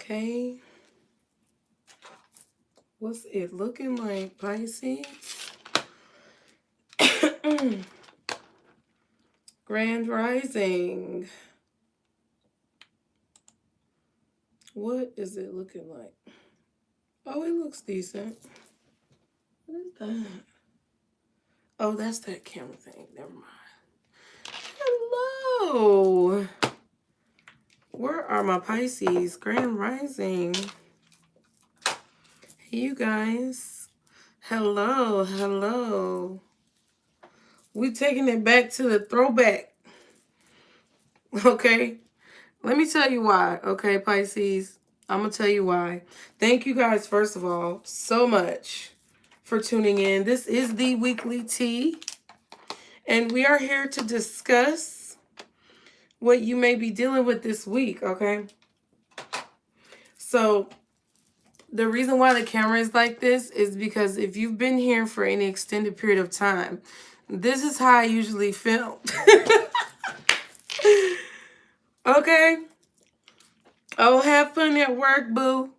Okay. What's it looking like, Pisces? Grand Rising. What is it looking like? Oh, it looks decent. What is that? Oh, that's that camera thing. Never mind. Hello. Where are my Pisces? Grand Rising. Hey, you guys. Hello, hello. We're taking it back to the throwback. Okay. Let me tell you why. Okay, Pisces. I'm going to tell you why. Thank you guys, first of all, so much for tuning in. This is the weekly tea. And we are here to discuss what you may be dealing with this week, okay? So the reason why the camera is like this is because if you've been here for any extended period of time, this is how I usually film. Okay? Oh, have fun at work, boo.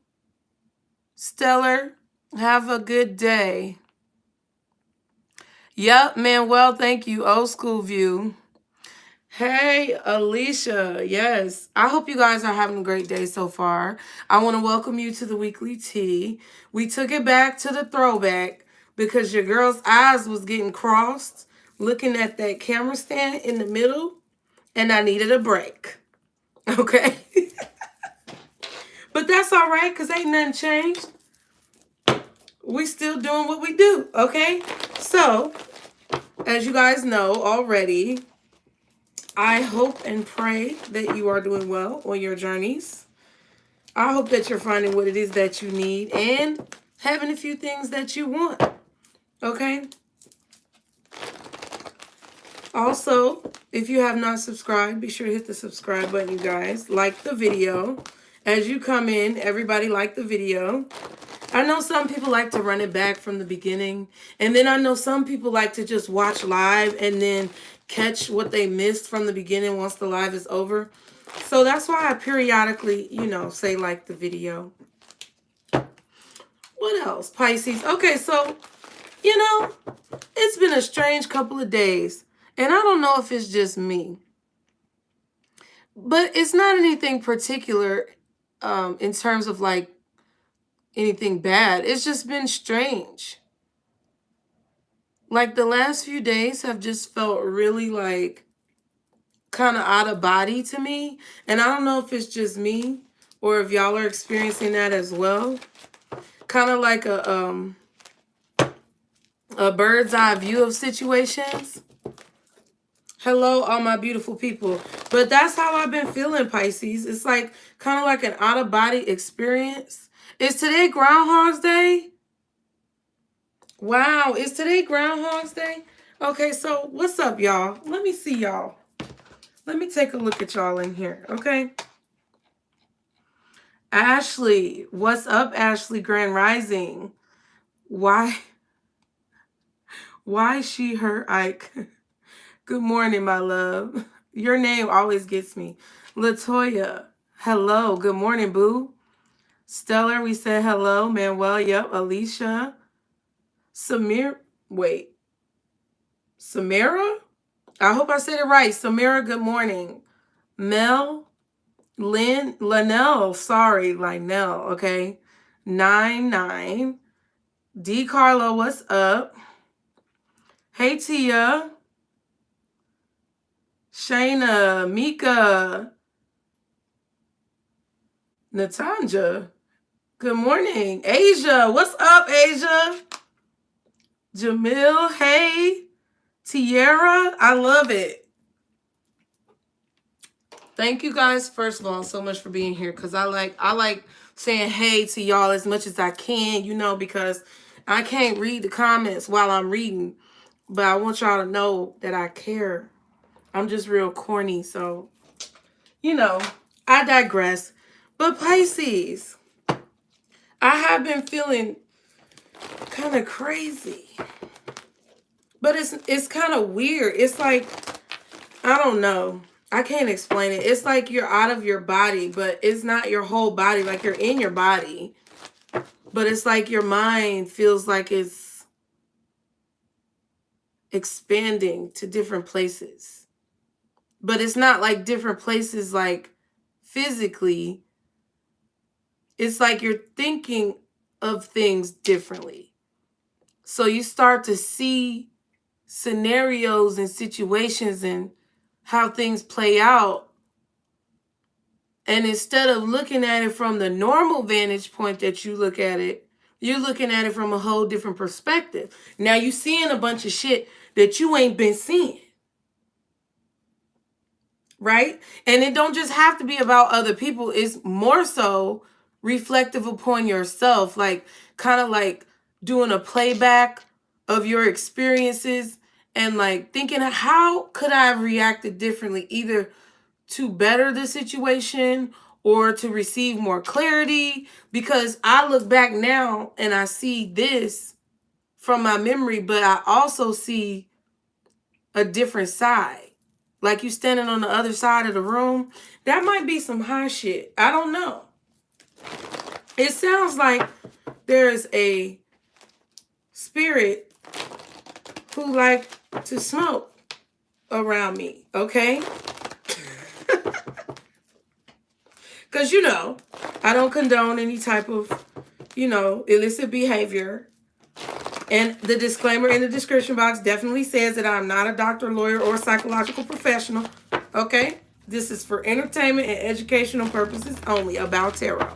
Stellar, have a good day. Yep, Manuel, thank you. Old school view. Hey, Alicia. Yes, I hope you guys are having a great day so far. I want to welcome you to the weekly tea. We took it back to the throwback because your girl's eyes was getting crossed looking at that camera stand in the middle, and I needed a break. Okay? But that's all right because ain't nothing changed. We still doing what we do, okay? So, as you guys know already, I hope and pray that you are doing well on your journeys. I hope that you're finding what it is that you need and having a few things that you want, okay? Also, if you have not subscribed, be sure to hit the subscribe button, you guys. Like the video. As you come in, everybody like the video. I know some people like to run it back from the beginning. And then I know some people like to just watch live and then catch what they missed from the beginning once the live is over. So that's why I periodically, you know, say like the video. What else? Pisces. Okay, so, you know, it's been a strange couple of days. And I don't know if it's just me. But it's not anything particular in terms of like anything bad. It's just been strange. Like the last few days have just felt really like kind of out of body to me. And I don't know if it's just me or if y'all are experiencing that as well. Kind of like a bird's eye view of situations. Hello, all my beautiful people. But that's how I've been feeling, Pisces. It's like kind of like an out of body experience. Is today Groundhog's Day? Wow, is today Groundhog's Day? Okay, so what's up, y'all? Let me see y'all. Let me take a look at y'all in here, okay? Ashley, what's up, Ashley? Grand Rising. Why she, her, Ike? Good morning, my love. Your name always gets me. Latoya, hello. Good morning, boo. Stellar, we said hello. Manuel, yep. Alicia. Samira, I hope I said it right. Samira, good morning. Mel, Linnell, sorry, Lionel, okay. 99. D. Carlo, what's up? Hey, Tia. Shayna, Mika. Natanja, good morning. Asia, what's up, Asia? Jamil, hey. Tierra, I love it. Thank you guys, first of all, so much for being here because I like saying hey to y'all as much as I can, you know, because I can't read the comments while I'm reading, but I want y'all to know that I care. I'm just real corny, so, you know, I digress. But Pisces, I have been feeling kind of crazy, but it's kind of weird. It's like, I don't know. I can't explain it. It's like you're out of your body, but it's not your whole body. Like you're in your body, but it's like your mind feels like it's expanding to different places. But it's not like different places like physically. It's like you're thinking of things differently. So you start to see scenarios and situations and how things play out. And instead of looking at it from the normal vantage point that you look at it, you're looking at it from a whole different perspective. Now you're seeing a bunch of shit that you ain't been seeing. Right? And it don't just have to be about other people. It's more so reflective upon yourself, like kind of like doing a playback of your experiences and like thinking, how could I have reacted differently, either to better the situation or to receive more clarity? Because I look back now and I see this from my memory, but I also see a different side. Like you standing on the other side of the room. That might be some high shit. I don't know. It sounds like there's a spirit who like to smoke around me, okay? Because, you know, I don't condone any type of, you know, illicit behavior. And the disclaimer in the description box definitely says that I'm not a doctor, lawyer, or psychological professional. Okay? This is for entertainment and educational purposes only about tarot.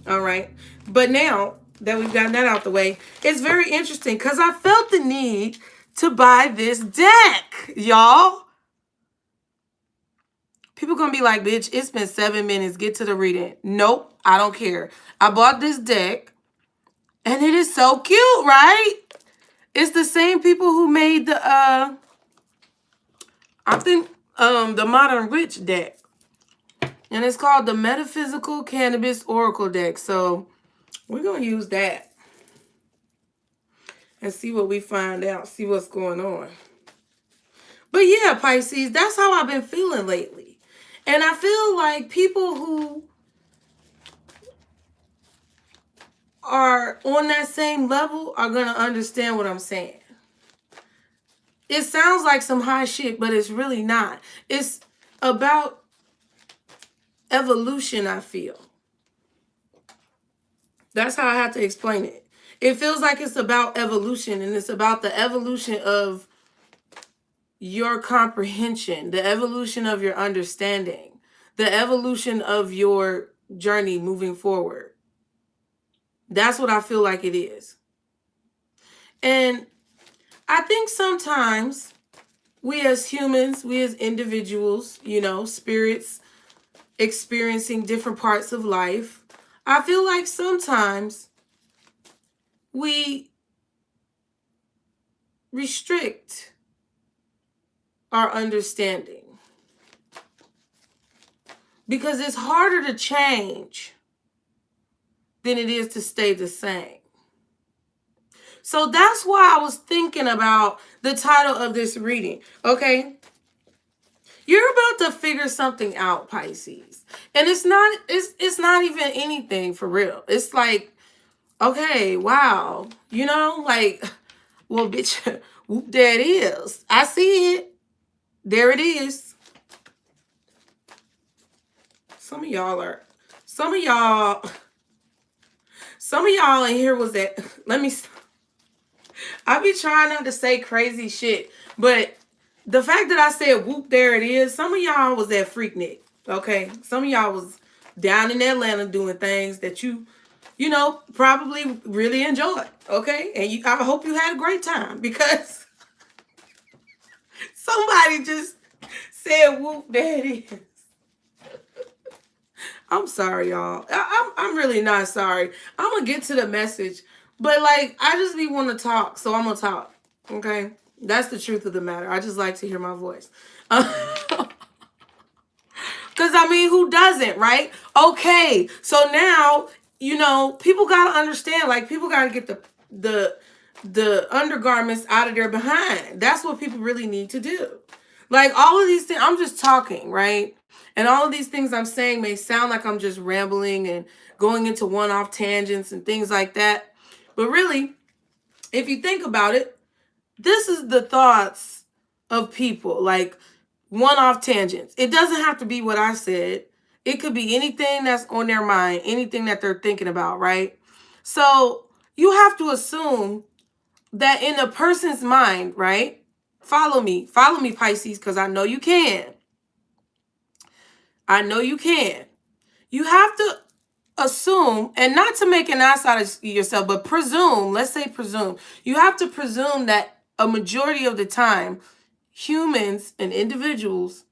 All right? But now that we've gotten that out the way, it's very interesting because I felt the need to buy this deck, y'all. People gonna be like, bitch, it's been 7 minutes. Get to the reading. Nope, I don't care. I bought this deck and it is so cute, right? It's the same people who made the I think the Modern Witch deck. And it's called the Metaphysical Cannabis Oracle deck. So we're gonna use that and see what we find out, see what's going on. But yeah, Pisces, that's how I've been feeling lately. And I feel like people who are on that same level are gonna understand what I'm saying. It sounds like some high shit, but it's really not. It's about evolution, I feel. That's how I have to explain it. It feels like it's about evolution, and it's about the evolution of your comprehension, the evolution of your understanding, the evolution of your journey moving forward. That's what I feel like it is. And I think sometimes we as humans, we as individuals, you know, spirits experiencing different parts of life, I feel like sometimes we restrict our understanding because it's harder to change than it is to stay the same. So that's why I was thinking about the title of this reading, okay? You're about to figure something out, Pisces. And it's not even anything for real. It's like, okay, wow. You know, like, well, bitch, whoop, there it is. I see it. There it is. Some of y'all in here was that, I be trying not to say crazy shit, but the fact that I said whoop, there it is, some of y'all was at Freaknik, okay? Some of y'all was down in Atlanta doing things that you know, probably really enjoyed, okay? And I hope you had a great time because somebody just said whoop, there it is. I'm sorry, y'all. I'm really not sorry. I'm going to get to the message. But, like, I just be wanting to talk, so I'm going to talk. Okay? That's the truth of the matter. I just like to hear my voice. Because, I mean, who doesn't, right? Okay. So now, you know, people got to understand. Like, people got to get the undergarments out of their behind. That's what people really need to do. Like all of these things, I'm just talking, right? And all of these things I'm saying may sound like I'm just rambling and going into one-off tangents and things like that. But really, if you think about it, this is the thoughts of people, like one-off tangents. It doesn't have to be what I said. It could be anything that's on their mind, anything that they're thinking about, right? So you have to assume that in a person's mind, right? Follow me, Pisces, because I know you can. I know you can. You have to assume, and not to make an ass out of yourself, but presume, let's say presume. You have to presume that a majority of the time, humans and individuals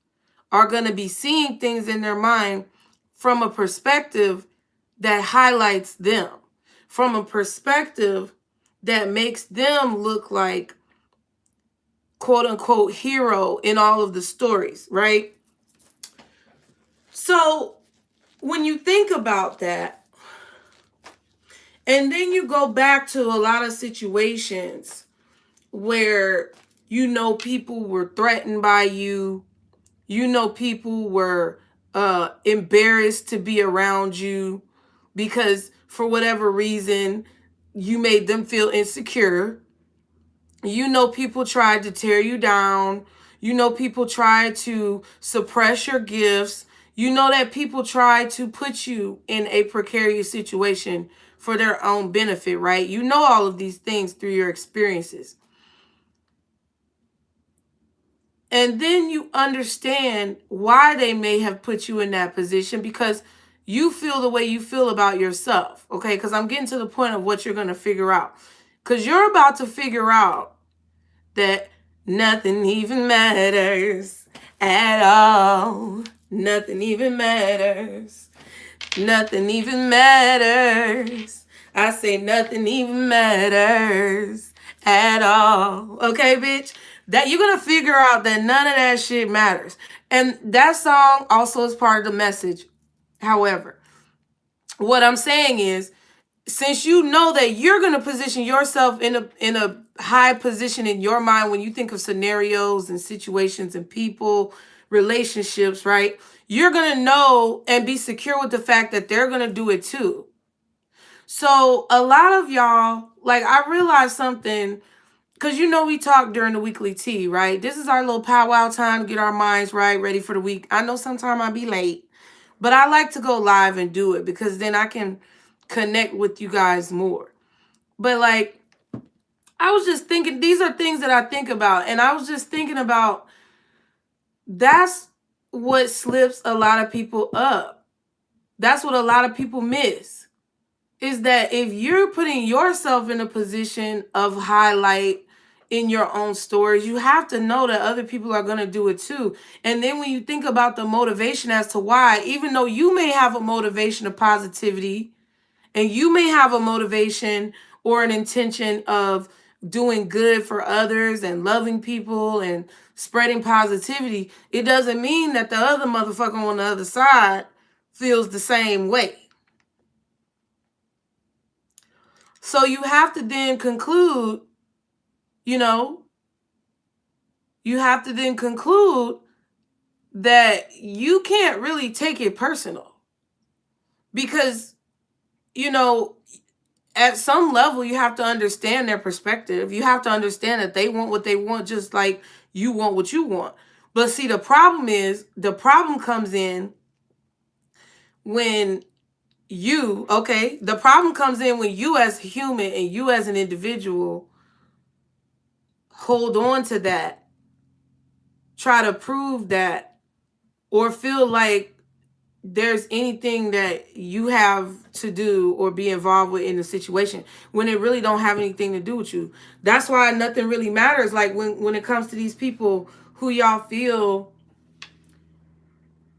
are going to be seeing things in their mind from a perspective that highlights them, from a perspective that makes them look like quote unquote hero in all of the stories, right? So when you think about that, and then you go back to a lot of situations where you know people were threatened by you, you know people were embarrassed to be around you because for whatever reason you made them feel insecure. You know people tried to tear you down. You know people tried to suppress your gifts. You know that people try to put you in a precarious situation for their own benefit, right? You know all of these things through your experiences. And then you understand why they may have put you in that position because you feel the way you feel about yourself, okay? Because I'm getting to the point of what you're going to figure out. Because you're about to figure out that nothing even matters at all. Nothing even matters. Nothing even matters. I say nothing even matters at all. Okay, bitch? That you're going to figure out that none of that shit matters. And that song also is part of the message. However, what I'm saying is, since you know that you're going to position yourself in a high position in your mind when you think of scenarios and situations and people, relationships, right? You're going to know and be secure with the fact that they're going to do it too. So a lot of y'all, like I realized something, because you know we talk during the weekly tea, right? This is our little powwow time to get our minds right, ready for the week. I know sometimes I be late, but I like to go live and do it because then I can connect with you guys more. But like, I was just thinking, these are things that I think about. And I was just thinking about, that's what slips a lot of people up. That's what a lot of people miss. Is that if you're putting yourself in a position of highlight in your own stories, you have to know that other people are going to do it too. And then when you think about the motivation as to why, even though you may have a motivation of positivity, and you may have a motivation or an intention of doing good for others and loving people and spreading positivity, it doesn't mean that the other motherfucker on the other side feels the same way. So you have to then conclude, you have to then conclude that you can't really take it personal. Because, at some level, you have to understand their perspective. You have to understand that they want what they want just like you want what you want. But see, the problem comes in when the problem comes in when you as a human and you as an individual hold on to that, try to prove that, or feel like there's anything that you have to do or be involved with in the situation when it really don't have anything to do with you. That's why nothing really matters. Like when it comes to these people who y'all feel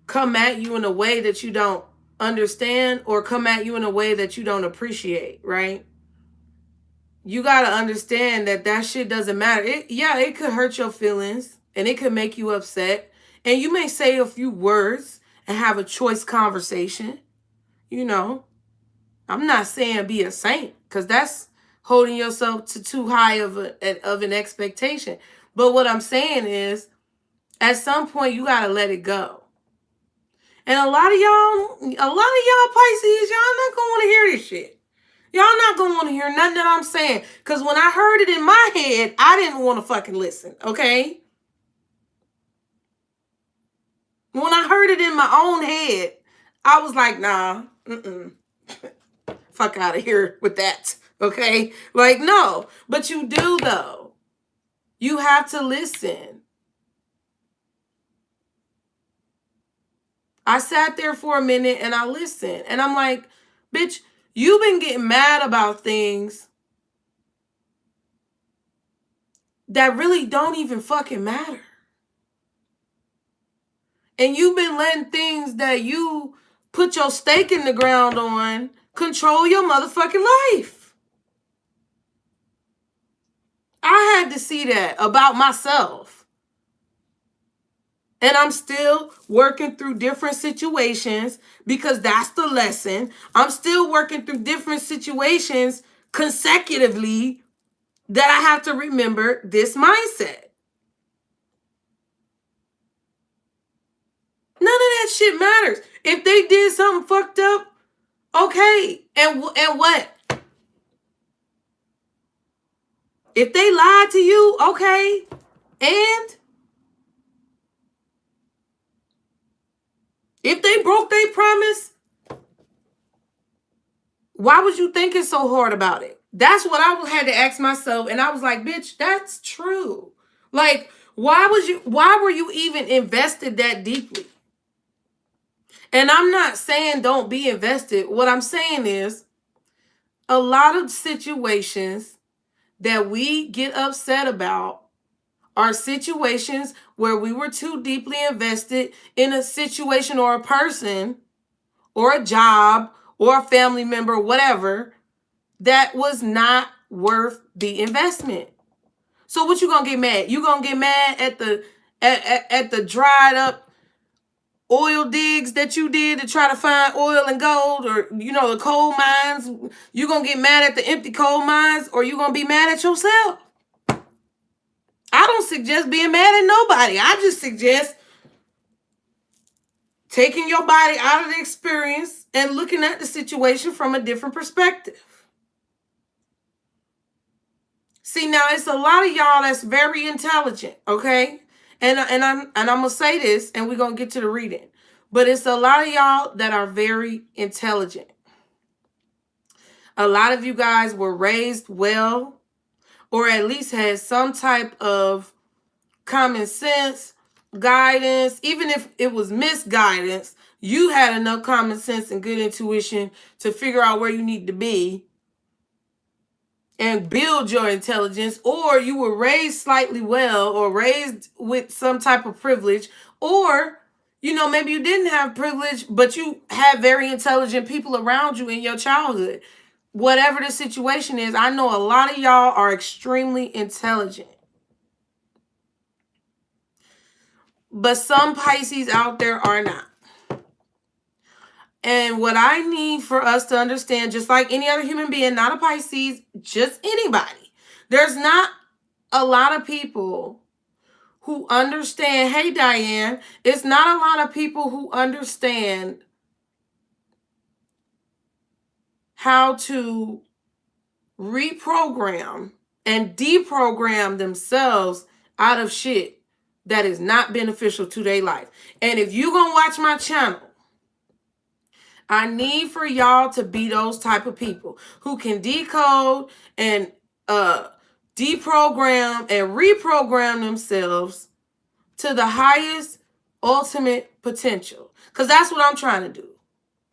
come at you in a way that you don't understand or come at you in a way that you don't appreciate, right? You got to understand that shit doesn't matter. It could hurt your feelings and it could make you upset. And you may say a few words and have a choice conversation. I'm not saying be a saint because that's holding yourself to too high of an expectation. But what I'm saying is, At some point, you got to let it go. And a lot of y'all Pisces, y'all not going to want to hear this shit. Y'all not going to want to hear nothing that I'm saying. Because when I heard it in my head, I didn't want to fucking listen, okay? When I heard it in my own head, I was like, nah, fuck out of here with that, okay? Like, no. But you do, though. You have to listen. I sat there for a minute and I listened. And I'm like, bitch, you've been getting mad about things that really don't even fucking matter. And you've been letting things that you put your stake in the ground on control your motherfucking life. I had to see that about myself. And I'm still working through different situations because that's the lesson. I'm still working through different situations consecutively that I have to remember this mindset. None of that shit matters. If they did something fucked up, okay. And what? If they lied to you, okay. And if they broke their promise, why was you thinking so hard about it? That's what I had to ask myself. And I was like, bitch, that's true. Like, why were you even invested that deeply? And I'm not saying don't be invested. What I'm saying is a lot of situations that we get upset about are situations where we were too deeply invested in a situation or a person or a job or a family member, whatever, that was not worth the investment. So what you gonna get mad? You gonna get mad at the dried up oil digs that you did to try to find oil and gold, or the coal mines? You gonna get mad at the empty coal mines, or you gonna be mad at yourself? I don't suggest being mad at nobody. I just suggest taking your body out of the experience and looking at the situation from a different perspective. See, now it's a lot of y'all that's very intelligent, okay? And I'm gonna say this, and we're gonna get to the reading. But it's a lot of y'all that are very intelligent. A lot of you guys were raised well, or at least had some type of common sense, guidance. Even if it was misguidance, you had enough common sense and good intuition to figure out where you need to be and build your intelligence. Or you were raised slightly well, or raised with some type of privilege, or maybe you didn't have privilege, but you had very intelligent people around you in your childhood. Whatever the situation is, I know a lot of y'all are extremely intelligent. But some Pisces out there are not. And what I need for us to understand, just like any other human being, not a Pisces, just anybody, there's not a lot of people who understand. Hey, Diane, it's not a lot of people who understand how to reprogram and deprogram themselves out of shit that is not beneficial to their life. And if you're going to watch my channel, I need for y'all to be those type of people who can decode and deprogram and reprogram themselves to the highest ultimate potential. Because that's what I'm trying to do.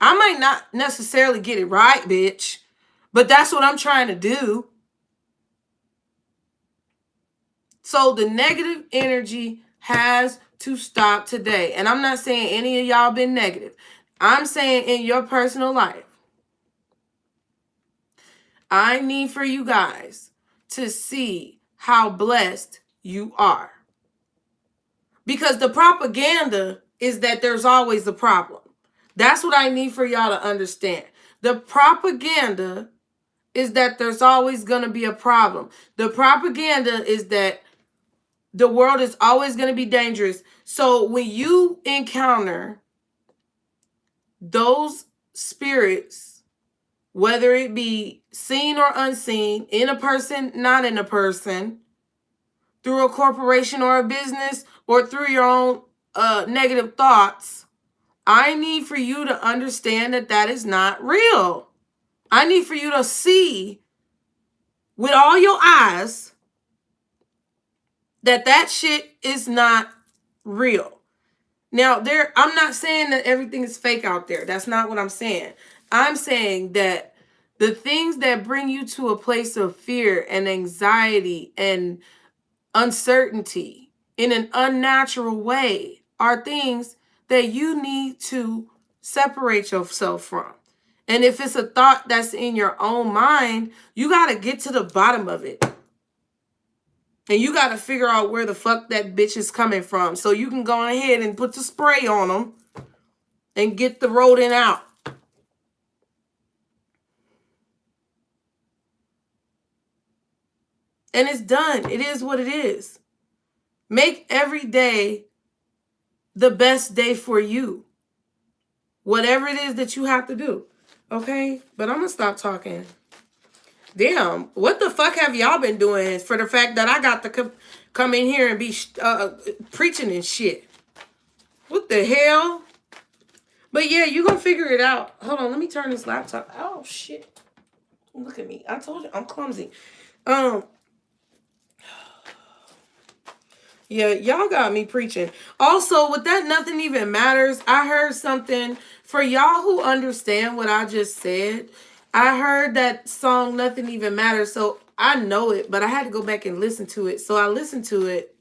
I might not necessarily get it right, bitch, but that's what I'm trying to do. So the negative energy has to stop today. And I'm not saying any of y'all been negative. I'm saying in your personal life, I need for you guys to see how blessed you are. Because the propaganda is that there's always a problem. That's what I need for y'all to understand. The propaganda is that there's always going to be a problem. The propaganda is that The world is always going to be dangerous. So when you encounter those spirits, whether it be seen or unseen, in a person, not in a person, through a corporation or a business, or through your own negative thoughts, I need for you to understand that that is not real. I need for you to see with all your eyes that that shit is not real. Now, I'm not saying that everything is fake out there. That's not what I'm saying. I'm saying that the things that bring you to a place of fear and anxiety and uncertainty in an unnatural way are things that you need to separate yourself from. And if it's a thought that's in your own mind, you got to get to the bottom of it. And you got to figure out where the fuck that bitch is coming from. So you can go ahead and put the spray on them and get the rodent out. And it's done. It is what it is. Make every day the best day for you. Whatever it is that you have to do. Okay? But I'm going to stop talking. Damn. What the fuck have y'all been doing for the fact that I got to come in here and be preaching and shit? What the hell? But yeah, you're going to figure it out. Hold on. Let me turn this laptop. Oh, shit. Look at me. I told you I'm clumsy. Yeah, y'all got me preaching. Also, with that nothing even matters, I heard something for y'all who understand what I just said. I heard that song Nothing Even Matters, so I know it, but I had to go back and listen to it. So I listened to it.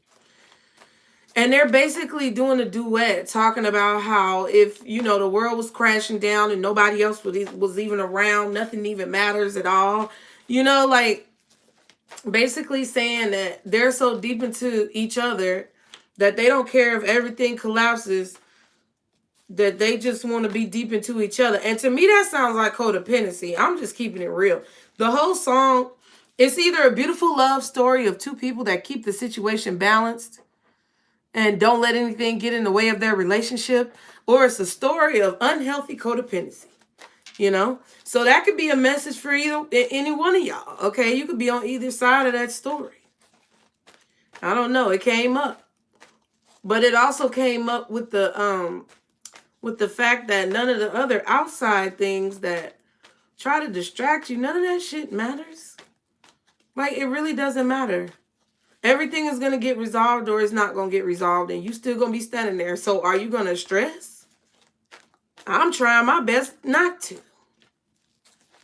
And they're basically doing a duet talking about how if, you know, the world was crashing down and nobody else was even around, nothing even matters at all. You know, like basically saying that they're so deep into each other that they don't care if everything collapses, that they just want to be deep into each other. And to me, that sounds like codependency. I'm just keeping it real. The whole song, it's either a beautiful love story of two people that keep the situation balanced and don't let anything get in the way of their relationship, or it's a story of unhealthy codependency, you know? So that could be a message for any one of y'all, okay? You could be on either side of that story. I don't know. It came up. But it also came up with the fact that none of the other outside things that try to distract you, none of that shit matters. Like, it really doesn't matter. Everything is going to get resolved or it's not going to get resolved, and you still going to be standing there. So are you going to stress? I'm trying my best not to.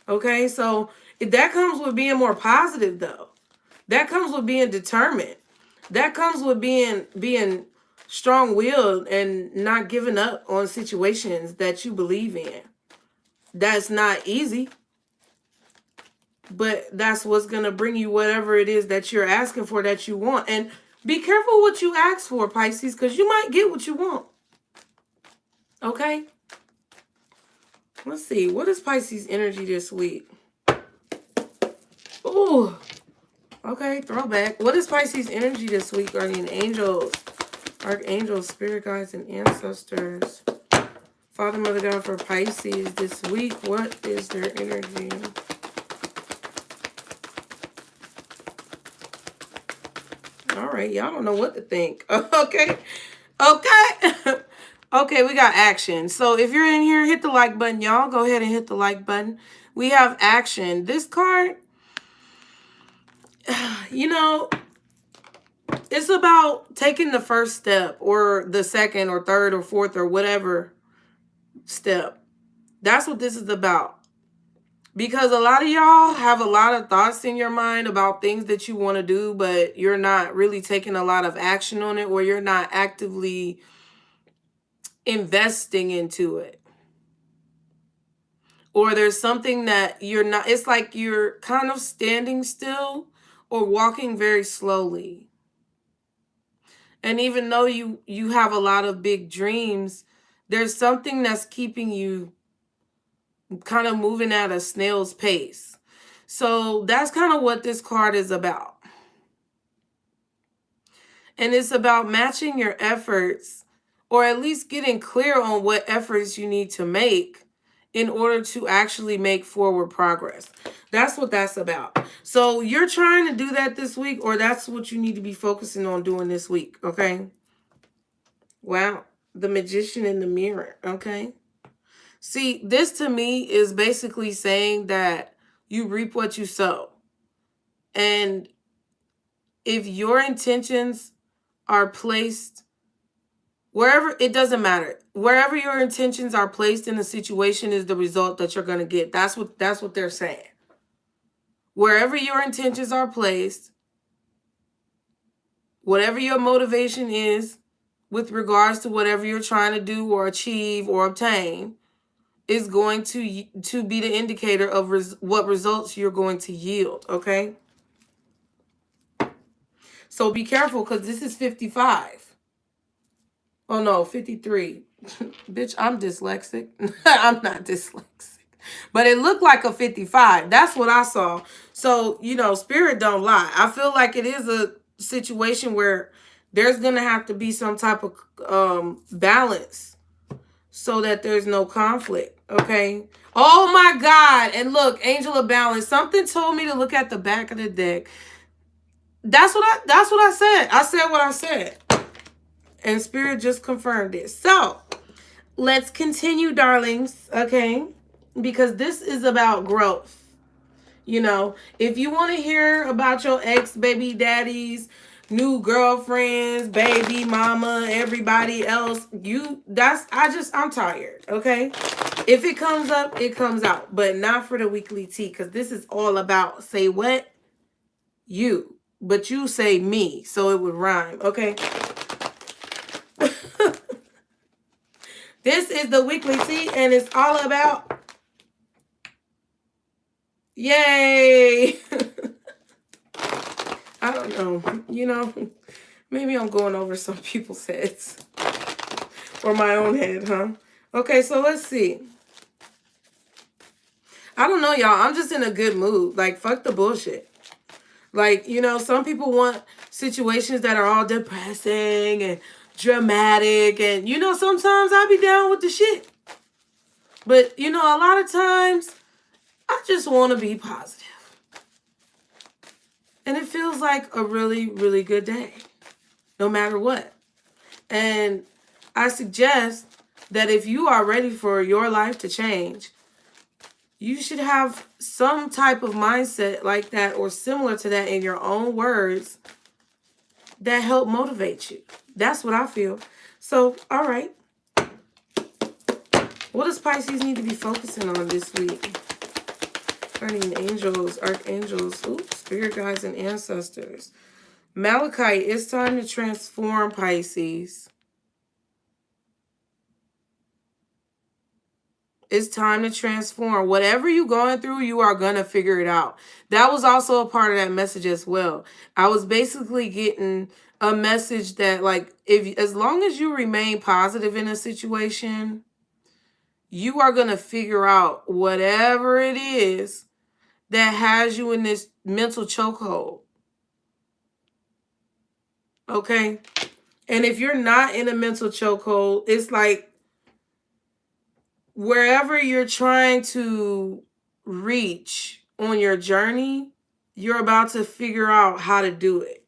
Okay, so that comes with being more positive, though. That comes with being determined. That comes with being strong-willed and not giving up on situations that you believe in. That's not easy. But that's what's going to bring you whatever it is that you're asking for, that you want. And be careful what you ask for, Pisces, because you might get what you want. Okay? Let's see. What is Pisces energy this week? Ooh. Okay, throwback. What is Pisces energy this week, guardian angels, archangels, spirit guides, and ancestors? Father, Mother, God, for Pisces this week, what is their energy? All right, y'all don't know what to think. Okay. Okay. Okay, we got action. So if you're in here, hit the like button, y'all. Go ahead and hit the like button. We have action. This card, you know, it's about taking the first step or the second or third or fourth or whatever step. That's what this is about. Because a lot of y'all have a lot of thoughts in your mind about things that you want to do, but you're not really taking a lot of action on it, or you're not actively investing into it. Or there's something that you're not, it's like you're kind of standing still or walking very slowly. And even though you have a lot of big dreams, there's something that's keeping you kind of moving at a snail's pace. So that's kind of what this card is about. And it's about matching your efforts, or at least getting clear on what efforts you need to make in order to actually make forward progress. That's what that's about. So you're trying to do that this week, or that's what you need to be focusing on doing this week, okay? Wow. The Magician in the Mirror, okay? See, this to me is basically saying that you reap what you sow. And if your intentions are placed wherever, it doesn't matter. Wherever your intentions are placed in a situation is the result that you're going to get. That's what they're saying. Wherever your intentions are placed, whatever your motivation is with regards to whatever you're trying to do or achieve or obtain, is going to be the indicator of what results you're going to yield, okay? So be careful, because this is 55. Oh no, 53. Bitch, I'm dyslexic. I'm not dyslexic. But it looked like a 55. That's what I saw. So, you know, spirit don't lie. I feel like it is a situation where there's going to have to be some type of balance so that there's no conflict, okay? Oh my God. And look, Angel of Balance, something told me to look at the back of the deck. That's what I said. I said what I said. And Spirit just confirmed it. So, let's continue, darlings, okay? Because this is about growth. You know, if you want to hear about your ex-baby daddies, new girlfriends, baby mama, everybody else, I'm tired, okay? If it comes up, it comes out, but not for the weekly tea, because this is all about, say what? You. But you say me, so it would rhyme, okay? This is the weekly tea, and it's all about, yay! I don't know, you know, maybe I'm going over some people's heads. Or my own head, huh? Okay, so let's see. I don't know, y'all. I'm just in a good mood. Like, fuck the bullshit. Like, you know, some people want situations that are all depressing and dramatic. And, you know, sometimes I be down with the shit. But, you know, a lot of times, I just want to be positive. And it feels like a really, really good day. No matter what. And I suggest that if you are ready for your life to change, you should have some type of mindset like that or similar to that in your own words that help motivate you. That's what I feel. So, all right. What does Pisces need to be focusing on this week? Guardian angels, archangels, spirit guides, and ancestors. Malachite, it's time to transform, Pisces. It's time to transform. Whatever you're going through, you are going to figure it out. That was also a part of that message as well. I was basically getting a message that, like, as long as you remain positive in a situation, you are going to figure out whatever it is that has you in this mental chokehold. Okay? And if you're not in a mental chokehold, it's like wherever you're trying to reach on your journey, you're about to figure out how to do it.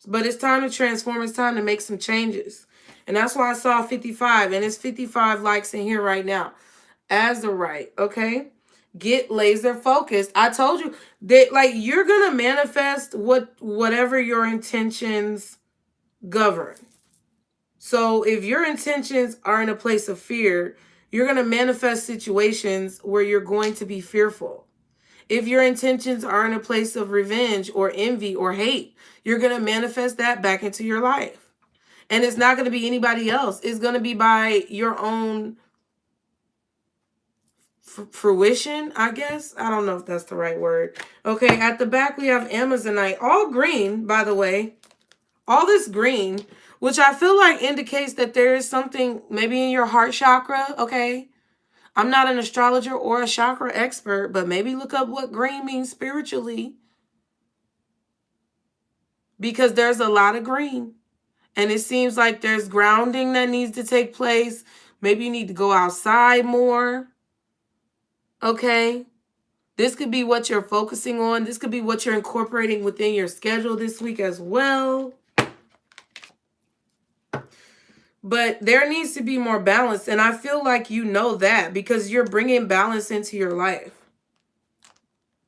But it's time to transform. It's time to make some changes. And that's why I saw 55. And it's 55 likes in here right now. Azurite, okay? Get laser focused. I told you that, like, you're going to manifest whatever your intentions govern. So if your intentions are in a place of fear, you're going to manifest situations where you're going to be fearful. If your intentions are in a place of revenge or envy or hate, you're going to manifest that back into your life. And it's not going to be anybody else. It's going to be by your own fruition, I guess. I don't know if that's the right word. Okay, at the back we have Amazonite. All green, by the way. All this green, which I feel like indicates that there is something maybe in your heart chakra, okay? I'm not an astrologer or a chakra expert, but maybe look up what green means spiritually. because there's a lot of green. And it seems like there's grounding that needs to take place. Maybe you need to go outside more. Okay? This could be what you're focusing on. This could be what you're incorporating within your schedule this week as well. But there needs to be more balance. And I feel like you know that because you're bringing balance into your life.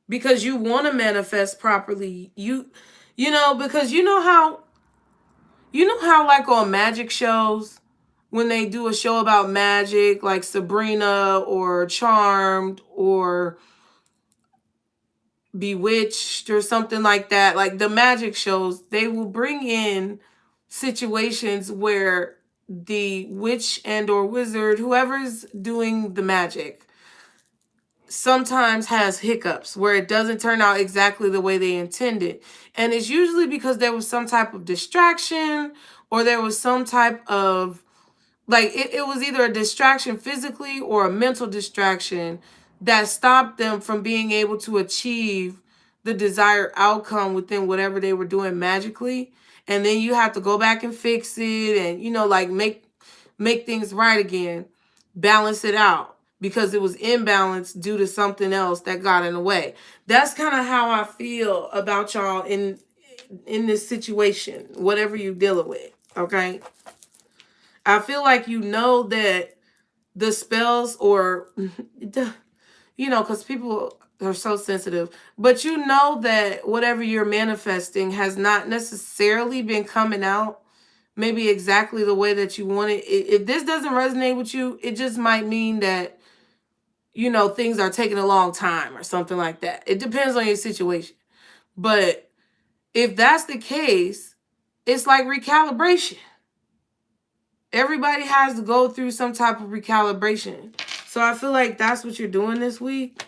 Because you want to manifest properly. You know, because you know how like on magic shows, when they do a show about magic, like Sabrina or Charmed or Bewitched or something like that, like the magic shows, they will bring in situations where the witch and or wizard, whoever's doing the magic, sometimes has hiccups where it doesn't turn out exactly the way they intended. And it's usually because there was some type of distraction or there was some type of, like, it was either a distraction physically or a mental distraction that stopped them from being able to achieve the desired outcome within whatever they were doing magically. And then you have to go back and fix it and, you know, like make things right again, balance it out because it was imbalanced due to something else that got in the way. That's kind of how I feel about y'all in this situation, whatever you're dealing with, okay? I feel like you know that the spells or, you know, because people are so sensitive, but you know that whatever you're manifesting has not necessarily been coming out maybe exactly the way that you want it. If this doesn't resonate with you, it just might mean that, you know, things are taking a long time or something like that. It depends on your situation. But if that's the case, it's like recalibration. Everybody has to go through some type of recalibration. So I feel like that's what you're doing this week.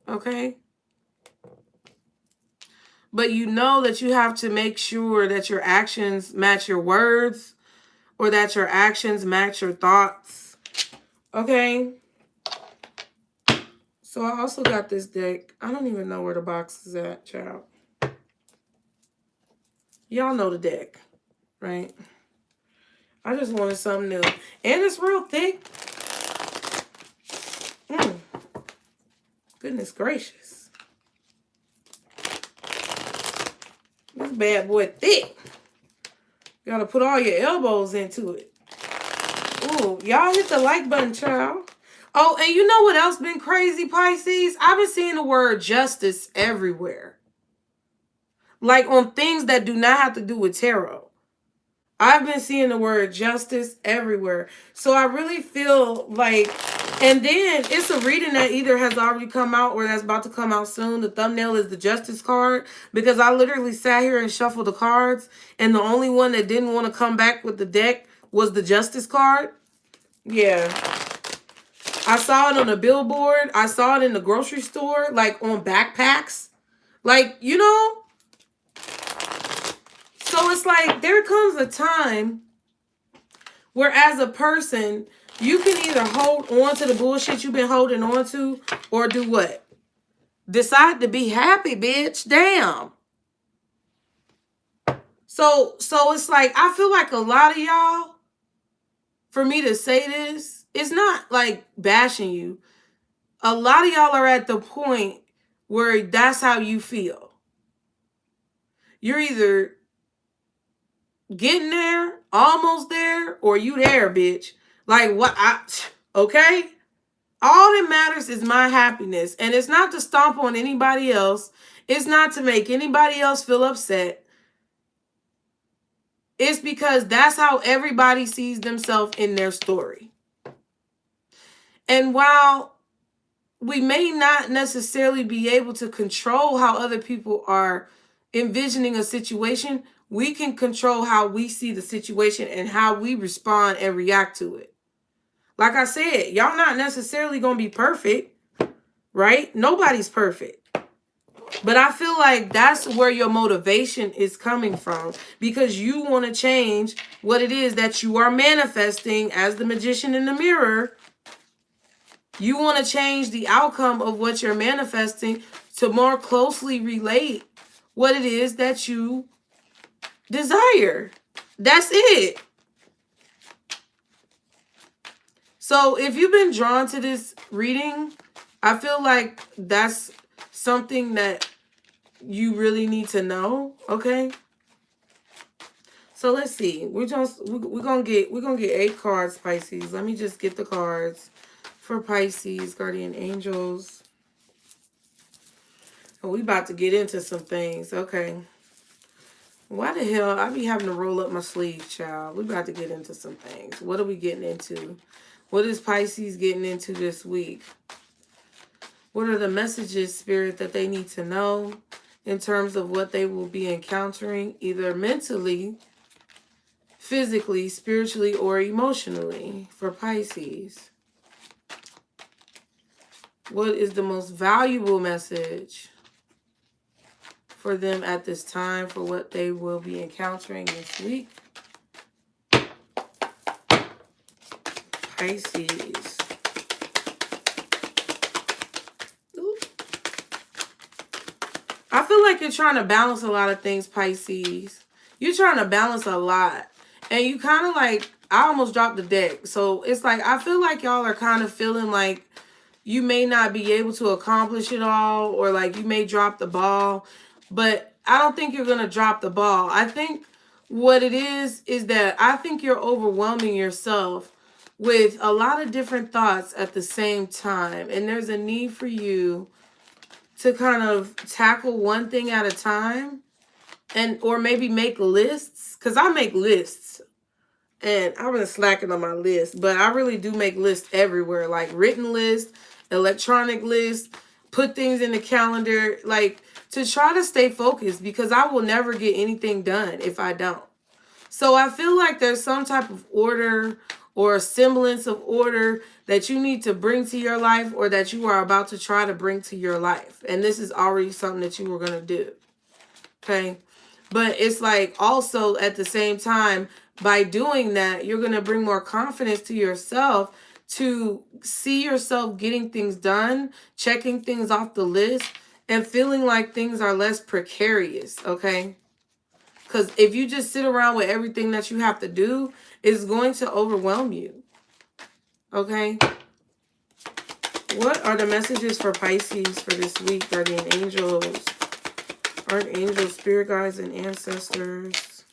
Okay? But you know that you have to make sure that your actions match your words or that your actions match your thoughts. Okay? So I also got this deck. I don't even know where the box is at, child. Y'all know the deck, right? I just wanted something new. And it's real thick. Goodness gracious. This bad boy thick. You gotta put all your elbows into it. Ooh, y'all hit the like button, child. Oh, and you know what else been crazy, Pisces? I've been seeing the word justice everywhere. Like on things that do not have to do with tarot. I've been seeing the word justice everywhere. So I really feel like, and then it's a reading that either has already come out or that's about to come out soon. The thumbnail is the justice card because I literally sat here and shuffled the cards and the only one that didn't want to come back with the deck was the justice card. Yeah. I saw it on a billboard. I saw it in the grocery store, like on backpacks. Like, you know? So it's like there comes a time where as a person, you can either hold on to the bullshit you've been holding on to or do what? Decide to be happy, bitch. Damn. So it's like, I feel like a lot of y'all, for me to say this, it's not like bashing you. A lot of y'all are at the point where that's how you feel. You're either getting there, almost there, or you there, bitch. Like, what? Okay? All that matters is my happiness. And it's not to stomp on anybody else. It's not to make anybody else feel upset. It's because that's how everybody sees themselves in their story. And while we may not necessarily be able to control how other people are envisioning a situation, we can control how we see the situation and how we respond and react to it. Like I said, y'all not necessarily going to be perfect, right? Nobody's perfect. But I feel like that's where your motivation is coming from because you want to change what it is that you are manifesting as the magician in the mirror. You want to change the outcome of what you're manifesting to more closely relate what it is that you desire. That's it. So if you've been drawn to this reading, I feel like that's something that you really need to know, okay? So let's see. We're gonna get 8 cards, Pisces. Let me just get the cards for Pisces, guardian angels. Oh, we about to get into some things. Okay. Why the hell I be having to roll up my sleeves, child? We about to get into some things. What are we getting into? What is Pisces getting into this week? What are the messages, Spirit, that they need to know in terms of what they will be encountering, either mentally, physically, spiritually, or emotionally for Pisces? What is the most valuable message for them at this time for what they will be encountering this week? Pisces. Ooh. I feel like you're trying to balance a lot of things, Pisces. You're trying to balance a lot. And you kind of like, I almost dropped the deck. So it's like, I feel like y'all are kind of feeling like you may not be able to accomplish it all, or like you may drop the ball. But I don't think you're going to drop the ball. I think what it is that I think you're overwhelming yourself with a lot of different thoughts at the same time. And there's a need for you to kind of tackle one thing at a time, and or maybe make lists. Because I make lists. And I've been slacking on my list. But I really do make lists everywhere. Like written lists, electronic lists, put things in the calendar. Like to try to stay focused, because I will never get anything done if I don't. So I feel like there's some type of order or a semblance of order that you need to bring to your life, or that you are about to try to bring to your life. And this is already something that you were going to do. Okay. But it's like also at the same time, by doing that, you're going to bring more confidence to yourself to see yourself getting things done, checking things off the list, and feeling like things are less precarious, okay? Because if you just sit around with everything that you have to do, it's going to overwhelm you, okay? What are the messages for Pisces for this week, guardian angels, archangels, spirit guides, and ancestors?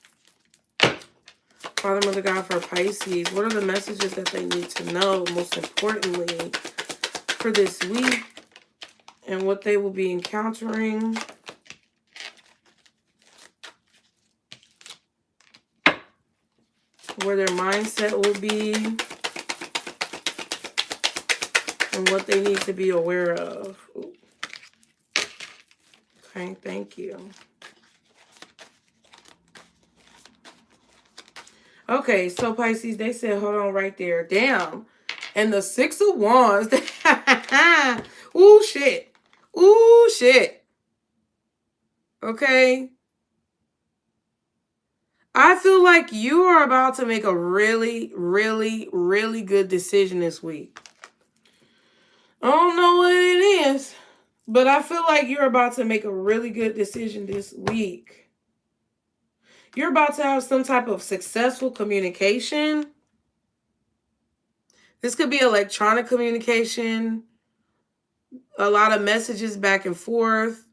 Father, Mother, God, for Pisces, what are the messages that they need to know, most importantly, for this week, and what they will be encountering? Where their mindset will be, and what they need to be aware of. Ooh. Okay, thank you. Okay, so Pisces, they said, hold on right there. Damn. And the 6 of Wands. Ooh, shit. Ooh, shit. Okay. I feel like you are about to make a really, really, really good decision this week. I don't know what it is, but I feel like you're about to make a really good decision this week. You're about to have some type of successful communication. This could be electronic communication, a lot of messages back and forth,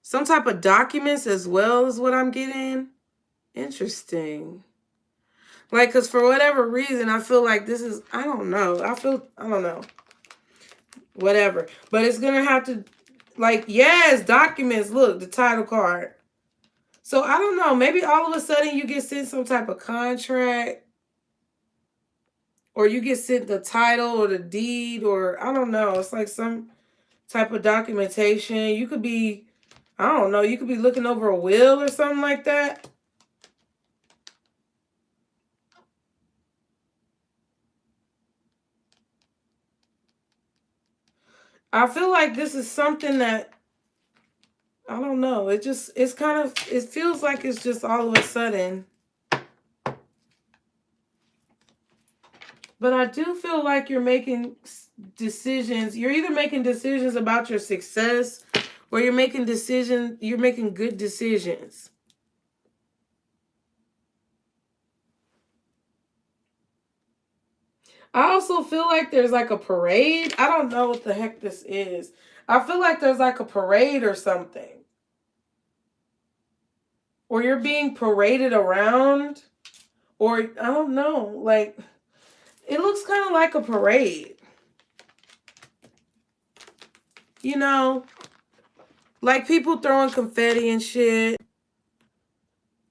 some type of documents as well is what I'm getting. Interesting. Like, because for whatever reason, I feel like this is, I don't know. I don't know. Whatever. But it's going to have to, like, yes, documents. Look, the title card. So, I don't know. Maybe all of a sudden you get sent some type of contract. Or you get sent the title or the deed. Or, I don't know. It's like some type of documentation. You could be, I don't know. You could be looking over a will or something like that. I feel like this is something that, I don't know. It's kind of, it feels like it's just all of a sudden. But I do feel like you're making decisions. You're either making decisions about your success, or you're making decisions, you're making good decisions. I also feel like there's like a parade. I don't know what the heck this is. I feel like there's like a parade or something. Or you're being paraded around. Or, I don't know. Like, it looks kind of like a parade. You know? Like people throwing confetti and shit.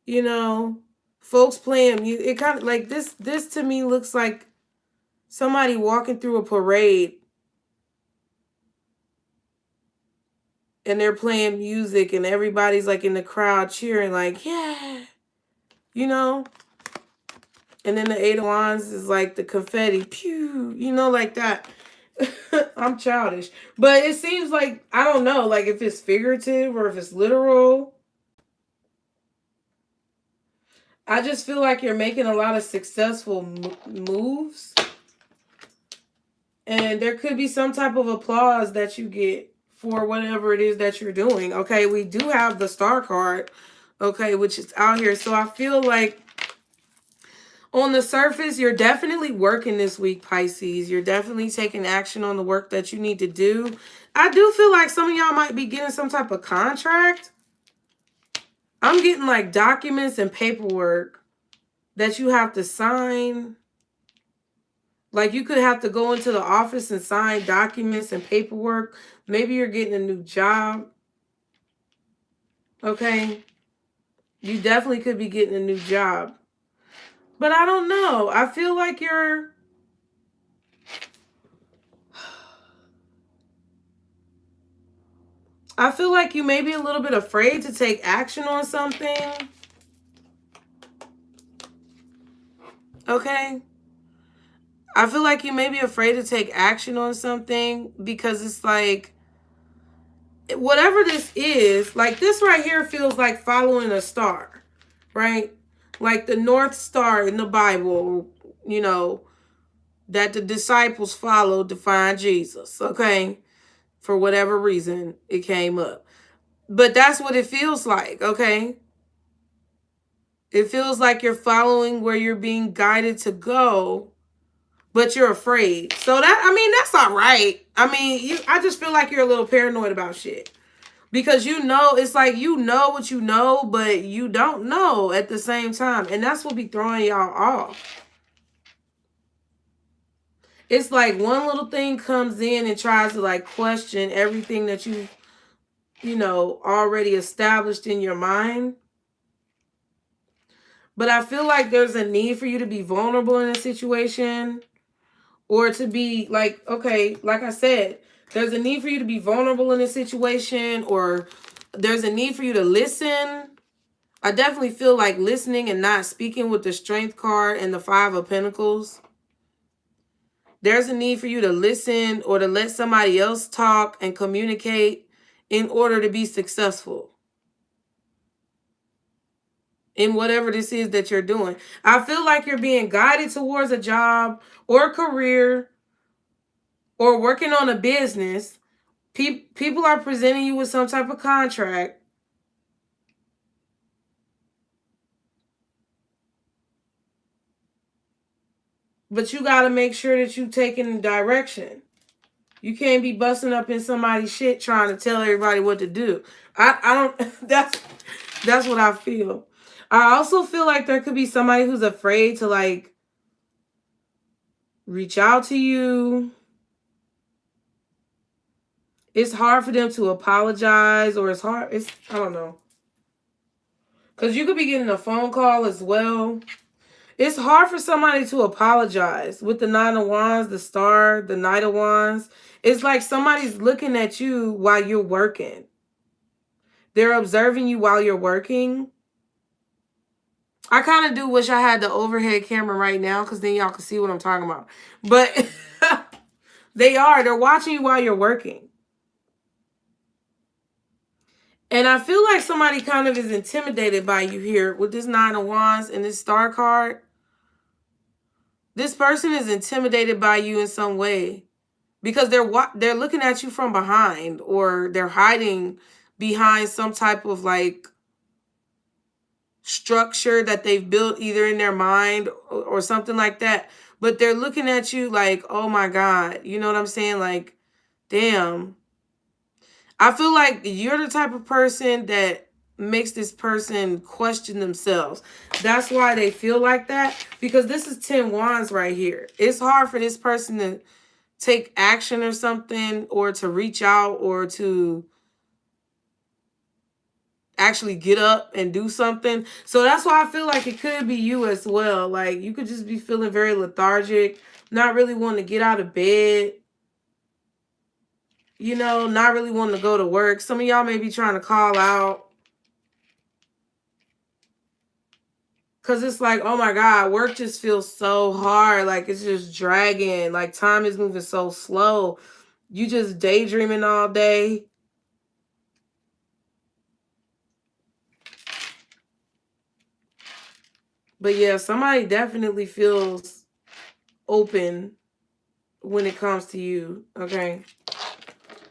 You know? Folks playing music. It kind of like this to me looks like somebody walking through a parade. And they're playing music and everybody's like in the crowd cheering like, yeah, you know? And then the Eight of Wands is like the confetti, pew, you know, like that. I'm childish. But it seems like, I don't know, like if it's figurative or if it's literal. I just feel like you're making a lot of successful moves. And there could be some type of applause that you get for whatever it is that you're doing. Okay, we do have the Star card, okay, which is out here. So I feel like on the surface, you're definitely working this week, Pisces. You're definitely taking action on the work that you need to do. I do feel like some of y'all might be getting some type of contract. I'm getting like documents and paperwork that you have to sign. Like you could have to go into the office and sign documents and paperwork. Maybe you're getting a new job. Okay. You definitely could be getting a new job. But I don't know. I feel like you may be a little bit afraid to take action on something. Okay. I feel like you may be afraid to take action on something because it's like, whatever this is, like this right here feels like following a star, right? Like the North Star in the Bible, you know, that the disciples followed to find Jesus, okay? For whatever reason, it came up. But that's what it feels like, okay? It feels like you're following where you're being guided to go, but you're afraid. So that, I mean, that's all right. I mean, I just feel like you're a little paranoid about shit. Because you know, it's like you know what you know, but you don't know at the same time. And that's what be throwing y'all off. It's like one little thing comes in and tries to like question everything that you know, already established in your mind. But I feel like there's a need for you to be vulnerable in a situation. Or to be like, okay, like I said, there's a need for you to be vulnerable in a situation. Or there's a need for you to listen. I definitely feel like listening and not speaking with the Strength card and the Five of Pentacles. There's a need for you to listen or to let somebody else talk and communicate in order to be successful in whatever this is that you're doing. I feel like you're being guided towards a job or a career or working on a business. People are presenting you with some type of contract. But you got to make sure that you're taking direction. You can't be busting up in somebody's shit trying to tell everybody what to do. I don't, that's what I feel. I also feel like there could be somebody who's afraid to like reach out to you. It's hard for them to apologize, or I don't know. Because you could be getting a phone call as well. It's hard for somebody to apologize with the Nine of Wands, the Star, the Knight of Wands. It's like somebody's looking at you while you're working. They're observing you while you're working. I kind of do wish I had the overhead camera right now because then y'all can see what I'm talking about. But they're watching you while you're working. And I feel like somebody kind of is intimidated by you here with this Nine of Wands and this Star card. This person is intimidated by you in some way because they're looking at you from behind, or they're hiding behind some type of like structure that they've built either in their mind or something like that. But they're looking at you like, oh my God, you know what I'm saying? Like, damn. I feel like you're the type of person that makes this person question themselves. That's why they feel like that, because this is 10 wands right here. It's hard for this person to take action or something, or to reach out, or to actually get up and do something. So that's why I feel like it could be you as well. Like, you could just be feeling very lethargic, not really wanting to get out of bed, you know, not really wanting to go to work. Some of y'all may be trying to call out, because it's like, oh my God, work just feels so hard. Like, it's just dragging. Like, time is moving so slow. You just daydreaming all day. But yeah, somebody definitely feels open when it comes to you, okay?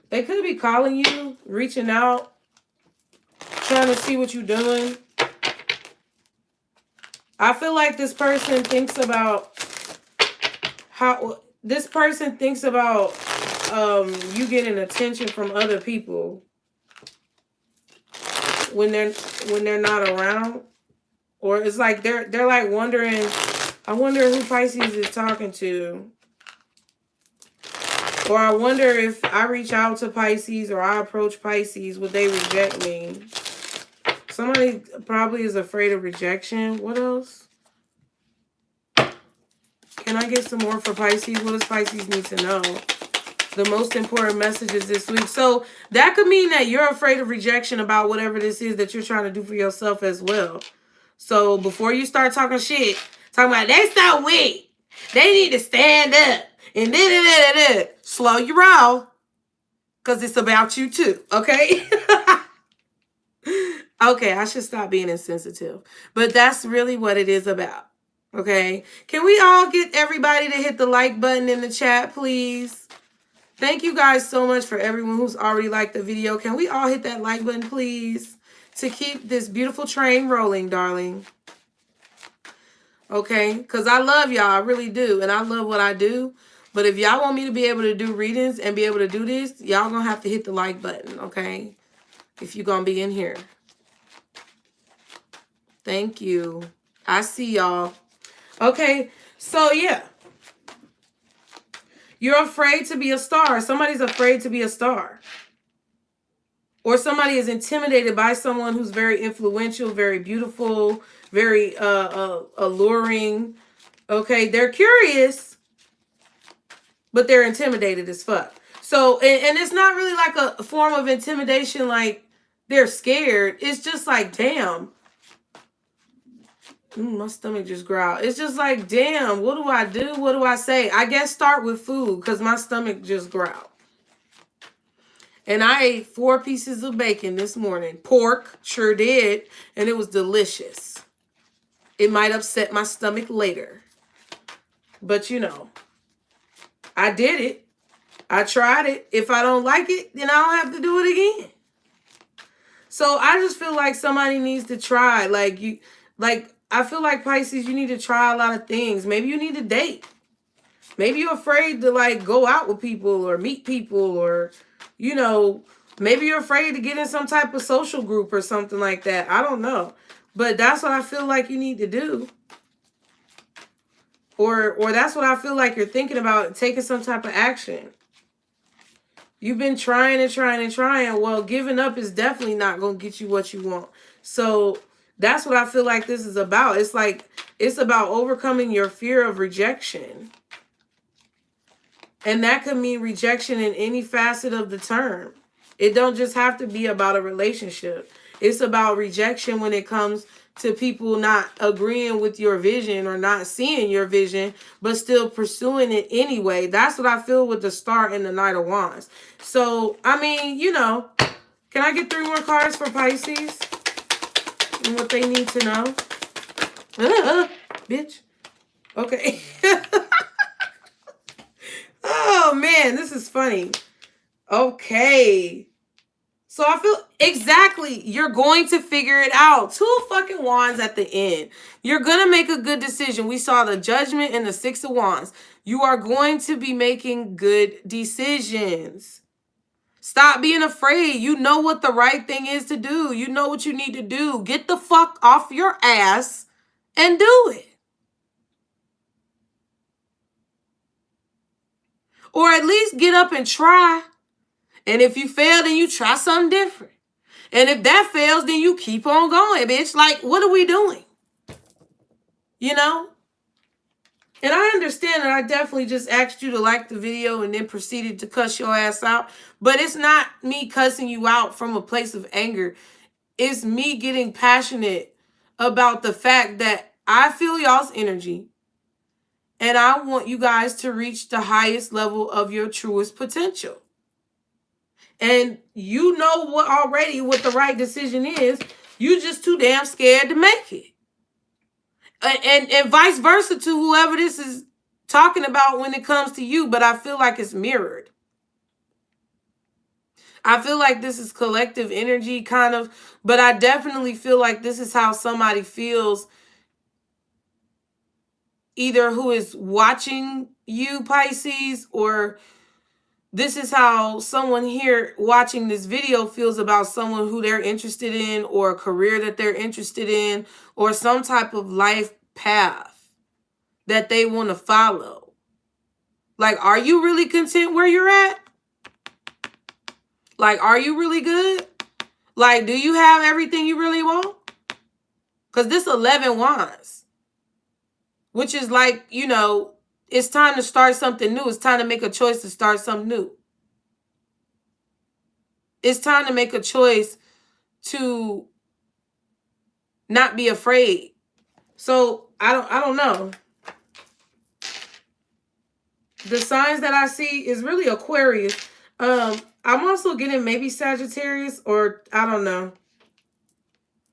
They could be calling you, reaching out, trying to see what you're doing. I feel like this person thinks about you getting attention from other people when they're not around. Or it's like they're like wondering, I wonder who Pisces is talking to. Or I wonder if I reach out to Pisces or I approach Pisces, would they reject me? Somebody probably is afraid of rejection. What else? Can I get some more for Pisces? What does Pisces need to know? The most important messages this week. So that could mean that you're afraid of rejection about whatever this is that you're trying to do for yourself as well. So before you start talking shit, talking about they so weak, they need to stand up, and da-da-da-da-da, slow your roll, because it's about you too, okay? Okay, I should stop being insensitive. But that's really what it is about, okay? Can we all get everybody to hit the like button in the chat, please? Thank you guys so much for everyone who's already liked the video. Can we all hit that like button, please? To keep this beautiful train rolling, darling. Okay? Because I love y'all. I really do. And I love what I do. But if y'all want me to be able to do readings and be able to do this, y'all going to have to hit the like button, okay? If you're going to be in here. Thank you. I see y'all. Okay. So, yeah. You're afraid to be a star. Somebody's afraid to be a star. Or somebody is intimidated by someone who's very influential, very beautiful, very alluring. Okay, they're curious, but they're intimidated as fuck. So, and it's not really like a form of intimidation like they're scared. It's just like, damn. My stomach just growled. It's just like, damn, what do I do? What do I say? I guess start with food, because my stomach just growled. And I ate 4 pieces of bacon this morning. Pork, sure did. And it was delicious. It might upset my stomach later. But you know, I did it. I tried it. If I don't like it, then I don't have to do it again. So I just feel like somebody needs to try. I feel like Pisces, you need to try a lot of things. Maybe you need to date. Maybe you're afraid to like go out with people or meet people, or, you know, maybe you're afraid to get in some type of social group or something like that. I don't know. But that's what I feel like you need to do. Or that's what I feel like you're thinking about, taking some type of action. You've been trying and trying and trying. Well, giving up is definitely not going to get you what you want. So that's what I feel like this is about. It's like, it's about overcoming your fear of rejection. And that could mean rejection in any facet of the term. It don't just have to be about a relationship. It's about rejection when it comes to people not agreeing with your vision or not seeing your vision, but still pursuing it anyway. That's what I feel with the Star and the Knight of Wands. So, I mean, you know, can I get 3 more cards for Pisces? And what they need to know? Bitch. Okay. Oh, man. man, this is funny. Okay. So I feel exactly, you're going to figure it out. 2 fucking wands at the end. You're going to make a good decision. We saw the Judgment and the 6 of wands. You are going to be making good decisions. Stop being afraid. You know what the right thing is to do. You know what you need to do. Get the fuck off your ass and do it. Or at least get up and try. And if you fail, then you try something different. And if that fails, then you keep on going, bitch. Like, what are we doing? You know? And I understand that I definitely just asked you to like the video and then proceeded to cuss your ass out. But it's not me cussing you out from a place of anger. It's me getting passionate about the fact that I feel y'all's energy. And I want you guys to reach the highest level of your truest potential. And you know what already what the right decision is. You just too damn scared to make it. And vice versa to whoever this is talking about when it comes to you. But I feel like it's mirrored. I feel like this is collective energy kind of. But I definitely feel like this is how somebody feels. Either who is watching you, Pisces, or this is how someone here watching this video feels about someone who they're interested in, or a career that they're interested in, or some type of life path that they want to follow. Like, are you really content where you're at? Like, are you really good? Like, do you have everything you really want? Because this 11 wands, which is like, you know, it's time to start something new. It's time to make a choice to start something new. It's time to make a choice to not be afraid. So I don't know. The signs that I see is really Aquarius. I'm also getting maybe Sagittarius, or I don't know.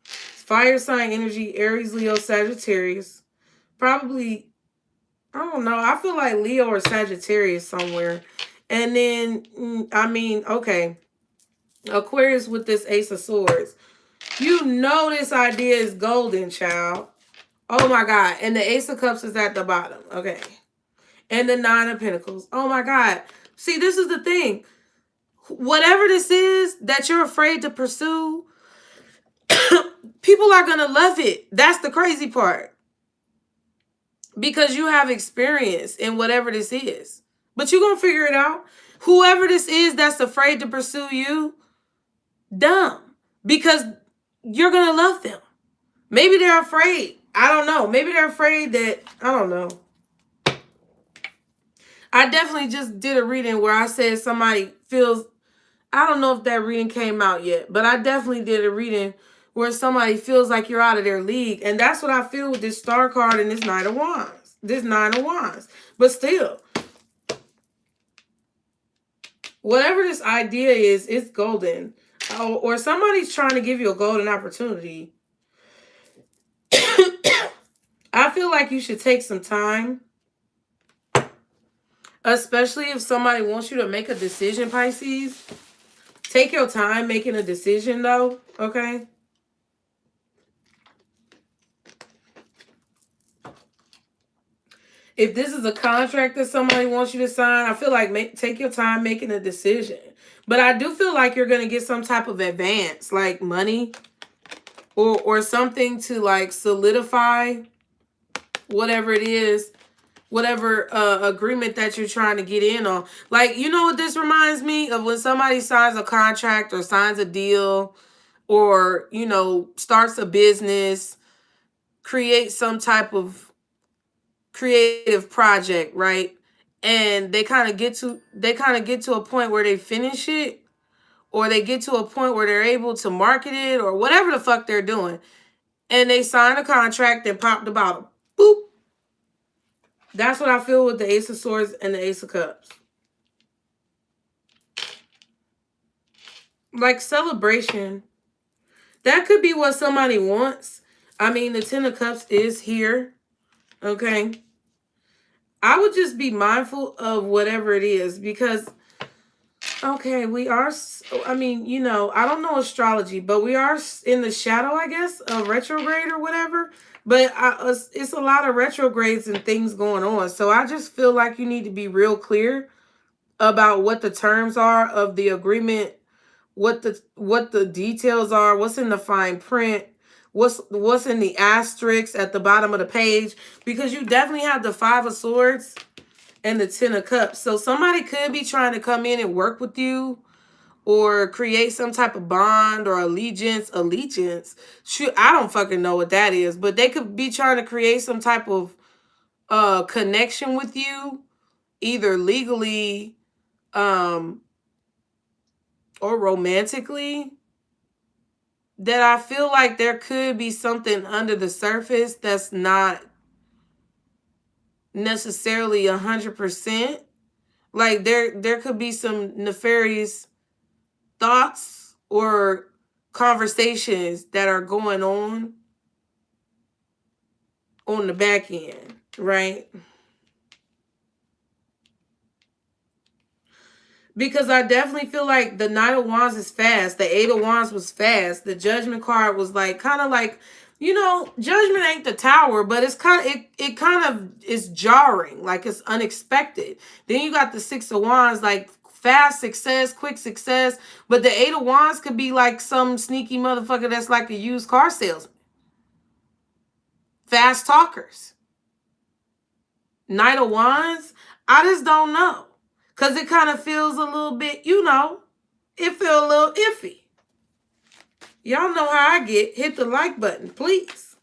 Fire sign energy, Aries, Leo, Sagittarius. Probably, I don't know. I feel like Leo or Sagittarius somewhere. And then, I mean, okay. Aquarius with this Ace of Swords. You know this idea is golden, child. Oh my God. And the Ace of Cups is at the bottom. Okay. And the 9 of Pentacles. Oh my God. See, this is the thing. Whatever this is that you're afraid to pursue, people are going to love it. That's the crazy part. Because you have experience in whatever this is. But you're going to figure it out. Whoever this is that's afraid to pursue you, dumb. Because you're going to love them. Maybe they're afraid. I don't know. Maybe they're afraid that, I don't know. I definitely just did a reading where I said somebody feels, I don't know if that reading came out yet, but I definitely did a reading where somebody feels like you're out of their league. And that's what I feel with this Star card and this Knight of Wands. This 9 of Wands. But still, whatever this idea is, it's golden. Or somebody's trying to give you a golden opportunity. I feel like you should take some time. Especially if somebody wants you to make a decision, Pisces. Take your time making a decision, though, okay? If this is a contract that somebody wants you to sign, I feel like take your time making a decision. But I do feel like you're going to get some type of advance, like money or something to, like, solidify whatever it is. Whatever agreement that you're trying to get in on. Like, you know what this reminds me of? When somebody signs a contract or signs a deal or, you know, starts a business, creates some type of creative project, right? And they kind of get to a point where they finish it, or they get to a point where they're able to market it or whatever the fuck they're doing. And they sign a contract and pop the bottom. Boop. That's what I feel with the Ace of Swords and the Ace of Cups. Like celebration. That could be what somebody wants. I mean, the 10 of Cups is here. Okay. I would just be mindful of whatever it is because, okay, we are, I mean, you know, I don't know astrology, but we are in the shadow, I guess, of retrograde or whatever. But it's a lot of retrogrades and things going on. So I just feel like you need to be real clear about what the terms are of the agreement, what the details are, what's in the fine print, what's in the asterisks at the bottom of the page, because you definitely have the 5 of Swords and the 10 of Cups. So somebody could be trying to come in and work with you or create some type of bond or allegiance. Shoot, I don't fucking know what that is, but they could be trying to create some type of connection with you, either legally or romantically, that I feel like there could be something under the surface that's not necessarily 100%. Like there could be some nefarious thoughts or conversations that are going on the back end, right? Because I definitely feel like the Knight of Wands is fast. The Eight of Wands was fast. The Judgment card was like kind of like, you know, Judgment ain't the Tower, but it's kind of it kind of is jarring, like it's unexpected. Then you got the Six of Wands, like fast success, quick success. But the Eight of Wands could be like some sneaky motherfucker that's like a used car salesman. Fast talkers. Knight of Wands, I just don't know. Because it kind of feels a little bit, you know, it feels a little iffy. Y'all know how I get. Hit the like button, please.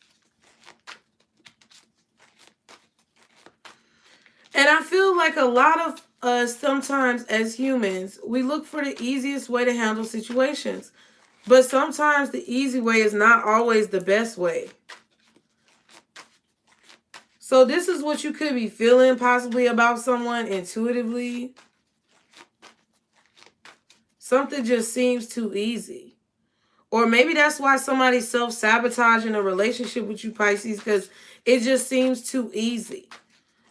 And I feel like a lot of us sometimes as humans, we look for the easiest way to handle situations. But sometimes the easy way is not always the best way. So this is what you could be feeling possibly about someone intuitively. Something just seems too easy. Or maybe that's why somebody's self-sabotaging a relationship with you, Pisces, because it just seems too easy.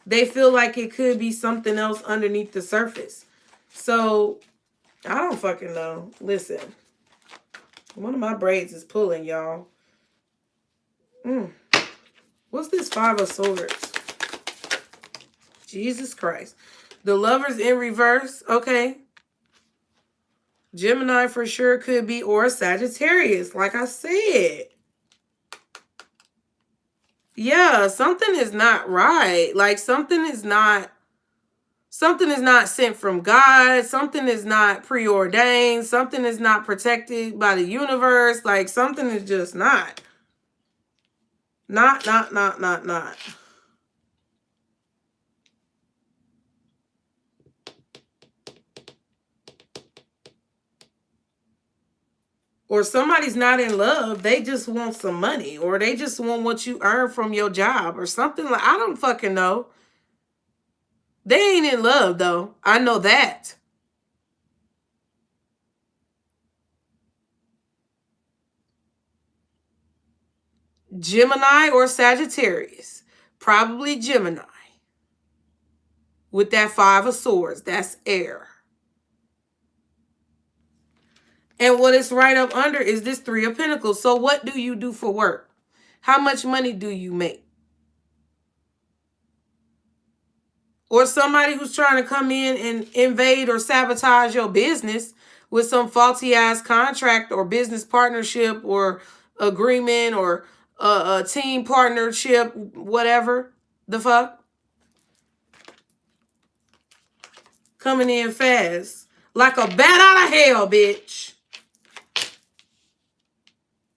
They feel like it could be something else underneath the surface. So, I don't fucking know. Listen. One of my braids is pulling, y'all. What's this 5 of Swords? Jesus Christ. The Lovers in reverse. Okay. Gemini for sure could be, or Sagittarius, like I said. Yeah, something is not right. Like something is not sent from God. Something is not preordained. Something is not protected by the universe. Like something is just not. Not. Or somebody's not in love. They just want some money. Or they just want what you earn from your job. Or something like, I don't fucking know. They ain't in love though. I know that. Gemini or Sagittarius. Probably Gemini. With that 5 of Swords. That's air. And what is right up under is this 3 of Pentacles. So what do you do for work? How much money do you make? Or somebody who's trying to come in and invade or sabotage your business with some faulty ass contract or business partnership or agreement or a team partnership, whatever the fuck. Coming in fast. Like a bat out of hell, bitch.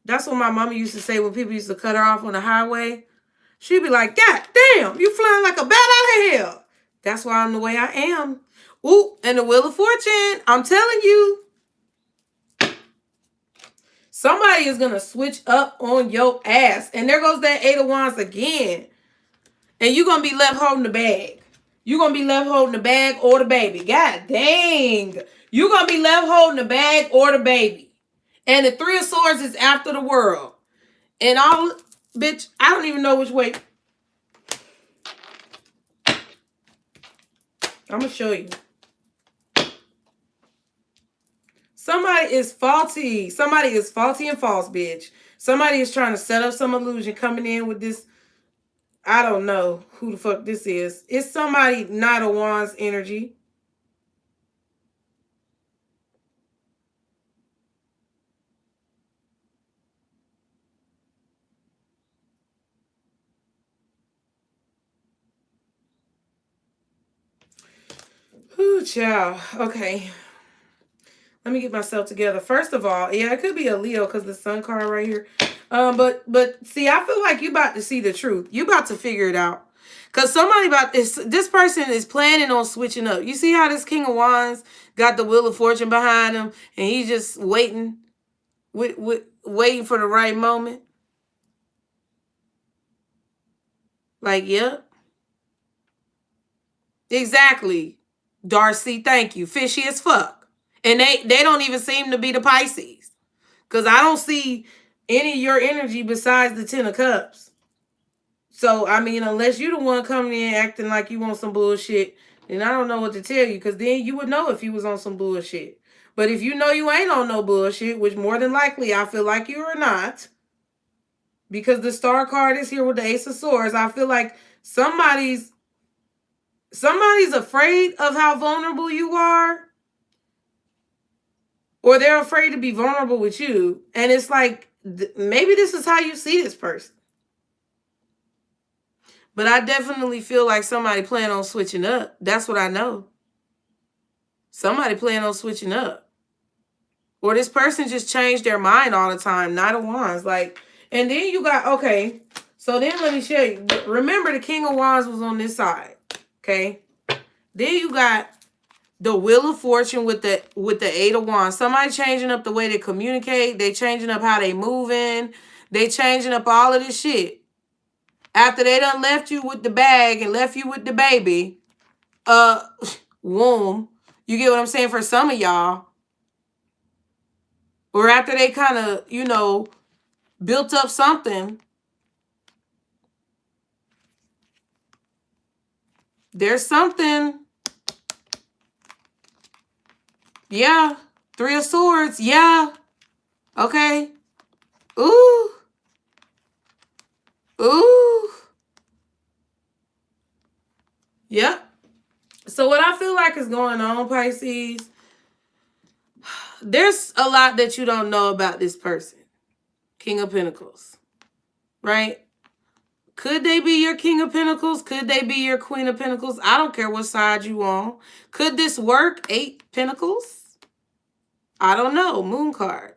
That's what my mama used to say when people used to cut her off on the highway. She'd be like, God damn, you flying like a bat out of hell. That's why I'm the way I am. Ooh, and the Wheel of Fortune. I'm telling you. Somebody is going to switch up on your ass. And there goes that 8 of Wands again. And you're going to be left holding the bag. You're going to be left holding the bag or the baby. God dang. You're going to be left holding the bag or the baby. And the 3 of Swords is after the world. And all, bitch, I don't even know which way. I'm going to show you. Somebody is faulty. Somebody is faulty and false, bitch. Somebody is trying to set up some illusion coming in with this. I don't know who the fuck this is. It's somebody Knight of Wands energy. Ooh, child. Okay. Let me get myself together. First of all, yeah, it could be a Leo because the sun card right here. But see, I feel like you about to see the truth. You about to figure it out. Because somebody about this person is planning on switching up. You see how this King of Wands got the Wheel of Fortune behind him and he's just waiting, waiting for the right moment? Like, yep. Exactly. Darcy, thank you. Fishy as fuck. And they don't even seem to be the Pisces. Because I don't see any of your energy besides the Ten of Cups. So, I mean, unless you're the one coming in acting like you want some bullshit, then I don't know what to tell you. Because then you would know if you was on some bullshit. But if you know you ain't on no bullshit, which more than likely I feel like you are not, because the Star card is here with the Ace of Swords, I feel like somebody's afraid of how vulnerable you are, or they're afraid to be vulnerable with you. And it's like, maybe this is how you see this person. But I definitely feel like somebody plan on switching up. That's what I know. Somebody plan on switching up. Or this person just changed their mind all the time. Knight of Wands. Like, and then you got, okay, so then let me show you. Remember, the King of Wands was on this side. Okay. Then you got the Wheel of Fortune with the Eight of Wands. Somebody changing up the way they communicate. They changing up how they moving. They changing up all of this shit. After they done left you with the bag and left you with the baby, womb. You get what I'm saying? For some of y'all. Or after they kind of, you know, built up something. There's something. Yeah. Three of Swords. Yeah. Okay. Ooh. Ooh. Yep. So what I feel like is going on, Pisces, there's a lot that you don't know about this person. King of Pentacles. Right? Could they be your King of Pentacles? Could they be your Queen of Pentacles? I don't care what side you on. Could this work? 8 Pentacles? I don't know. Moon card.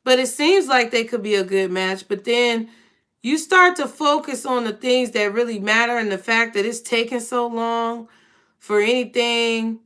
But it seems like they could be a good match. But then you start to focus on the things that really matter and the fact that it's taking so long for anything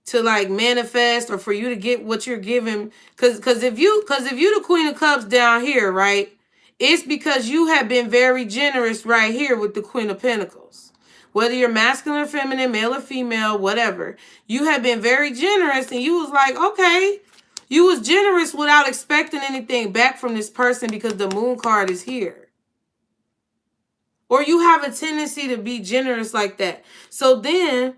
to like manifest or for you to get what you're giving. Because if you the Queen of Cups down here, right, it's because you have been very generous right here with the Queen of Pentacles. Whether you're masculine or feminine, male or female, whatever, you have been very generous, and you was like, okay, you was generous without expecting anything back from this person because the Moon card is here. Or you have a tendency to be generous like that. So then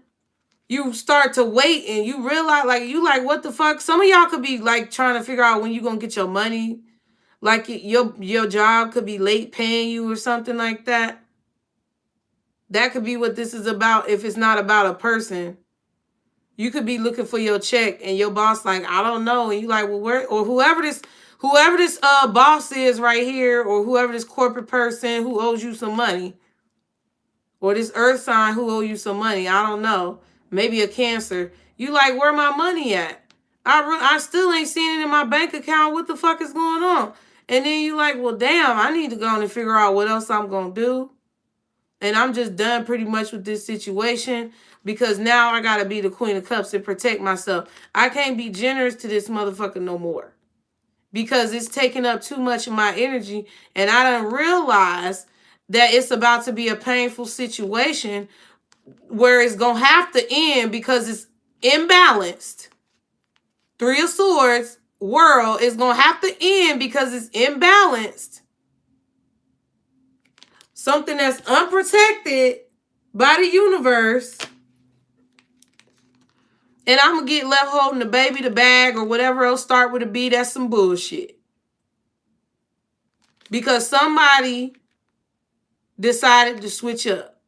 you start to wait and you realize, like, you like, what the fuck? Some of y'all could be like trying to figure out when you're going to get your money. Like your job could be late paying you or something like that. That could be what this is about if it's not about a person. You could be looking for your check and your boss like, I don't know. And you like, well, where, or whoever this boss is right here, or whoever this corporate person who owes you some money, or this earth sign who owe you some money, I don't know. Maybe a Cancer. You like, where my money at? I still ain't seen it in my bank account. What the fuck is going on? And then you like, well, damn, I need to go on and figure out what else I'm going to do. And I'm just done pretty much with this situation because now I got to be the Queen of Cups and protect myself. I can't be generous to this motherfucker no more because it's taking up too much of my energy. And I done realized that it's about to be a painful situation where it's going to have to end because it's imbalanced. Three of Swords world is going to have to end because it's imbalanced. Something that's unprotected by the universe And I'm going to get left holding the baby, the bag, or whatever else start with a B. That's some bullshit. Because somebody decided to switch up.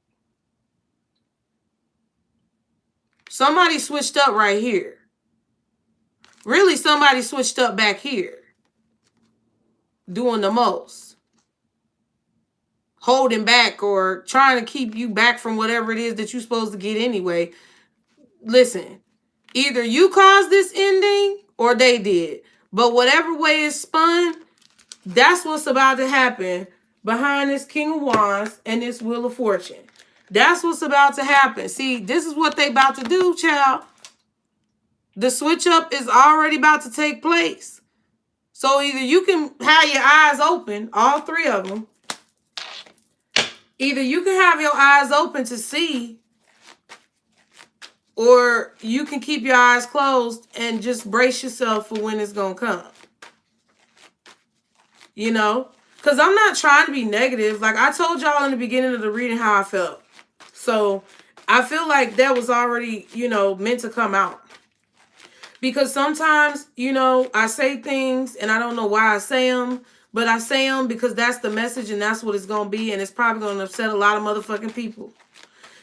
Somebody switched up right here. Really, somebody switched up back here. Doing the most. Holding back or trying to keep you back from whatever it is that you're supposed to get anyway. Listen, either you caused this ending or they did. But whatever way it's spun, that's what's about to happen behind this King of Wands and this Wheel of Fortune. That's what's about to happen. See, this is what they about to do, child. The switch up is already about to take place. So either you can have your eyes open, all three of them. Either you can have your eyes open to see, or you can keep your eyes closed and just brace yourself for when it's going to come. You know? Because I'm not trying to be negative. Like I told y'all in the beginning of the reading how I felt. So I feel like that was already, you know, meant to come out. Because sometimes, you know, I say things and I don't know why I say them. But I say them because that's the message and that's what it's going to be. And it's probably going to upset a lot of motherfucking people.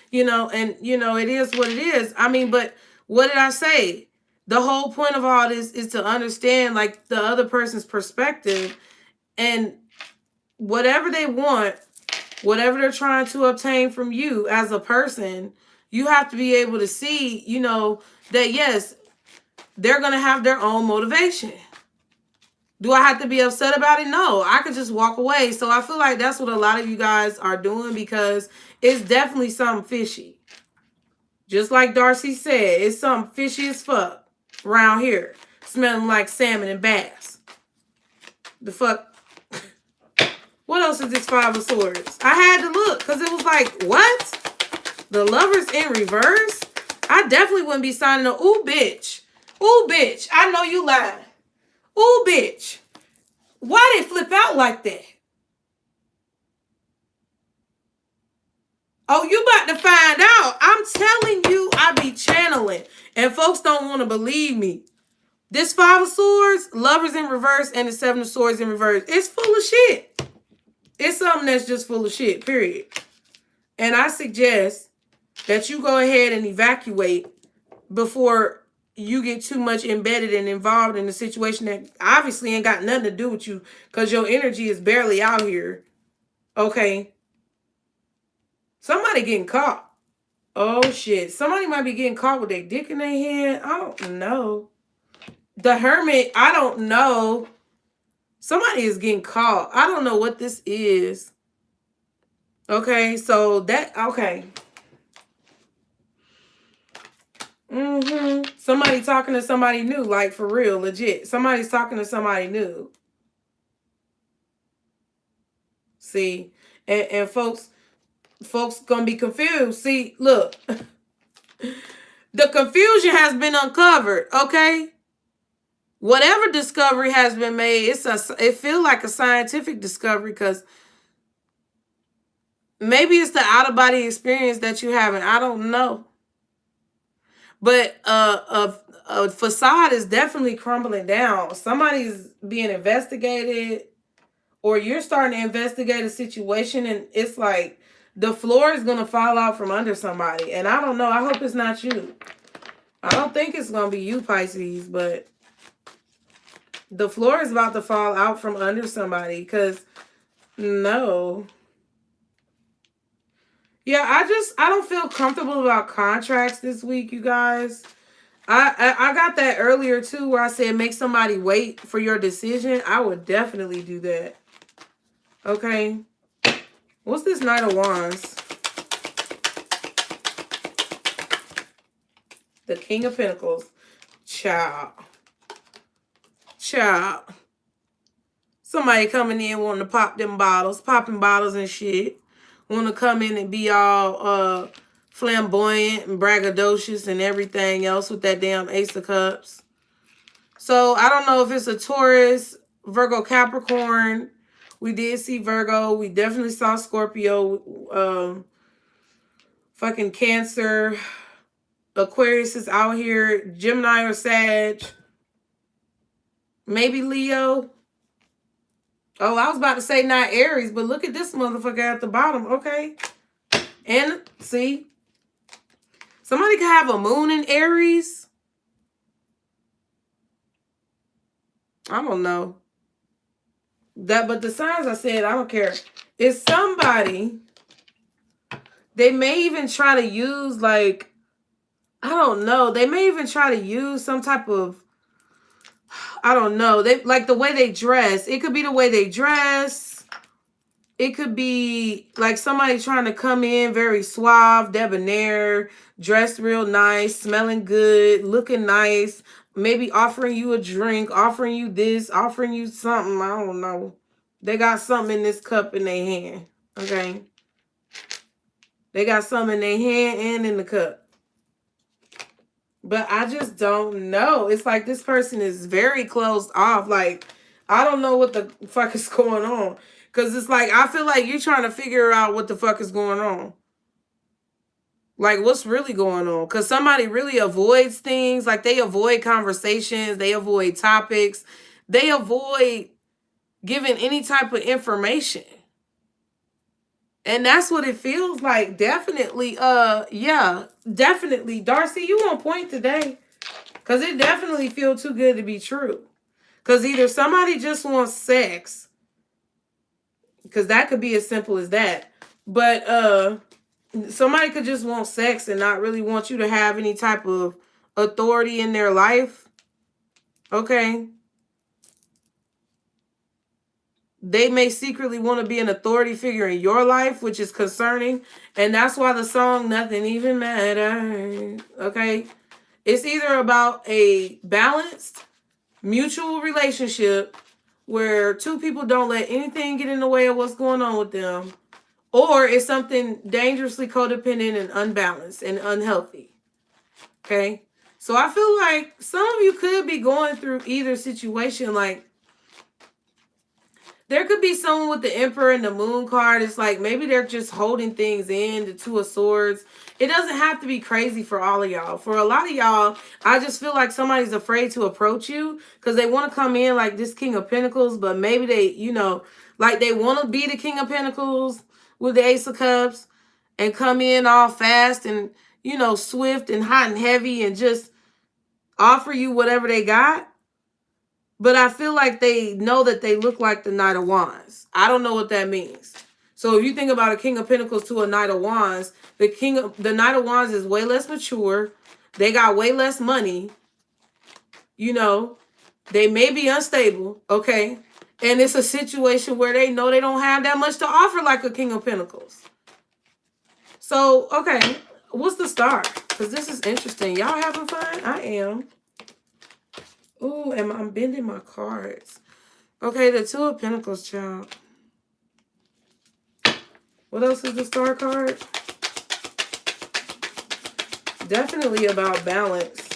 You know, and, you know, it is what it is. I mean, but what did I say? The whole point of all this is to understand, like, the other person's perspective. And whatever they want, whatever they're trying to obtain from you as a person, you have to be able to see, you know, that, yes, they're going to have their own motivation. Do I have to be upset about it? No, I could just walk away. So I feel like that's what a lot of you guys are doing because it's definitely something fishy. Just like Darcy said, it's something fishy as fuck around here. Smelling like salmon and bass. The fuck? What else is this Five of Swords? I had to look because it was like, what? The Lovers in reverse? I definitely wouldn't be signing a, ooh, bitch. Ooh, bitch. I know you lying. Ooh, bitch. Why they flip out like that? Oh, you about to find out. I'm telling you, I be channeling. And folks don't want to believe me. This Five of Swords, Lovers in reverse, and the Seven of Swords in reverse. It's full of shit. It's something that's just full of shit, period. And I suggest that you go ahead and evacuate before you get too much embedded and involved in a situation that obviously ain't got nothing to do with you because your energy is barely out here. Okay? Somebody getting caught. Oh, shit. Somebody might be getting caught with their dick in their hand. I don't know. The Hermit, I don't know. Somebody is getting caught. I don't know what this is. Okay, so that, okay. Somebody talking to somebody new, like for real, legit. Somebody's talking to somebody new. See, and folks gonna be confused. See, look, the confusion has been uncovered. Okay, whatever discovery has been made, it feels like a scientific discovery because maybe it's the out of body experience that you're having. I don't know. But a facade is definitely crumbling down. Somebody's being investigated, or you're starting to investigate a situation, and it's like the floor is going to fall out from under somebody. And I don't know. I hope it's not you. I don't think it's going to be you, Pisces, but the floor is about to fall out from under somebody because, no. Yeah, I don't feel comfortable about contracts this week, you guys. I got that earlier too where I said make somebody wait for your decision. I would definitely do that. Okay. What's this Knight of Wands? The King of Pentacles. Child. Somebody coming in wanting to pop them bottles. Popping bottles and shit. Want to come in and be all flamboyant and braggadocious and everything else with that damn Ace of Cups. So I don't know if it's a Taurus, Virgo, Capricorn. We did see Virgo. We definitely saw Scorpio, fucking Cancer. Aquarius is out here. Gemini or Sag. Maybe Leo. Oh, I was about to say not Aries, but look at this motherfucker at the bottom. Okay. And see, somebody could have a moon in Aries. I don't know. But the signs I said, I don't care. It's somebody, they may even try to use, like, I don't know. They may even try to use some type of, I don't know. They like the way they dress. It could be the way they dress. It could be like somebody trying to come in very suave, debonair, dressed real nice, smelling good, looking nice, maybe offering you a drink, offering you this, offering you something. I don't know. They got something in this cup in their hand. Okay. They got something in their hand and in the cup. But I just don't know. It's like this person is very closed off. Like, I don't know what the fuck is going on. Because it's like, I feel like you're trying to figure out what the fuck is going on. Like, what's really going on? Because somebody really avoids things. Like, they avoid conversations. They avoid topics. They avoid giving any type of information. And that's what it feels like. Definitely, yeah, definitely. Darcy, you on point today. Because it definitely feels too good to be true. Because either somebody just wants sex. Because that could be as simple as that. But somebody could just want sex and not really want you to have any type of authority in their life. Okay. They may secretly want to be an authority figure in your life, which is concerning. And that's why the song, Nothing Even Matters. Okay. It's either about a balanced, mutual relationship where two people don't let anything get in the way of what's going on with them. Or it's something dangerously codependent and unbalanced and unhealthy. Okay. So I feel like some of you could be going through either situation. Like, there could be someone with the Emperor and the Moon card. It's like maybe they're just holding things in, the Two of Swords. It doesn't have to be crazy for all of y'all. For a lot of y'all, I just feel like somebody's afraid to approach you because they want to come in like this King of Pentacles, but maybe they, you know, like they want to be the King of Pentacles with the Ace of Cups and come in all fast and, you know, swift and hot and heavy and just offer you whatever they got. But I feel like they know that they look like the Knight of Wands. I don't know what that means. So if you think about a King of Pentacles to a Knight of Wands, the Knight of Wands is way less mature. They got way less money. You know, they may be unstable, okay? And it's a situation where they know they don't have that much to offer like a King of Pentacles. So, okay, what's the start? Because this is interesting. Y'all having fun? I am. Ooh, and I'm bending my cards. Okay, the Two of Pentacles, child. What else is the Star card? Definitely about balance.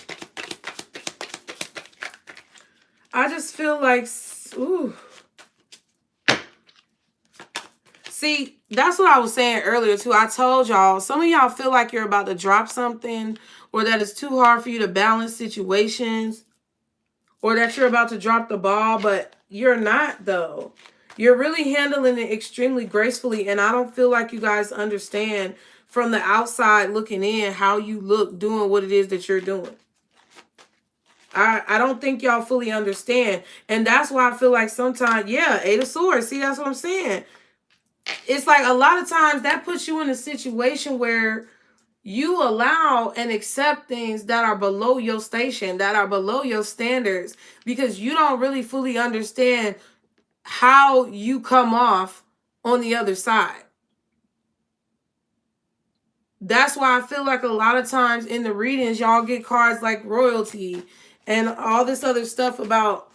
I just feel like, ooh. See, that's what I was saying earlier, too. I told y'all, some of y'all feel like you're about to drop something or that it's too hard for you to balance situations. Or that you're about to drop the ball, but you're not, though. You're really handling it extremely gracefully, and I don't feel like you guys understand from the outside looking in how you look doing what it is that you're doing. I don't think y'all fully understand, and that's why I feel like sometimes, yeah, Eight of Swords. See, that's what I'm saying. It's like a lot of times that puts you in a situation where you allow and accept things that are below your station, that are below your standards, because you don't really fully understand how you come off on the other side. That's why I feel like a lot of times in the readings, y'all get cards like royalty and all this other stuff about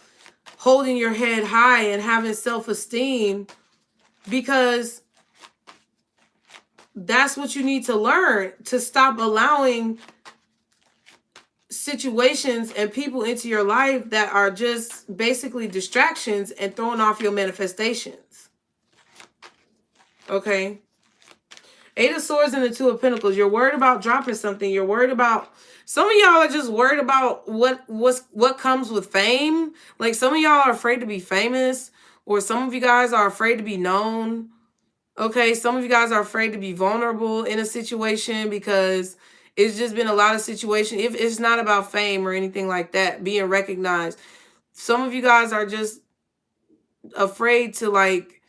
holding your head high and having self-esteem, because that's what you need to learn to stop allowing situations and people into your life that are just basically distractions and throwing off your manifestations. Okay. Eight of Swords and the Two of Pentacles. You're worried about dropping something. You're worried about Some of y'all are just worried about what comes with fame. Like some of y'all are afraid to be famous, or some of you guys are afraid to be known. Okay, some of you guys are afraid to be vulnerable in a situation because it's just been a lot of situations. If it's not about fame or anything like that, being recognized. Some of you guys are just afraid to like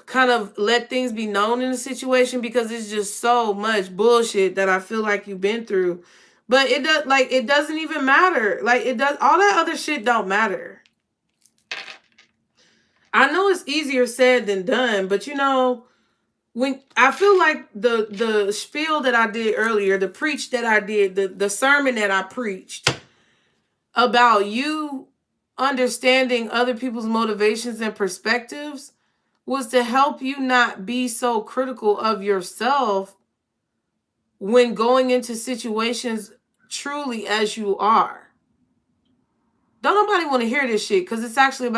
kind of let things be known in a situation because it's just so much bullshit that I feel like you've been through. But it doesn't even matter. Like it does, all that other shit don't matter. I know it's easier said than done, but you know, when I feel like the spiel that I did earlier, the preach that I did, the sermon that I preached about you understanding other people's motivations and perspectives was to help you not be so critical of yourself when going into situations truly as you are. Don't nobody want to hear this shit because it's actually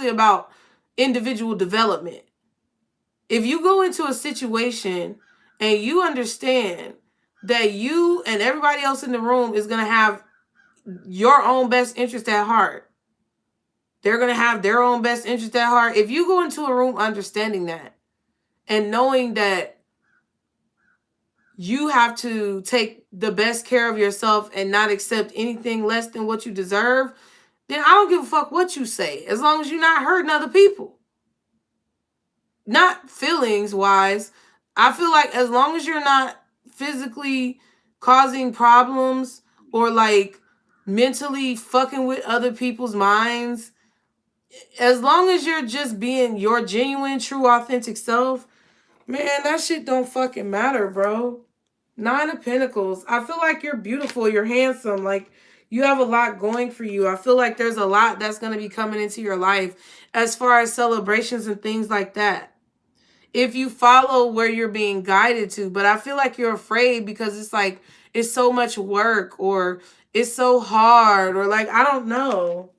about individual development. If you go into a situation and you understand that you and everybody else in the room is going to have your own best interest at heart, they're going to have their own best interest at heart. If you go into a room understanding that and knowing that you have to take the best care of yourself and not accept anything less than what you deserve, then I don't give a fuck what you say, as long as you're not hurting other people. Not feelings wise. I feel like as long as you're not physically causing problems or like mentally fucking with other people's minds, as long as you're just being your genuine, true, authentic self, man, that shit don't fucking matter, bro. Nine of Pentacles. I feel like you're beautiful. You're handsome. Like you have a lot going for you. I feel like there's a lot that's going to be coming into your life as far as celebrations and things like that. If you follow where you're being guided to, but I feel like you're afraid because it's like, it's so much work or it's so hard or like, I don't know.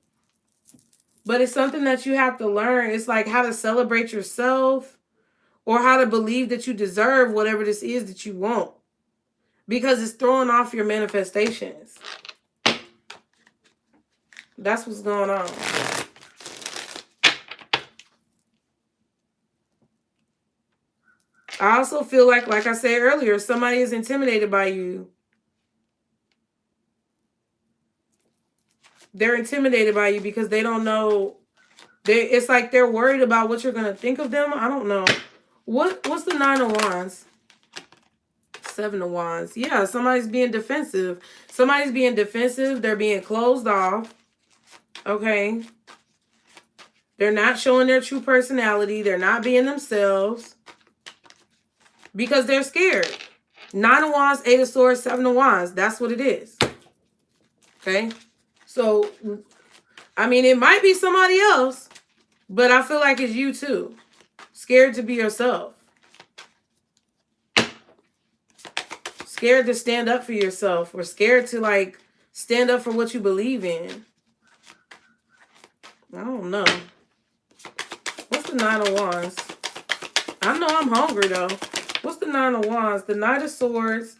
But it's something that you have to learn. It's like how to celebrate yourself or how to believe that you deserve whatever this is that you want. Because it's throwing off your manifestations. That's what's going on. I also feel like I said earlier, somebody is intimidated by you. They're intimidated by you because they don't know. It's like they're worried about what you're going to think of them. I don't know. What's the 9 of Wands? 7 of Wands. Yeah, somebody's being defensive. Somebody's being defensive. They're being closed off. Okay. They're not showing their true personality. They're not being themselves. Because they're scared. 9 of Wands, 8 of Swords, 7 of Wands. That's what it is. Okay. So, I mean, it might be somebody else. But I feel like it's you too. Scared to be yourself. Scared to stand up for yourself. Or scared to like stand up for what you believe in. I don't know. What's the 9 of Wands? I know I'm hungry though. What's the 9 of Wands? The Knight of Swords.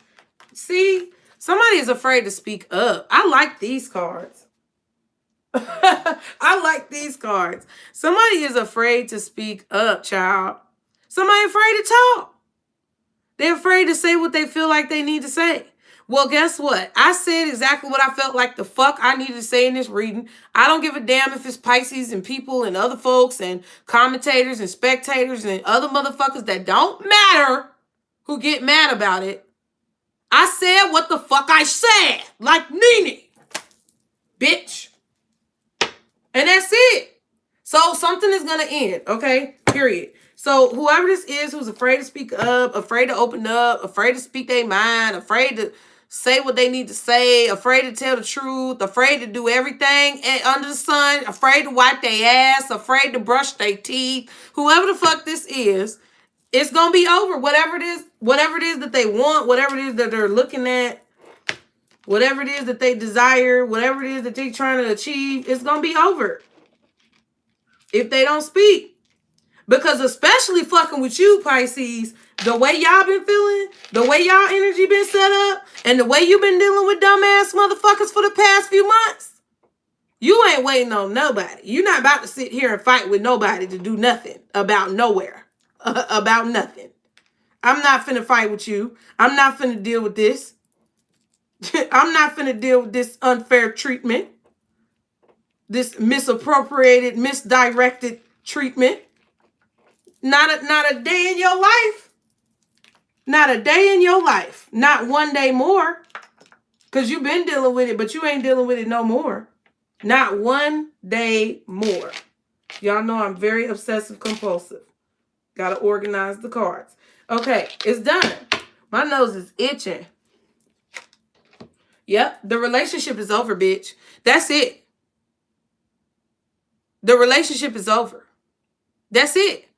See, somebody is afraid to speak up. I like these cards. I like these cards. Somebody is afraid to speak up, child. Somebody afraid to talk. They're afraid to say what they feel like they need to say. Well, guess what? I said exactly what I felt like the fuck I needed to say in this reading. I don't give a damn if it's Pisces and people and other folks and commentators and spectators and other motherfuckers that don't matter who get mad about it. I said what the fuck I said. Like Nene. Bitch. And that's it. So something is going to end, okay? Period. So whoever this is who's afraid to speak up, afraid to open up, afraid to speak their mind, afraid to say what they need to say, afraid to tell the truth, afraid to do everything under the sun, afraid to wipe their ass, afraid to brush their teeth, whoever the fuck this is, it's going to be over. Whatever it is that they want, whatever it is that they're looking at, whatever it is that they desire, whatever it is that they're trying to achieve, it's going to be over if they don't speak. Because especially fucking with you, Pisces, the way y'all been feeling, the way y'all energy been set up, and the way you been dealing with dumbass motherfuckers for the past few months, you ain't waiting on nobody. You're not about to sit here and fight with nobody to do nothing about nowhere. About nothing. I'm not finna fight with you. I'm not finna deal with this. I'm not finna deal with this unfair treatment. This misappropriated, misdirected treatment. Not a day in your life. Not a day in your life. Not one day more. Because you've been dealing with it, but you ain't dealing with it no more. Not one day more. Y'all know I'm very obsessive compulsive. Gotta organize the cards. Okay, it's done. My nose is itching. Yep, the relationship is over, bitch. That's it. The relationship is over. That's it.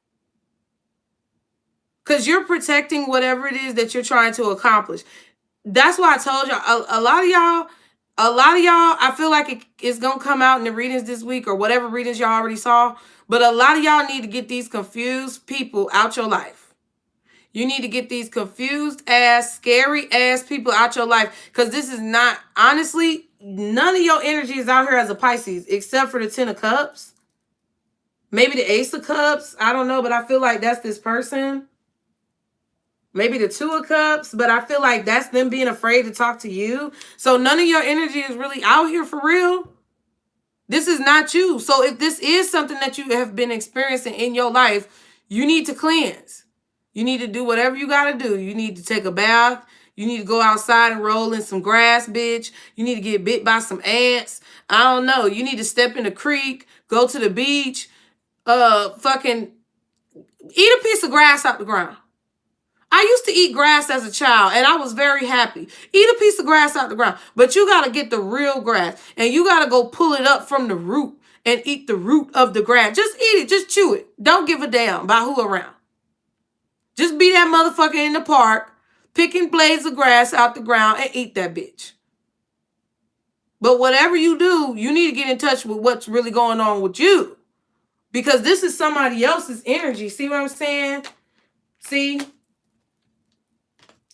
Because you're protecting whatever it is that you're trying to accomplish. That's why I told y'all, a lot of y'all, I feel like it's going to come out in the readings this week or whatever readings y'all already saw. But a lot of y'all need to get these confused people out your life. You need to get these confused ass, scary ass people out your life. Because this is not, honestly, none of your energy is out here as a Pisces except for the 10 of Cups. Maybe the Ace of Cups. I don't know, but I feel like that's this person. Maybe the 2 of Cups, but I feel like that's them being afraid to talk to you. So none of your energy is really out here for real. This is not you. So if this is something that you have been experiencing in your life, you need to cleanse. You need to do whatever you got to do. You need to take a bath. You need to go outside and roll in some grass, bitch. You need to get bit by some ants. I don't know. You need to step in the creek, go to the beach, fucking eat a piece of grass out the ground. I used to eat grass as a child, and I was very happy. Eat a piece of grass out the ground. But you got to get the real grass, and you got to go pull it up from the root and eat the root of the grass. Just eat it. Just chew it. Don't give a damn about who around. Just be that motherfucker in the park, picking blades of grass out the ground and eat that bitch. But whatever you do, you need to get in touch with what's really going on with you. Because this is somebody else's energy. See what I'm saying? See?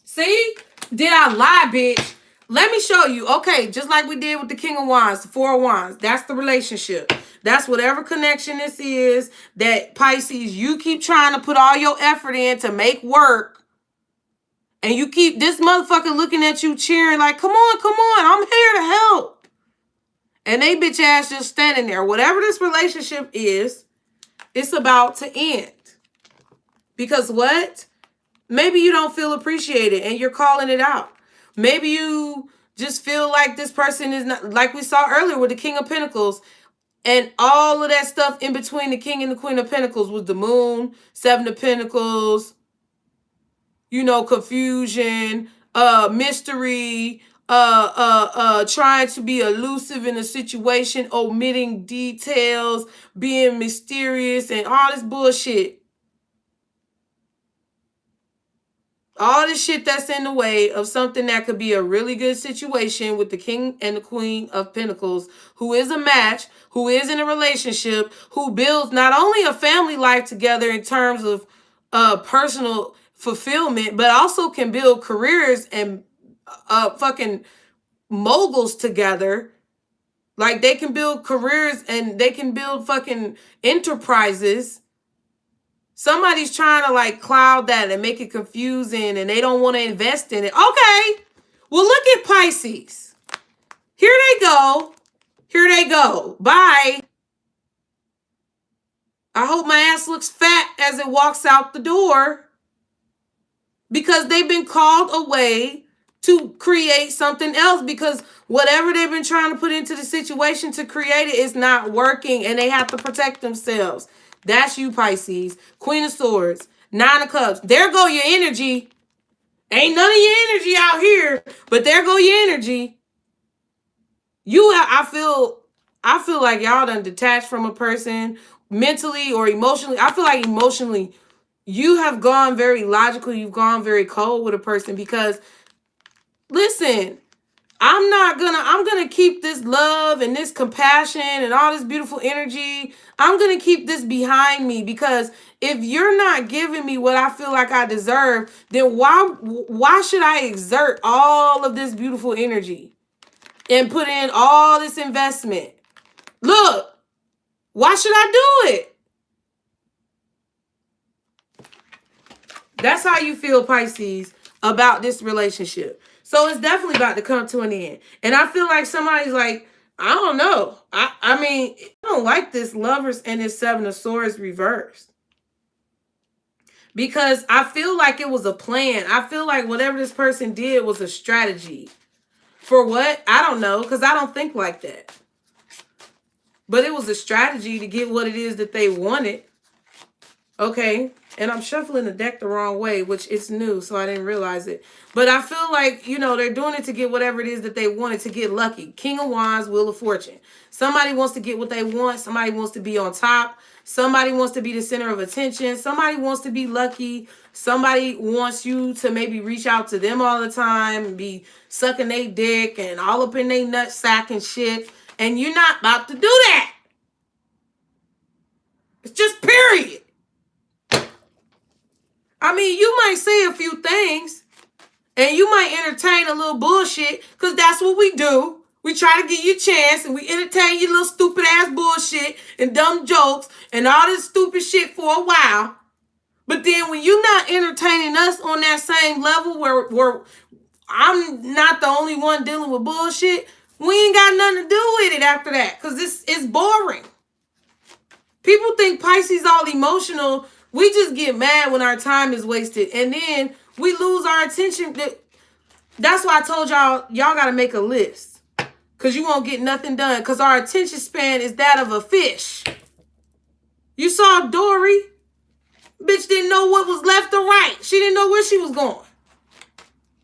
See? Did I lie, bitch? Let me show you. Okay, just like we did with the King of Wands, the 4 of Wands. That's the relationship. That's whatever connection this is that Pisces, you keep trying to put all your effort in to make work. And you keep this motherfucker looking at you cheering like, come on, I'm here to help. And they bitch ass just standing there. Whatever this relationship is, it's about to end. Because what? Maybe you don't feel appreciated and you're calling it out. Maybe you just feel like this person is not, like we saw earlier with the King of Pentacles, and all of that stuff in between the King and the Queen of Pentacles was the Moon, 7 of Pentacles, you know, confusion, mystery, trying to be elusive in a situation, omitting details, being mysterious, and all this bullshit. All this shit that's in the way of something that could be a really good situation with the King and the Queen of Pentacles, who is a match, who is in a relationship, who builds not only a family life together in terms of personal fulfillment, but also can build careers and fucking moguls together. Like they can build careers and they can build fucking enterprises. Somebody's trying to like cloud that and make it confusing and they don't want to invest in it. Okay. Well, look at Pisces. Here they go. Here they go. Bye. I hope my ass looks fat as it walks out the door. Because they've been called away to create something else. Because whatever they've been trying to put into the situation to create it is not working. And they have to protect themselves. That's you, Pisces. Queen of Swords. 9 of Cups. There go your energy. Ain't none of your energy out here. But there go your energy. I feel like y'all done detached from a person mentally or emotionally. I feel like emotionally you have gone very logical. You've gone very cold with a person because, listen, I'm gonna keep this love and this compassion and all this beautiful energy. I'm gonna keep this behind me, because if you're not giving me what I feel like I deserve, then why should I exert all of this beautiful energy and put in all this investment? Look, why should I do it? That's how you feel, Pisces, about this relationship. So it's definitely about to come to an end. And I feel like somebody's like, I don't know. I mean, I don't like this Lovers and this Seven of Swords reversed. Because I feel like it was a plan. I feel like whatever this person did was a strategy. For what? I don't know, because I don't think like that. But it was a strategy to get what it is that they wanted. Okay, and I'm shuffling the deck the wrong way, which it's new, so I didn't realize it. But I feel like, you know, they're doing it to get whatever it is that they wanted, to get lucky. King of Wands, Wheel of Fortune. Somebody wants to get what they want. Somebody wants to be on top. Somebody wants to be the center of attention. Somebody wants to be lucky. Somebody wants you to maybe reach out to them all the time and be sucking their dick and all up in their nut sack and shit. And you're not about to do that. It's just period. I mean, you might say a few things and you might entertain a little bullshit, because that's what we do. We try to give you a chance and we entertain your little stupid ass bullshit and dumb jokes and all this stupid shit for a while. But then when you're not entertaining us on that same level where I'm not the only one dealing with bullshit, we ain't got nothing to do with it after that, because it's boring. People think Pisces all emotional. We just get mad when our time is wasted, and then we lose our attention. That's why I told y'all got to make a list, because you won't get nothing done, because our attention span is that of a fish. You saw Dory. Bitch didn't know what was left or right. She didn't know where she was going,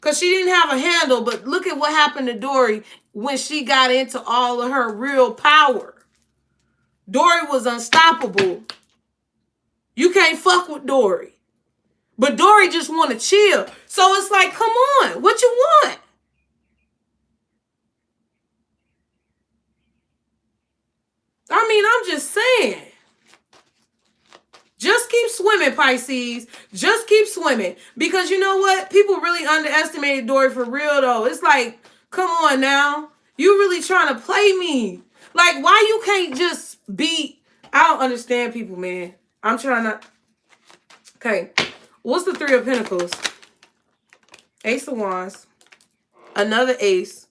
because she didn't have a handle. But look at what happened to Dory when she got into all of her real power. Dory was unstoppable. You can't fuck with Dory. But Dory just want to chill. So it's like, come on, what you want? I mean, I'm just saying. Just keep swimming, Pisces. Just keep swimming. Because you know what? People really underestimated Dory for real, though. It's like, come on now. You really trying to play me. Like, why you can't just be... I don't understand people, man. I'm trying to... Okay. What's the Three of Pentacles? Ace of Wands. Another ace.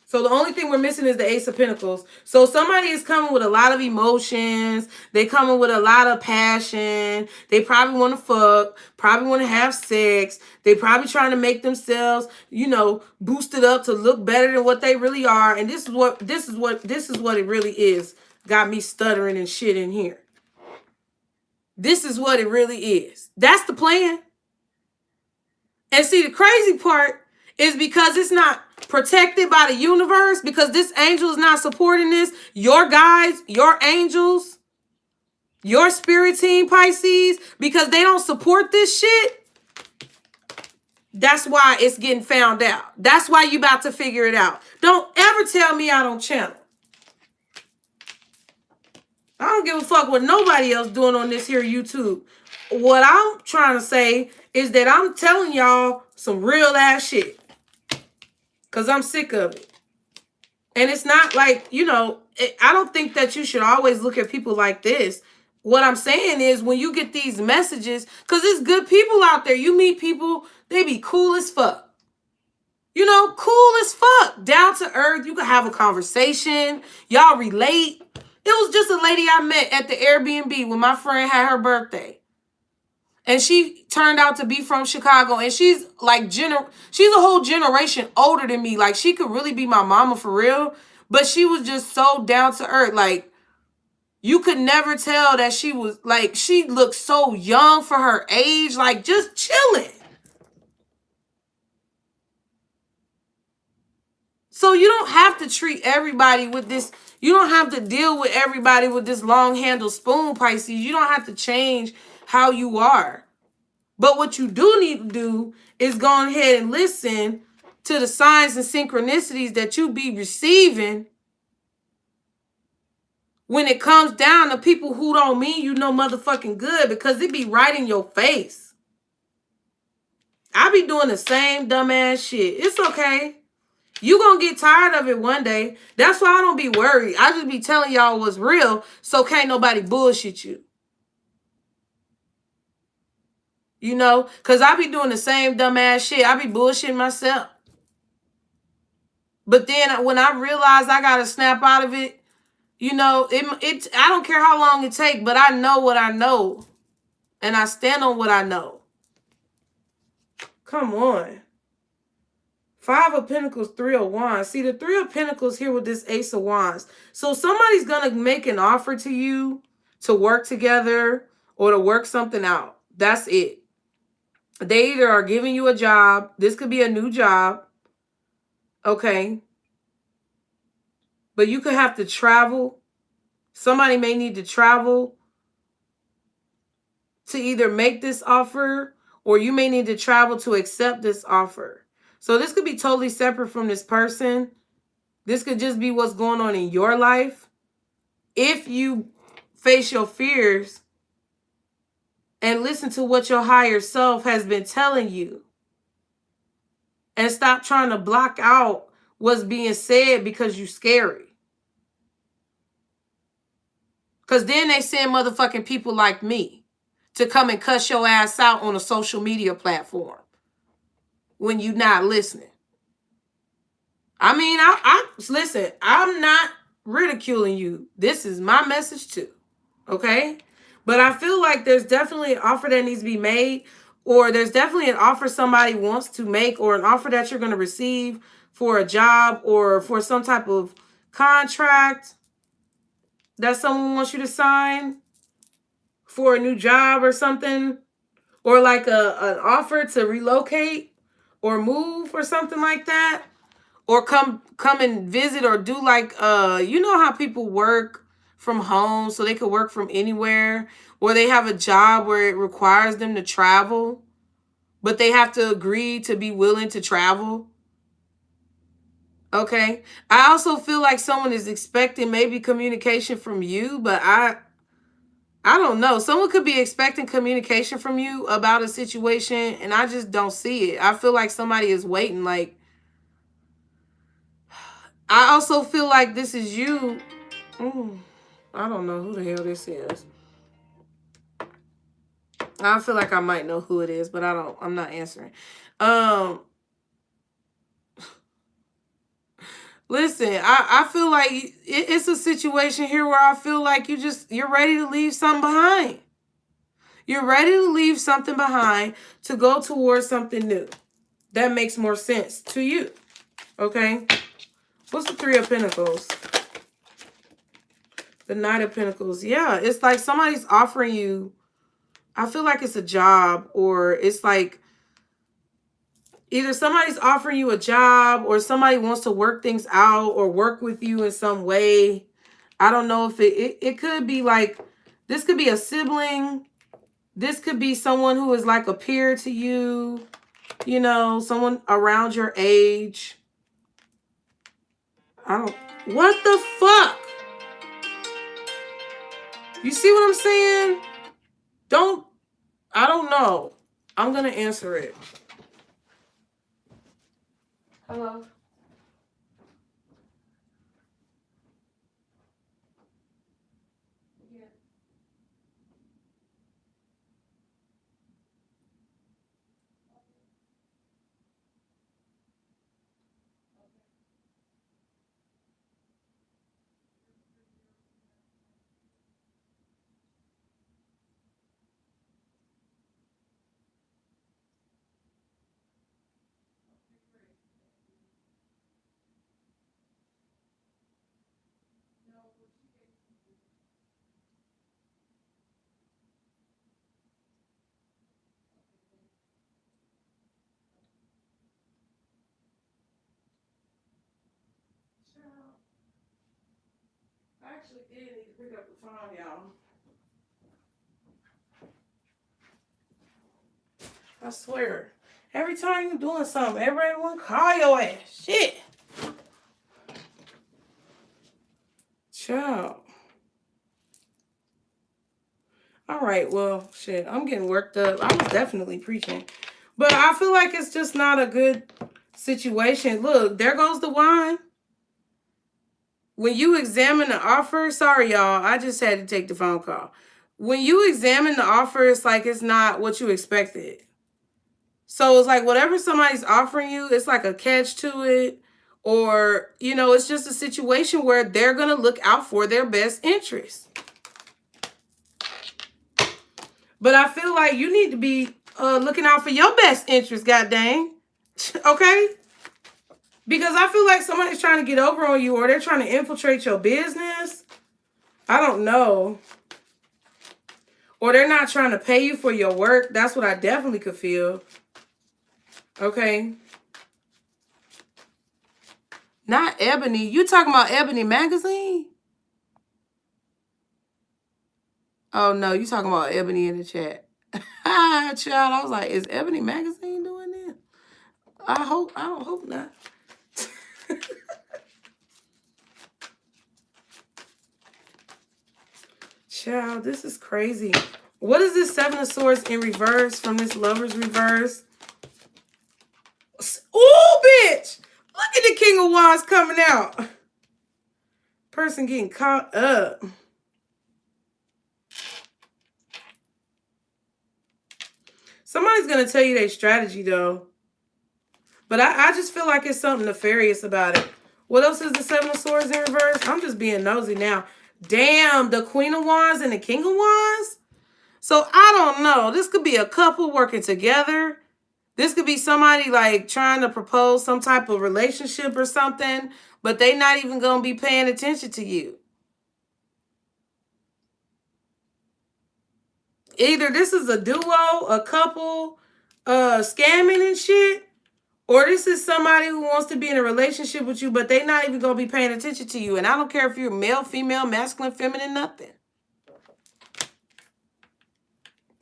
So the only thing we're missing is the Ace of Pentacles. So somebody is coming with a lot of emotions. They coming with a lot of passion. They probably want to fuck. Probably want to have sex. They probably trying to make themselves, you know, boosted up to look better than what they really are. And this is what it really is. Got me stuttering and shit in here. This is what it really is. That's the plan. And see, the crazy part is because it's not protected by the universe, because this angel is not supporting this. Your guides, your angels, your spirit team, Pisces, because they don't support this shit. That's why it's getting found out. That's why you about to figure it out. Don't ever tell me I don't channel. I don't give a fuck what nobody else doing on this here YouTube. What I'm trying to say is that I'm telling y'all some real ass shit. Because I'm sick of it. And it's not like, you know, I don't think that you should always look at people like this. What I'm saying is, when you get these messages, because there's good people out there. You meet people, they be cool as fuck. You know, cool as fuck. Down to earth. You can have a conversation. Y'all relate. It was just a lady I met at the Airbnb when my friend had her birthday. And she turned out to be from Chicago. And she's like, she's a whole generation older than me. Like, she could really be my mama for real. But she was just so down to earth. Like, you could never tell that she was, like, she looked so young for her age. Like, just chilling. So you don't have to treat everybody with this. You don't have to deal with everybody with this long-handled spoon, Pisces. You don't have to change how you are. But what you do need to do is go ahead and listen to the signs and synchronicities that you be receiving when it comes down to people who don't mean you no motherfucking good, because it be right in your face. I be doing the same dumbass shit. It's okay. You gonna get tired of it one day. That's why I don't be worried. I just be telling y'all what's real, so can't nobody bullshit you. You know? Because I be doing the same dumbass shit. I be bullshitting myself. But then when I realize I gotta snap out of it, you know, I don't care how long it takes, but I know what I know. And I stand on what I know. Come on. 5 of Pentacles, 3 of Wands. See, the 3 of Pentacles here with this Ace of Wands. So somebody's going to make an offer to you to work together or to work something out. That's it. They either are giving you a job. This could be a new job. Okay. But you could have to travel. Somebody may need to travel to either make this offer, or you may need to travel to accept this offer. So this could be totally separate from this person. This could just be what's going on in your life. If you face your fears and listen to what your higher self has been telling you, and stop trying to block out what's being said because you're scary. Because then they send motherfucking people like me to come and cuss your ass out on a social media platform when you're not listening. I mean, listen, I'm not ridiculing you. This is my message too. Okay? But I feel like there's definitely an offer that needs to be made, or there's definitely an offer somebody wants to make, or an offer that you're going to receive for a job or for some type of contract that someone wants you to sign for a new job or something, or like an offer to relocate or move or something like that, or come and visit, or do like you know how people work from home so they could work from anywhere, or they have a job where it requires them to travel, but they have to agree to be willing to travel. Okay. I also feel like someone is expecting maybe communication from you, but I don't know. Someone could be expecting communication from you about a situation, and I just don't see it. I feel like somebody is waiting. Like, I also feel like this is you. I don't know who the hell this is. I feel like I might know who it is, but I'm not answering. Listen, I feel like it's a situation here where I feel like you're ready to leave something behind. You're ready to leave something behind to go towards something new. That makes more sense to you. Okay? What's the 3 of Pentacles? The Knight of Pentacles. Yeah, it's like somebody's offering you, I feel like it's a job, or it's like either somebody's offering you a job, or somebody wants to work things out or work with you in some way. I don't know if it could be like, this could be a sibling. This could be someone who is like a peer to you, you know, someone around your age. What the fuck? You see what I'm saying? I don't know. I'm going to answer it. Hello? Yeah. I actually did need to pick up the phone, y'all. I swear. Every time you doing something, everyone call your ass. Shit. Child. All right, well, shit, I'm getting worked up. I was definitely preaching. But I feel like it's just not a good situation. Look, there goes the wine. When you examine the offer, sorry, y'all, I just had to take the phone call. When you examine the offer, it's like it's not what you expected. So it's like whatever somebody's offering you, it's like a catch to it. Or, you know, it's just a situation where they're going to look out for their best interest. But I feel like you need to be looking out for your best interest, goddamn. Okay? Because I feel like somebody's trying to get over on you or they're trying to infiltrate your business. I don't know. Or they're not trying to pay you for your work. That's what I definitely could feel. Okay? Not Ebony. You talking about Ebony Magazine? Oh, no. You talking about Ebony in the chat. Child, I was like, is Ebony Magazine doing this? I don't hope not. Child, this is crazy. What is this Seven of Swords in reverse from this Lover's reverse? Ooh, bitch! Look at the King of Wands coming out. Person getting caught up. Somebody's going to tell you their strategy, though. But I just feel like it's something nefarious about it. What else is the Seven of Swords in reverse? I'm just being nosy now. Damn, the Queen of Wands and the King of Wands? So, I don't know. This could be a couple working together. This could be somebody like trying to propose some type of relationship or something, but they not even going to be paying attention to you. Either this is a duo, a couple, scamming and shit, or this is somebody who wants to be in a relationship with you, but they not even going to be paying attention to you. And I don't care if you're male, female, masculine, feminine, nothing.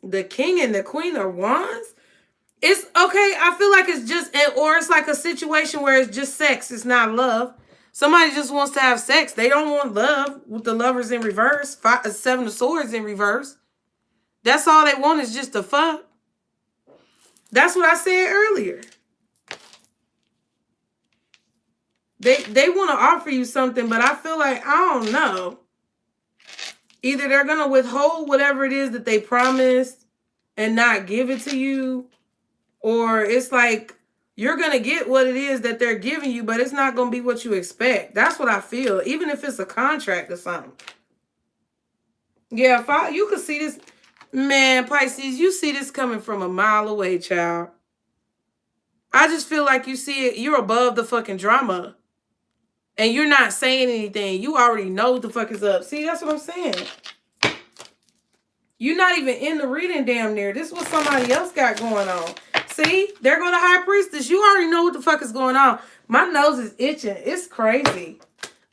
The King and the Queen of Wands? It's okay. I feel like it's just, or it's like a situation where it's just sex. It's not love. Somebody just wants to have sex. They don't want love with the Lovers in reverse. Seven of Swords in reverse. That's all they want is just to fuck. That's what I said earlier. They want to offer you something, but I feel like, I don't know. Either they're going to withhold whatever it is that they promised and not give it to you, or it's like you're going to get what it is that they're giving you, but it's not going to be what you expect. That's what I feel, even if it's a contract or something. Yeah, you could see this. Man, Pisces, you see this coming from a mile away, child. I just feel like you see it. You're above the fucking drama. And you're not saying anything. You already know what the fuck is up. See, that's what I'm saying. You're not even in the reading damn near. This is what somebody else got going on. See, there go the High Priestess. You already know what the fuck is going on. My nose is itching. It's crazy.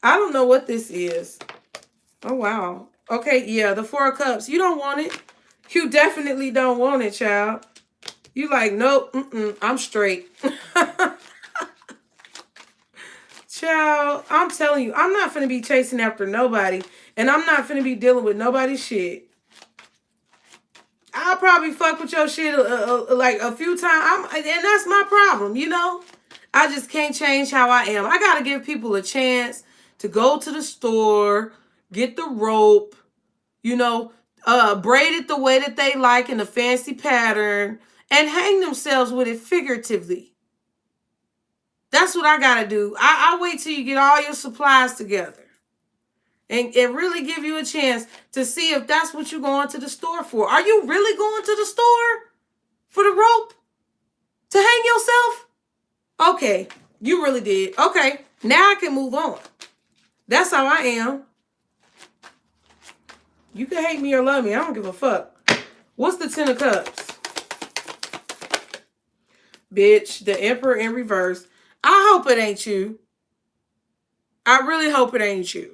I don't know what this is. Oh, wow. Okay, yeah, the Four of Cups. You don't want it. You definitely don't want it, child. You like, nope, I'm straight. Child, I'm telling you, I'm not finna be chasing after nobody. And I'm not finna be dealing with nobody's shit. I'll probably fuck with your shit like a few times. And that's my problem, you know? I just can't change how I am. I gotta give people a chance to go to the store, get the rope, you know, braid it the way that they like in a fancy pattern, and hang themselves with it figuratively. That's what I gotta do. I wait till you get all your supplies together. And really give you a chance to see if that's what you're going to the store for. Are you really going to the store for the rope? To hang yourself? Okay, you really did. Okay, now I can move on. That's how I am. You can hate me or love me. I don't give a fuck. What's the Ten of Cups? Bitch, the Emperor in reverse. I hope it ain't you. I really hope it ain't you.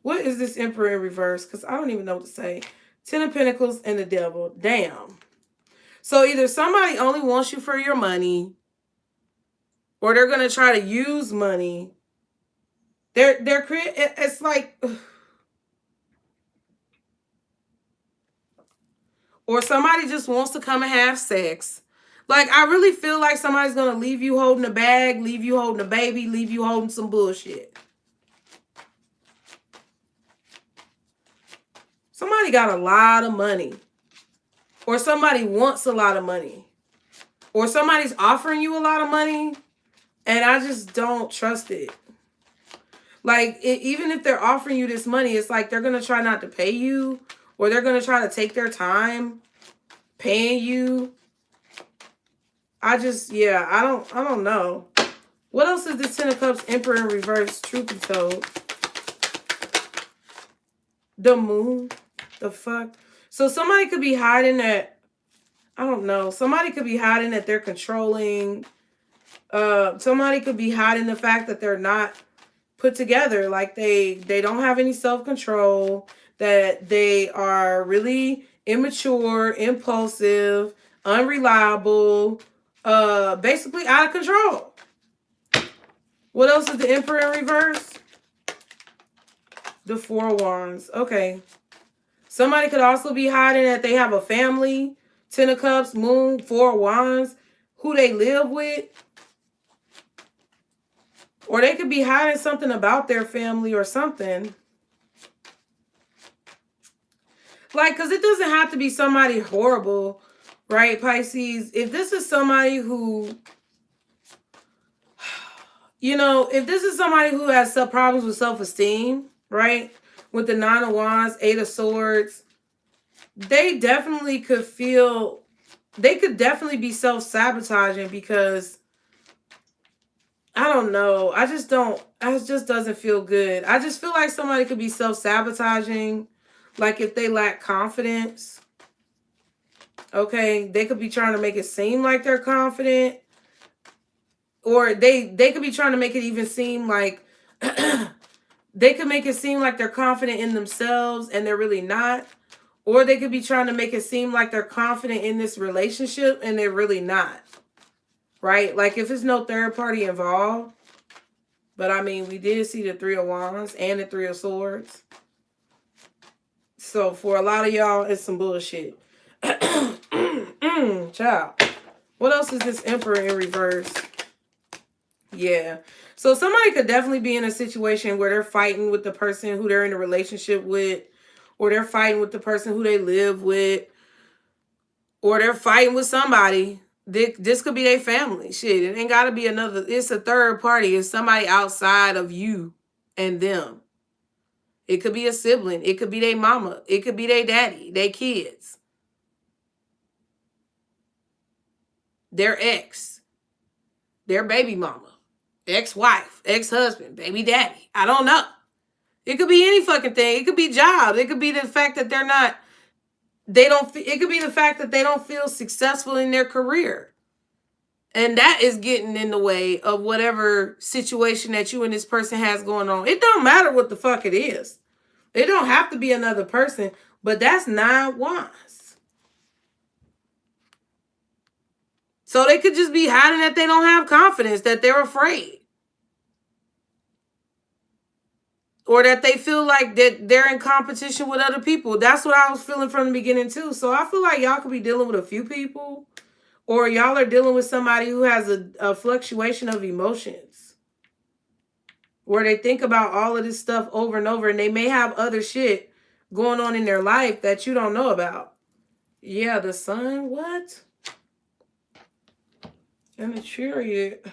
What is this Emperor in reverse? Because I don't even know what to say. 10 of Pentacles and the Devil. Damn. So either somebody only wants you for your money, or they're going to try to use money. It's like, or somebody just wants to come and have sex. Like, I really feel like somebody's going to leave you holding a bag, leave you holding a baby, leave you holding some bullshit. Somebody got a lot of money. Or somebody wants a lot of money. Or somebody's offering you a lot of money, and I just don't trust it. Like, even if they're offering you this money, it's like they're going to try not to pay you, or they're going to try to take their time paying you. I don't know. What else is the 10 of Cups, Emperor in reverse, truth be told? The Moon. The fuck? So somebody could be hiding that, I don't know. Somebody could be hiding that they're controlling. Somebody could be hiding the fact that they're not put together. Like they don't have any self-control. That they are really immature, impulsive, unreliable, basically out of control. What else is the Emperor in reverse? The 4 of Wands. Okay. Somebody could also be hiding that they have a family. 10 of Cups, Moon, 4 of Wands. Who they live with. Or they could be hiding something about their family or something. Like, because it doesn't have to be somebody horrible, right, Pisces? If this is somebody who, you know, if this is somebody who has some problems with self-esteem, right, with the 9 of Wands, 8 of Swords, they definitely could feel, they could definitely be self-sabotaging because, I don't know, it just doesn't feel good. I just feel like somebody could be self-sabotaging, like if they lack confidence. Okay, they could be trying to make it seem like they're confident. Or they could be trying to make it even seem like they could make it seem like they're confident in themselves and they're really not. Or they could be trying to make it seem like they're confident in this relationship and they're really not. Right? Like if there's no third party involved. But I mean, we did see the 3 of Wands and the 3 of Swords. So for a lot of y'all, it's some bullshit. Child. What else is this Emperor in reverse? Yeah. So somebody could definitely be in a situation where they're fighting with the person who they're in a relationship with, or they're fighting with the person who they live with, or they're fighting with somebody. This could be their family. Shit, it ain't got to be another. It's a third party. It's somebody outside of you and them. It could be a sibling. It could be their mama. It could be their daddy, their kids, their ex, their baby mama, ex-wife, ex-husband, baby daddy. I don't know. It could be any fucking thing. It could be jobs. It could be the fact that it could be the fact that they don't feel successful in their career. And that is getting in the way of whatever situation that you and this person has going on. It don't matter what the fuck it is. It don't have to be another person, but that's 9 Wands. So they could just be hiding that they don't have confidence, that they're afraid. Or that they feel like that they're in competition with other people. That's what I was feeling from the beginning too. So I feel like y'all could be dealing with a few people. Or y'all are dealing with somebody who has a fluctuation of emotions. Where they think about all of this stuff over and over. And they may have other shit going on in their life that you don't know about. Yeah, the Sun. What? And the Chariot.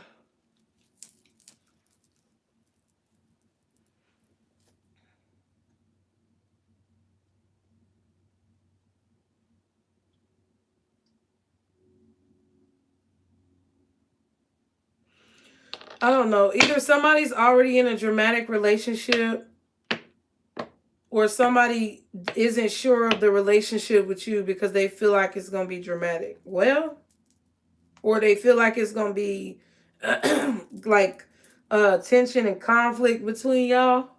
I don't know. Either somebody's already in a dramatic relationship, or somebody isn't sure of the relationship with you because they feel like it's going to be dramatic. Well, or they feel like it's going to be like tension and conflict between y'all.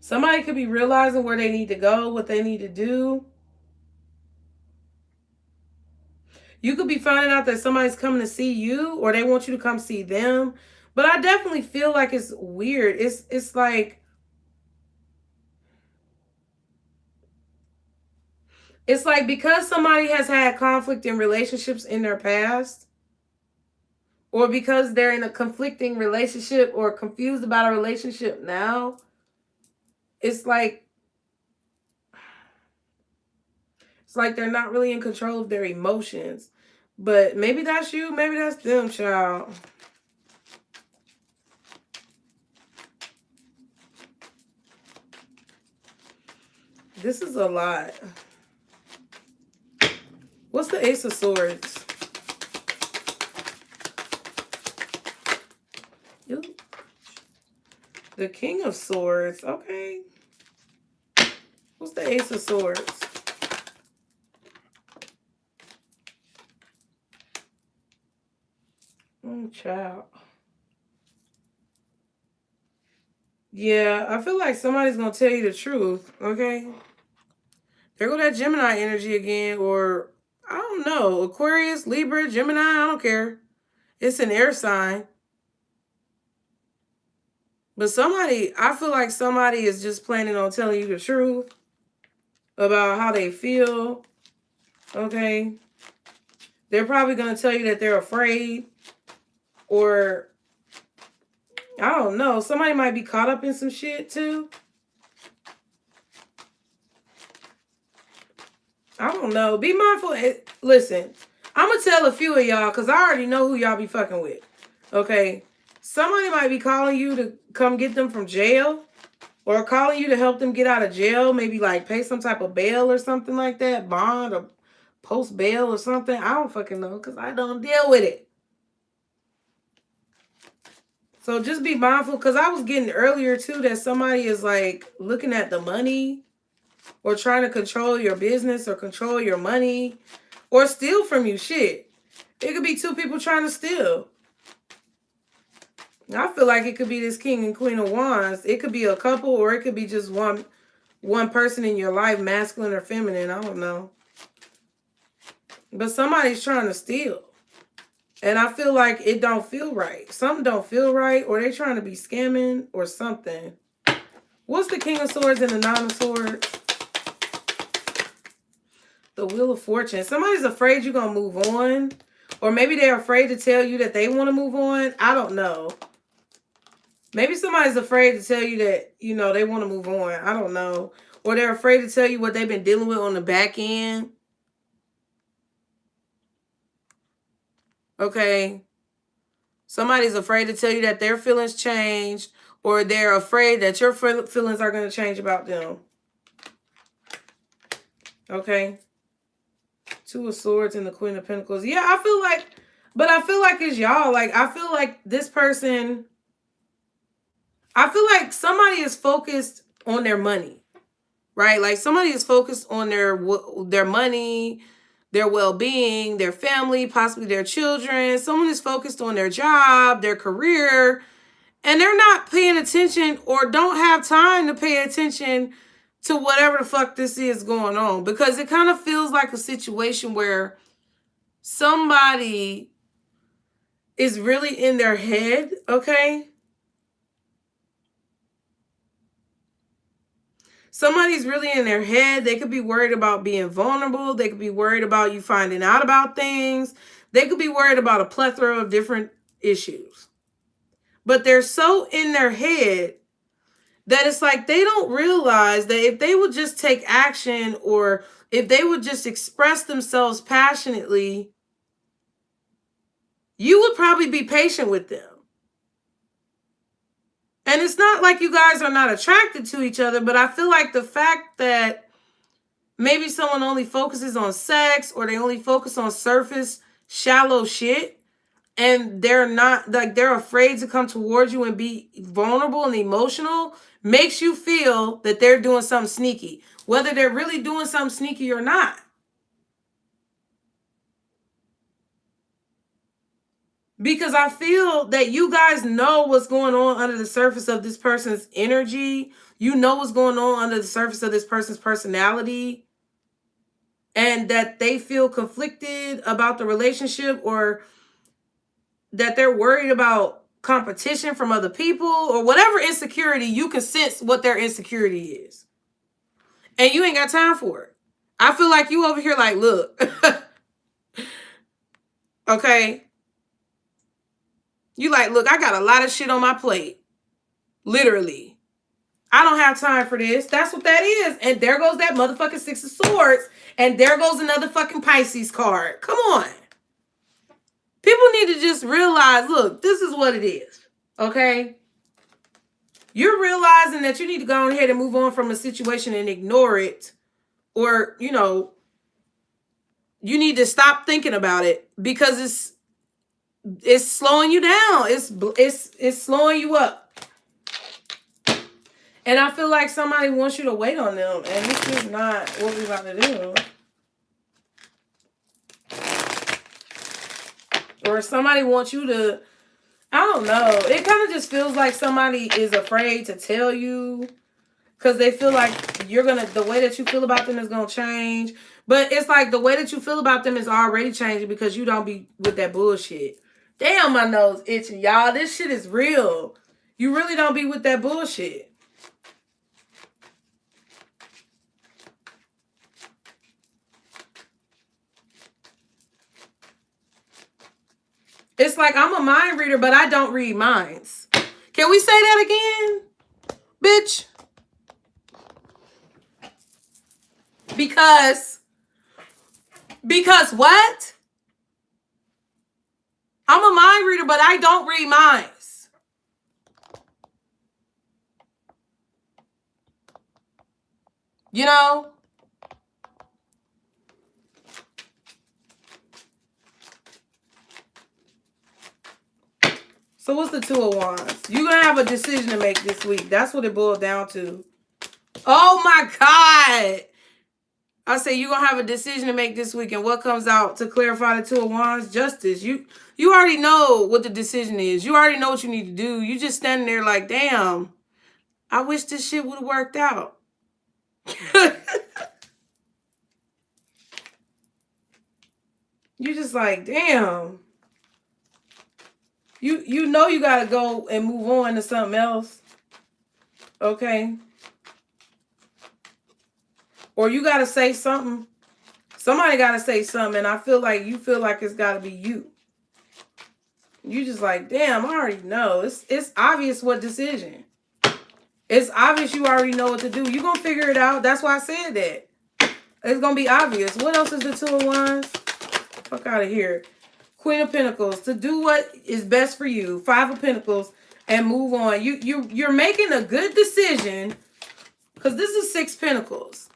Somebody could be realizing where they need to go, what they need to do. You could be finding out that somebody's coming to see you, or they want you to come see them. But I definitely feel like it's weird. It's like because somebody has had conflict in relationships in their past, or because they're in a conflicting relationship or confused about a relationship now, it's like they're not really in control of their emotions. But maybe that's you, maybe that's them, child. This is a lot. What's the Ace of Swords? The King of Swords. Okay. What's the Ace of Swords? Child. Yeah, I feel like somebody's going to tell you the truth, okay? There go that Gemini energy again, or I don't know, Aquarius, Libra, Gemini, I don't care. It's an air sign. But somebody, I feel like somebody is just planning on telling you the truth about how they feel, okay? They're probably going to tell you that they're afraid, or I don't know. Somebody might be caught up in some shit too. I don't know. Be mindful. Listen, I'm going to tell a few of y'all because I already know who y'all be fucking with. Okay? Somebody might be calling you to come get them from jail, or calling you to help them get out of jail. Maybe like pay some type of bail or something like that. Bond or post bail or something. I don't fucking know because I don't deal with it. So just be mindful, because I was getting earlier too that somebody is like looking at the money, or trying to control your business or control your money, or steal from you. Shit. It could be two people trying to steal. I feel like it could be this King and Queen of Wands. It could be a couple, or it could be just one person in your life, masculine or feminine. I don't know. But somebody's trying to steal. And I feel like it don't feel right. Something don't feel right, or they trying to be scamming or something. What's the King of Swords and the Nine of Swords? The Wheel of Fortune. Somebody's afraid you're going to move on. Or maybe they're afraid to tell you that they want to move on. I don't know. Maybe somebody's afraid to tell you that, you know, they want to move on. I don't know. Or they're afraid to tell you what they've been dealing with on the back end. Okay. Somebody's afraid to tell you that their feelings changed, or they're afraid that your feelings are going to change about them. Okay. Two of Swords and the Queen of Pentacles. Yeah, I feel like it's y'all. Like, I feel like this person, I feel like somebody is focused on their money, right? Like somebody is focused on their money, their well-being, their family, possibly their children. Someone is focused on their job, their career, and they're not paying attention, or don't have time to pay attention to whatever the fuck this is going on, because it kind of feels like a situation where somebody is really in their head, okay? Somebody's really in their head. They could be worried about being vulnerable. They could be worried about you finding out about things. They could be worried about a plethora of different issues. But they're so in their head that it's like they don't realize that if they would just take action, or if they would just express themselves passionately, you would probably be patient with them. And it's not like you guys are not attracted to each other, but I feel like the fact that maybe someone only focuses on sex, or they only focus on surface, shallow shit, and they're not, like, they're afraid to come towards you and be vulnerable and emotional, makes you feel that they're doing something sneaky, whether they're really doing something sneaky or not. Because I feel that you guys know what's going on under the surface of this person's energy. You know what's going on under the surface of this person's personality. And that they feel conflicted about the relationship, or that they're worried about competition from other people, or whatever insecurity. You can sense what their insecurity is. And you ain't got time for it. I feel like you over here like, look. Okay? You like, look, I got a lot of shit on my plate. Literally. I don't have time for this. That's what that is. And there goes that motherfucking Six of Swords. And there goes another fucking Pisces card. Come on. People need to just realize, look, this is what it is. Okay? You're realizing that you need to go ahead and move on from a situation and ignore it. Or, you know, you need to stop thinking about it, because it's slowing you down. It's slowing you up. And I feel like somebody wants you to wait on them. And this is not what we're about to do. Or somebody wants you to, I don't know. It kind of just feels like somebody is afraid to tell you. Because they feel like the way that you feel about them is going to change. But it's like the way that you feel about them is already changing, because you don't be with that bullshit. Damn, my nose itching, y'all. This shit is real. You really don't be with that bullshit. It's like I'm a mind reader, but I don't read minds. Can we say that again? Bitch. Because what? I'm a mind reader, but I don't read minds. You know? So what's the Two of Wands? You're going to have a decision to make this week. That's what it boils down to. Oh my God. I say you're going to have a decision to make this week. And what comes out to clarify the Two of Wands? Justice. You already know what the decision is. You already know what you need to do. You just standing there like, damn, I wish this shit would have worked out. You just like, damn. You know you got to go and move on to something else. Okay? Or you got to say something. Somebody got to say something. And I feel like you feel like it's got to be you. You just like, damn, I already know. It's obvious what decision. It's obvious you already know what to do. You're going to figure it out. That's why I said that. It's going to be obvious. What else is the Two of Wands? Fuck out of here. Queen of Pentacles. To do what is best for you. Five of Pentacles. And move on. You're making a good decision. Because this is Six Pentacles.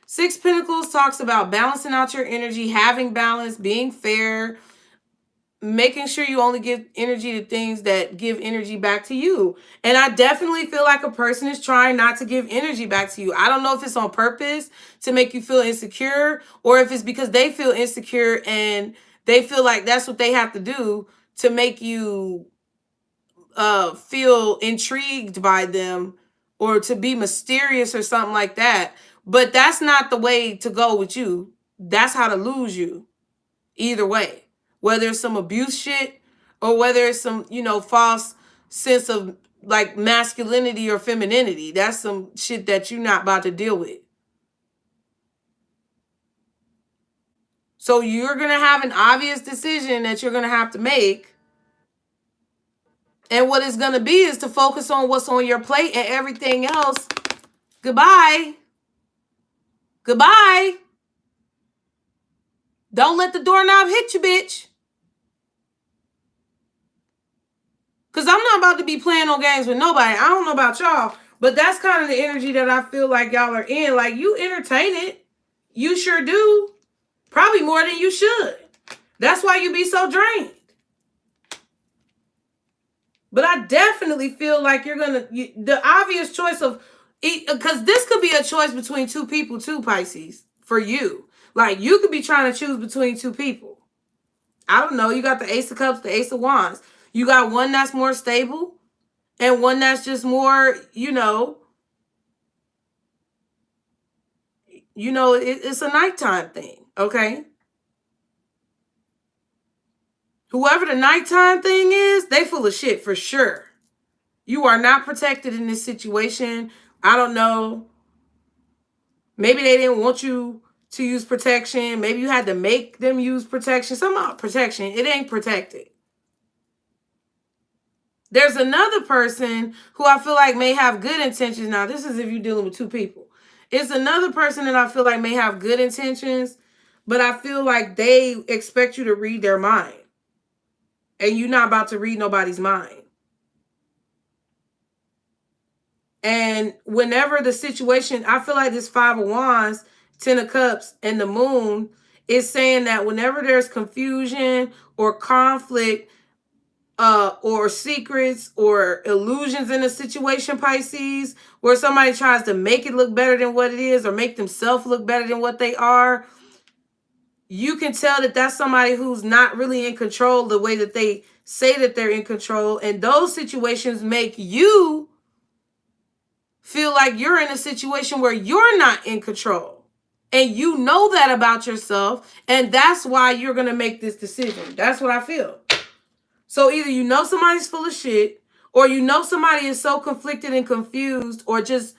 Six Pentacles talks about balancing out your energy, having balance, being fair, making sure you only give energy to things that give energy back to you. And I definitely feel like a person is trying not to give energy back to you. I don't know if it's on purpose to make you feel insecure, or if it's because they feel insecure and they feel like that's what they have to do to make you feel intrigued by them, or to be mysterious or something like that. But that's not the way to go with you. That's how to lose you. Either way. Whether it's some abuse shit, or whether it's some, you know, false sense of like masculinity or femininity. That's some shit that you're not about to deal with. So you're going to have an obvious decision that you're going to have to make. And what it's going to be is to focus on what's on your plate, and everything else. Goodbye. Goodbye. Don't let the doorknob hit you, bitch. Because I'm not about to be playing no games with nobody. I don't know about y'all, but that's kind of the energy that I feel like y'all are in. Like, you entertain it. You sure do. Probably more than you should. That's why you be so drained. But I definitely feel like you're going to, the obvious choice of, because this could be a choice between two people too, Pisces, for you. Like, you could be trying to choose between two people. I don't know. You got the Ace of Cups, the Ace of Wands. You got one that's more stable and one that's just more, it's a nighttime thing, okay? Whoever the nighttime thing is, they full of shit for sure. You are not protected in this situation. I don't know. Maybe they didn't want you to use protection. Maybe you had to make them use protection. Somehow protection, it ain't protected. There's another person who I feel like may have good intentions. Now, this is if you're dealing with two people. It's another person that I feel like may have good intentions, but I feel like they expect you to read their mind. And you're not about to read nobody's mind. And whenever the situation, I feel like this Five of Wands, Ten of Cups, and the Moon is saying that whenever there's confusion or conflict, or secrets or illusions in a situation, Pisces, where somebody tries to make it look better than what it is or make themselves look better than what they are, you can tell that that's somebody who's not really in control the way that they say that they're in control. And those situations make you feel like you're in a situation where you're not in control. And you know that about yourself. And that's why you're going to make this decision. That's what I feel. So either you know somebody's full of shit, or you know somebody is so conflicted and confused or just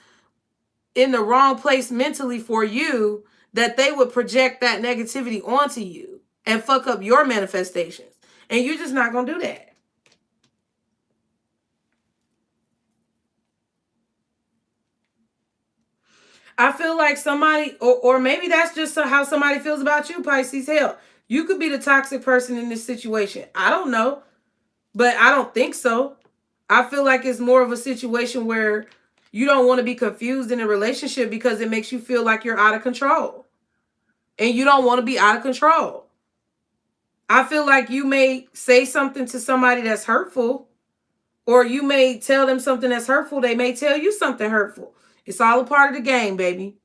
in the wrong place mentally for you that they would project that negativity onto you and fuck up your manifestations. And you're just not going to do that. I feel like somebody, or maybe that's just how somebody feels about you, Pisces. Hell, you could be the toxic person in this situation. I don't know. But I don't think so. I feel like it's more of a situation where you don't want to be confused in a relationship because it makes you feel like you're out of control. And you don't want to be out of control. I feel like you may say something to somebody that's hurtful, or you may tell them something that's hurtful. They may tell you something hurtful. It's all a part of the game, baby.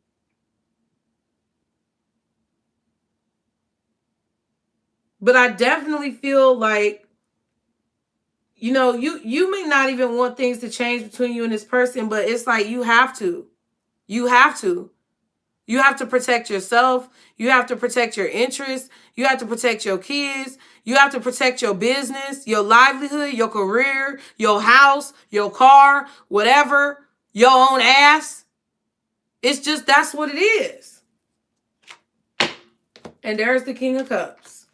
But I definitely feel like, you may not even want things to change between you and this person, but it's like you have to. You have to. You have to protect yourself. You have to protect your interests. You have to protect your kids. You have to protect your business, your livelihood, your career, your house, your car, whatever, your own ass. It's just, that's what it is. And there's the King of Cups.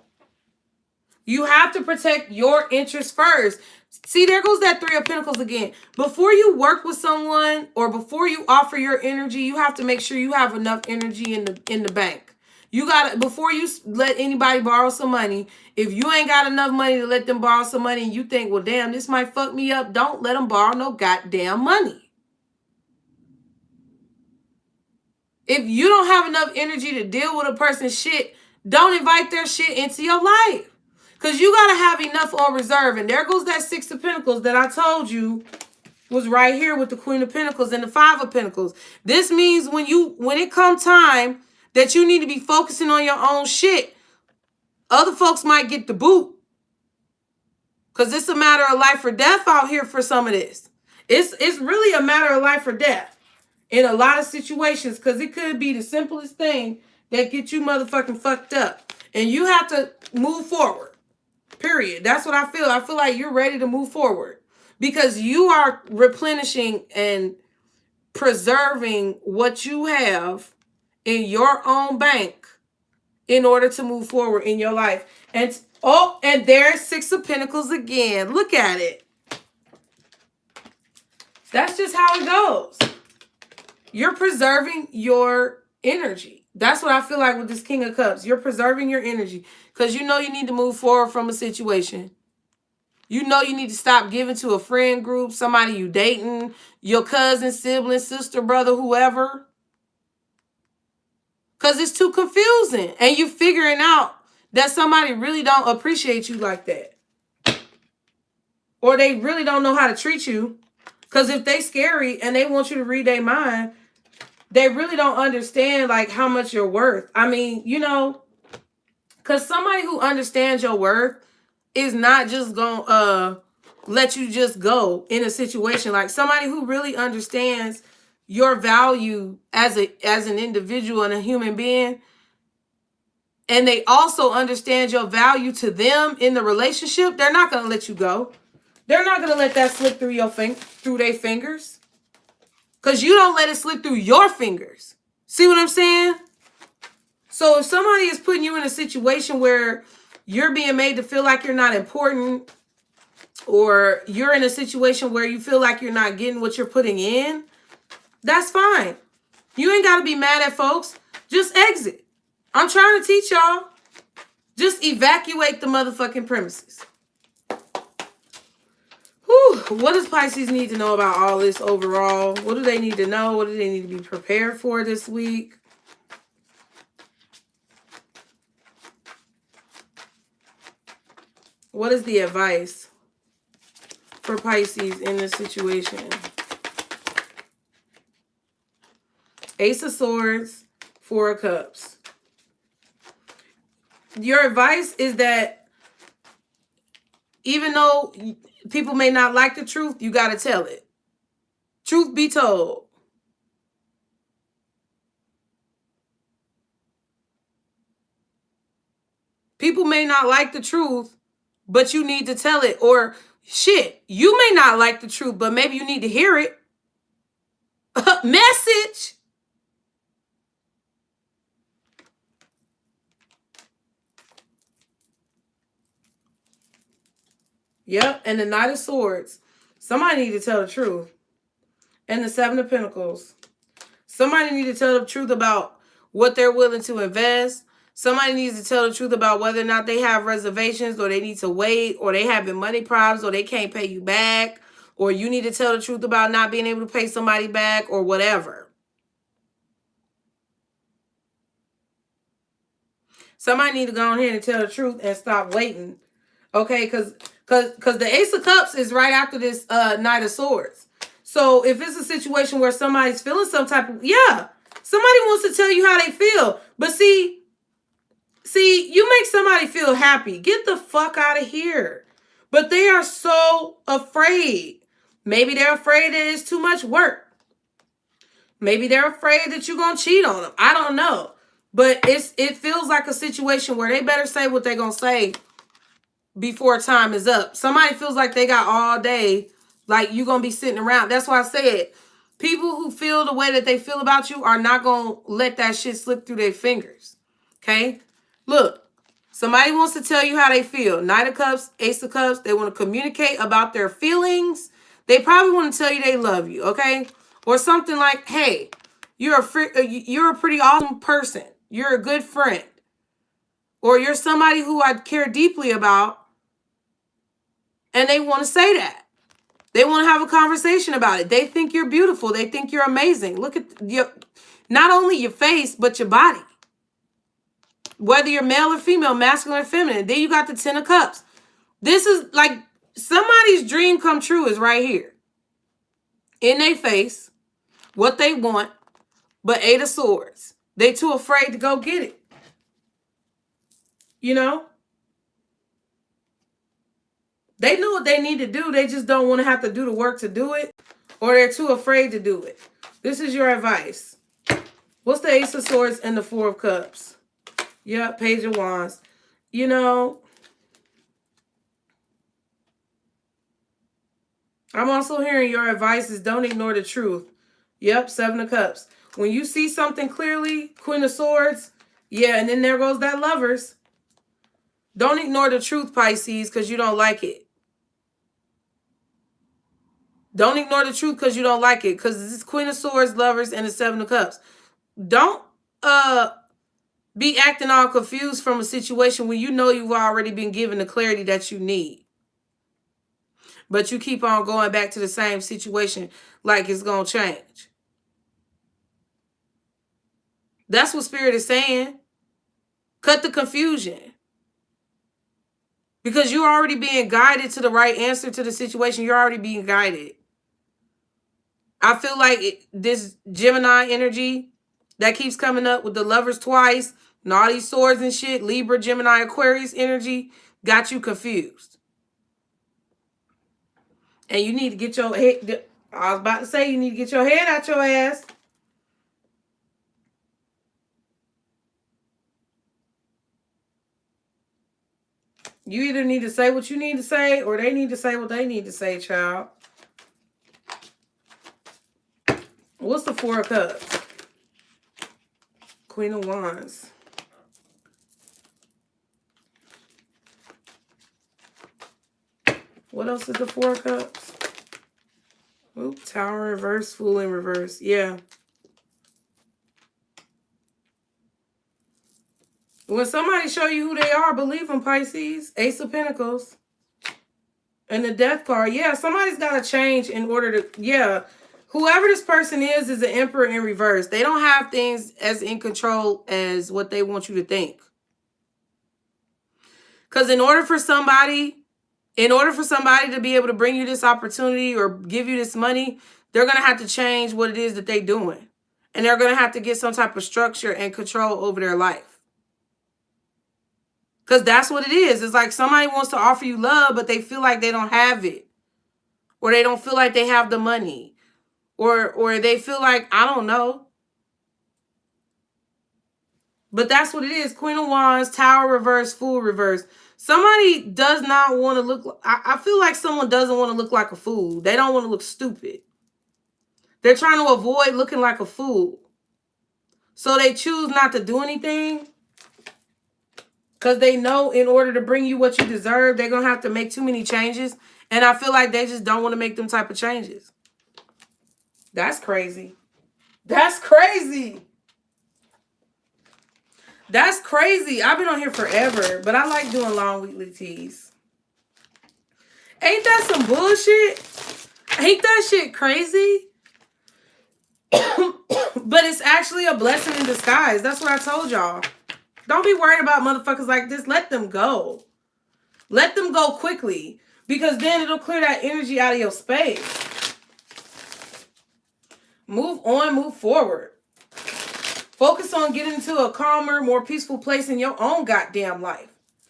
You have to protect your interests first. See, there goes that Three of Pentacles again. Before you work with someone or before you offer your energy, you have to make sure you have enough energy in the bank. You got to, before you let anybody borrow some money, if you ain't got enough money to let them borrow some money and you think, well, damn, this might fuck me up, don't let them borrow no goddamn money. If you don't have enough energy to deal with a person's shit, don't invite their shit into your life. Because you got to have enough on reserve. And there goes that Six of Pentacles that I told you was right here with the Queen of Pentacles and the Five of Pentacles. This means when it comes time that you need to be focusing on your own shit, other folks might get the boot. Because it's a matter of life or death out here for some of this. It's really a matter of life or death in a lot of situations. Because it could be the simplest thing that gets you motherfucking fucked up. And you have to move forward. Period. That's what I feel. I feel like you're ready to move forward because you are replenishing and preserving what you have in your own bank in order to move forward in your life. And there's Six of Pentacles again. Look at it. That's just how it goes. You're preserving your energy. That's what I feel like with this King of Cups. You're preserving your energy because you know you need to move forward from a situation. You know you need to stop giving to a friend group, somebody you dating, your cousin, sibling, sister, brother, whoever. Because it's too confusing. And you figuring out that somebody really don't appreciate you like that. Or they really don't know how to treat you. Because if they scary and they want you to read their mind, they really don't understand like how much you're worth. I mean, because Because somebody who understands your worth is not just going to let you just go in a situation. Like somebody who really understands your value as an individual and a human being, and they also understand your value to them in the relationship, they're not going to let you go. They're not going to let that slip through through their fingers. Because you don't let it slip through your fingers. See what I'm saying? So if somebody is putting you in a situation where you're being made to feel like you're not important, or you're in a situation where you feel like you're not getting what you're putting in, that's fine. You ain't got to be mad at folks. Just exit. I'm trying to teach y'all. Just evacuate the motherfucking premises. Whew. What does Pisces need to know about all this overall? What do they need to know? What do they need to be prepared for this week? What is the advice for Pisces in this situation? Ace of Swords, Four of Cups. Your advice is that even though people may not like the truth, you got to tell it. Truth be told. People may not like the truth, but you need to tell it. Or shit, you may not like the truth, but maybe you need to hear it. Message. Yep, and the Knight of Swords. Somebody need to tell the truth. And the Seven of Pentacles. Somebody need to tell the truth about what they're willing to invest. Somebody needs to tell the truth about whether or not they have reservations, or they need to wait, or they having money problems, or they can't pay you back, or you need to tell the truth about not being able to pay somebody back, or whatever. Somebody need to go ahead and tell the truth and stop waiting. Okay, because the Ace of Cups is right after this Knight of Swords. So if it's a situation where somebody's feeling some type of, yeah, somebody wants to tell you how they feel. But see, you make somebody feel happy. Get the fuck out of here. But they are so afraid. Maybe they're afraid that it's too much work. Maybe they're afraid that you're going to cheat on them. I don't know. But it feels like a situation where they better say what they're going to say before time is up. Somebody feels like they got all day, like you're going to be sitting around. That's why I said, people who feel the way that they feel about you are not going to let that shit slip through their fingers. Okay? Look, somebody wants to tell you how they feel. Knight of Cups, Ace of Cups. They want to communicate about their feelings. They probably want to tell you they love you, okay? Or something like, hey, you're a pretty awesome person. You're a good friend. Or you're somebody who I care deeply about. And they want to say that. They want to have a conversation about it. They think you're beautiful. They think you're amazing. Look at not only your face, but your body. Whether you're male or female, masculine or feminine. Then you got the Ten of Cups. This is like somebody's dream come true is right here. In their face, what they want, but Eight of Swords. They too afraid to go get it. You know? They know what they need to do. They just don't want to have to do the work to do it. Or they're too afraid to do it. This is your advice. What's the Ace of Swords and the Four of Cups? Yep, Page of Wands. You know, I'm also hearing your advice is don't ignore the truth. Yep, Seven of Cups. When you see something clearly, Queen of Swords, yeah, and then there goes that Lovers. Don't ignore the truth, Pisces, because you don't like it. Don't ignore the truth because you don't like it. Because this is Queen of Swords, Lovers, and the Seven of Cups. Don't be acting all confused from a situation when you know you've already been given the clarity that you need. But you keep on going back to the same situation like it's going to change. That's what Spirit is saying. Cut the confusion. Because you're already being guided to the right answer to the situation. You're already being guided. I feel like this Gemini energy that keeps coming up with the Lovers twice, And all these swords and shit, Libra, Gemini, Aquarius energy, got you confused. And you need to get your head, I was about to say, you need to get your head out your ass. You either need to say what you need to say, or they need to say what they need to say, child. What's the Four of Cups? Queen of Wands. What else is the Four of Cups? Oop, Tower in reverse, Fool in reverse. Yeah. When somebody show you who they are, believe them, Pisces. Ace of Pentacles. And the Death card. Yeah, somebody's got to change in order to... Yeah. Whoever this person is an Emperor in reverse. They don't have things as in control as what they want you to think. Because in order for somebody to be able to bring you this opportunity or give you this money, they're going to have to change what it is that they're doing. And they're going to have to get some type of structure and control over their life. Because that's what it is. It's like somebody wants to offer you love, but they feel like they don't have it. Or they don't feel like they have the money. Or they feel like, I don't know. But that's what it is. Queen of Wands, Tower reverse, Fool reverse. Somebody does not want to look... I feel like someone doesn't want to look like a fool. They don't want to look stupid. They're trying to avoid looking like a fool. So they choose not to do anything. Because they know in order to bring you what you deserve, they're going to have to make too many changes. And I feel like they just don't want to make them type of changes. That's crazy. That's crazy. That's crazy. I've been on here forever, but I like doing long weekly teas. Ain't that some bullshit? Ain't that shit crazy? But it's actually a blessing in disguise. That's what I told y'all. Don't be worried about motherfuckers like this. Let them go. Let them go quickly. Because then it'll clear that energy out of your space. Move on, move forward. Focus on getting into a calmer, more peaceful place in your own goddamn life.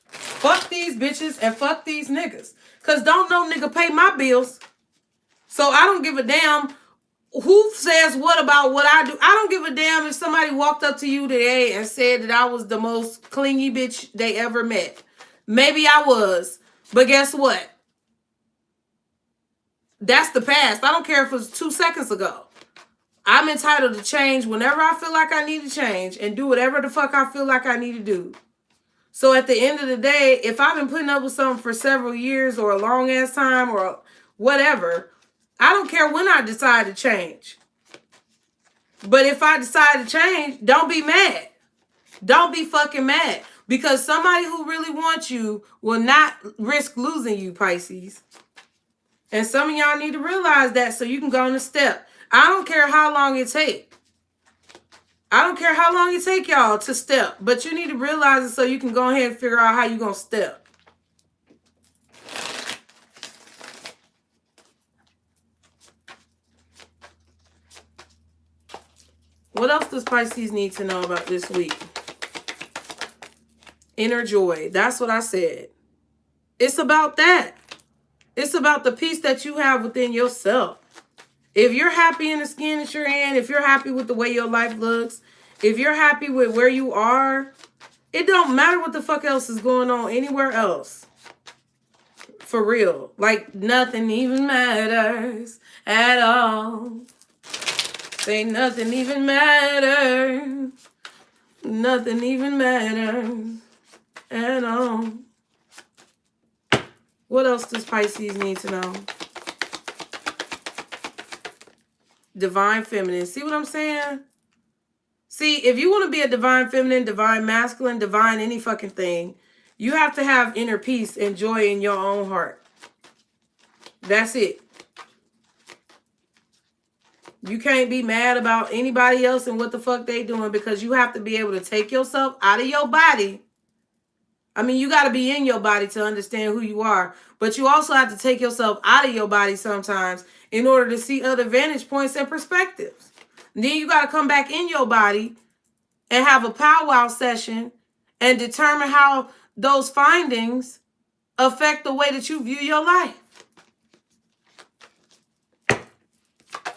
Fuck these bitches and fuck these niggas. Because don't no nigga pay my bills. So I don't give a damn who says what about what I do. I don't give a damn if somebody walked up to you today and said that I was the most clingy bitch they ever met. Maybe I was. But guess what? That's the past. I don't care if it was 2 seconds ago. I'm entitled to change whenever I feel like I need to change and do whatever the fuck I feel like I need to do. So at the end of the day, if I've been putting up with something for several years or a long ass time or whatever, I don't care when I decide to change. But if I decide to change, don't be mad. Don't be fucking mad. Because somebody who really wants you will not risk losing you, Pisces. And some of y'all need to realize that so you can go on a step. I don't care how long it takes. I don't care how long it take y'all to step. But you need to realize it so you can go ahead and figure out how you're going to step. What else does Pisces need to know about this week? Inner joy. That's what I said. It's about that. It's about the peace that you have within yourself. If you're happy in the skin that you're in, if you're happy with the way your life looks, if you're happy with where you are, it don't matter what the fuck else is going on anywhere else. For real. Like nothing even matters at all. Say nothing even matters. Nothing even matters at all. What else does Pisces need to know? Divine feminine. See what I'm saying? See, if you want to be a divine feminine, divine masculine, divine any fucking thing, you have to have inner peace and joy in your own heart. That's it. You can't be mad about anybody else and what the fuck they doing because you have to be able to take yourself out of your body. I mean, you got to be in your body to understand who you are, but you also have to take yourself out of your body sometimes in order to see other vantage points and perspectives. And then you got to come back in your body and have a powwow session and determine how those findings affect the way that you view your life.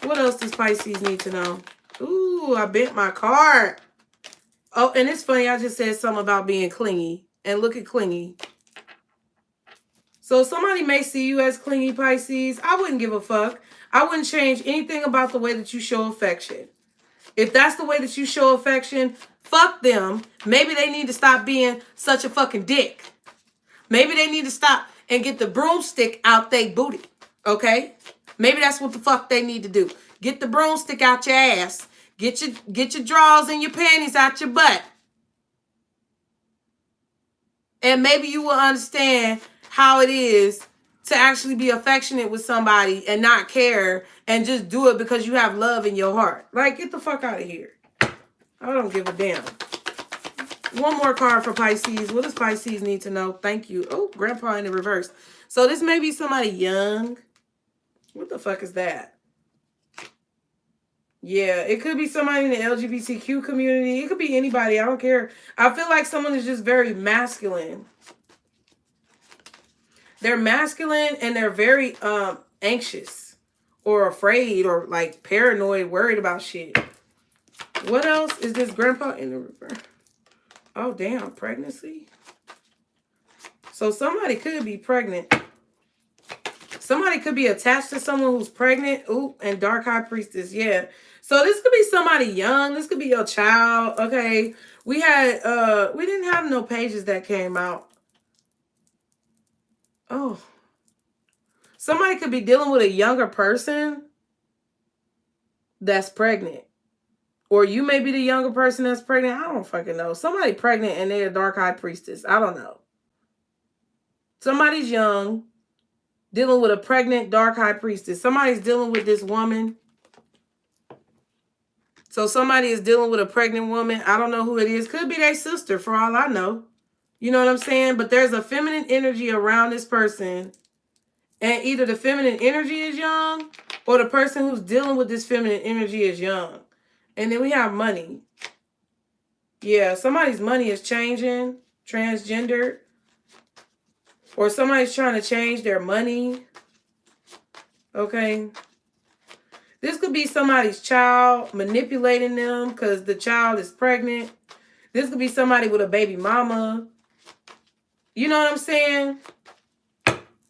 What else does Pisces need to know? Ooh, I bent my card. Oh, and it's funny, I just said something about being clingy. And look at clingy. So somebody may see you as clingy, Pisces. I wouldn't give a fuck. I wouldn't change anything about the way that you show affection. If that's the way that you show affection, fuck them. Maybe they need to stop being such a fucking dick. Maybe they need to stop and get the broomstick out they booty. Okay? Maybe that's what the fuck they need to do. Get the broomstick out your ass. Get your drawers and your panties out your butt. And maybe you will understand how it is to actually be affectionate with somebody and not care and just do it because you have love in your heart. Like, get the fuck out of here. I don't give a damn. One more card for Pisces. What does Pisces need to know? Thank you. Oh, Grandpa in the reverse. So this may be somebody young. What the fuck is that? Yeah, it could be somebody in the LGBTQ community. It could be anybody. I don't care. I feel like someone is just very masculine. They're masculine and they're very anxious or afraid or like paranoid, worried about shit. What else is this grandpa in the river? Oh, damn, pregnancy. So somebody could be pregnant. Somebody could be attached to someone who's pregnant. Ooh, and dark high priestess, yeah. So this could be somebody young. This could be your child. Okay. We didn't have no pages that came out. Oh. Somebody could be dealing with a younger person that's pregnant. Or you may be the younger person that's pregnant. I don't fucking know. Somebody pregnant and they're a dark high priestess. I don't know. Somebody's young, dealing with a pregnant dark high priestess. Somebody's dealing with this woman. So somebody is dealing with a pregnant woman. I don't know who it is. Could be their sister for all I know. You know what I'm saying? But there's a feminine energy around this person. And either the feminine energy is young or the person who's dealing with this feminine energy is young. And then we have money. Yeah, somebody's money is changing, transgendered. Or somebody's trying to change their money. Okay. This could be somebody's child manipulating them because the child is pregnant. This could be somebody with a baby mama. You know what I'm saying?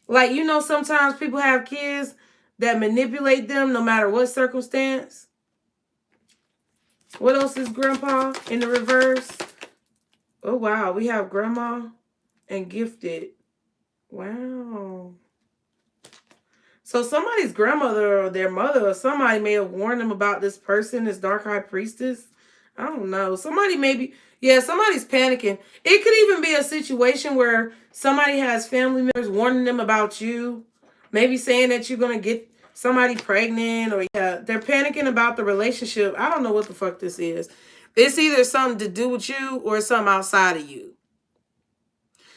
Like, you know, sometimes people have kids that manipulate them no matter what circumstance. What else is grandpa in the reverse? Oh, wow. We have grandma and gifted. Wow. So somebody's grandmother or their mother or somebody may have warned them about this person, this dark high priestess. I don't know. Somebody maybe, yeah, somebody's panicking. It could even be a situation where somebody has family members warning them about you. Maybe saying that you're going to get somebody pregnant or yeah, they're panicking about the relationship. I don't know what the fuck this is. It's either something to do with you or something outside of you.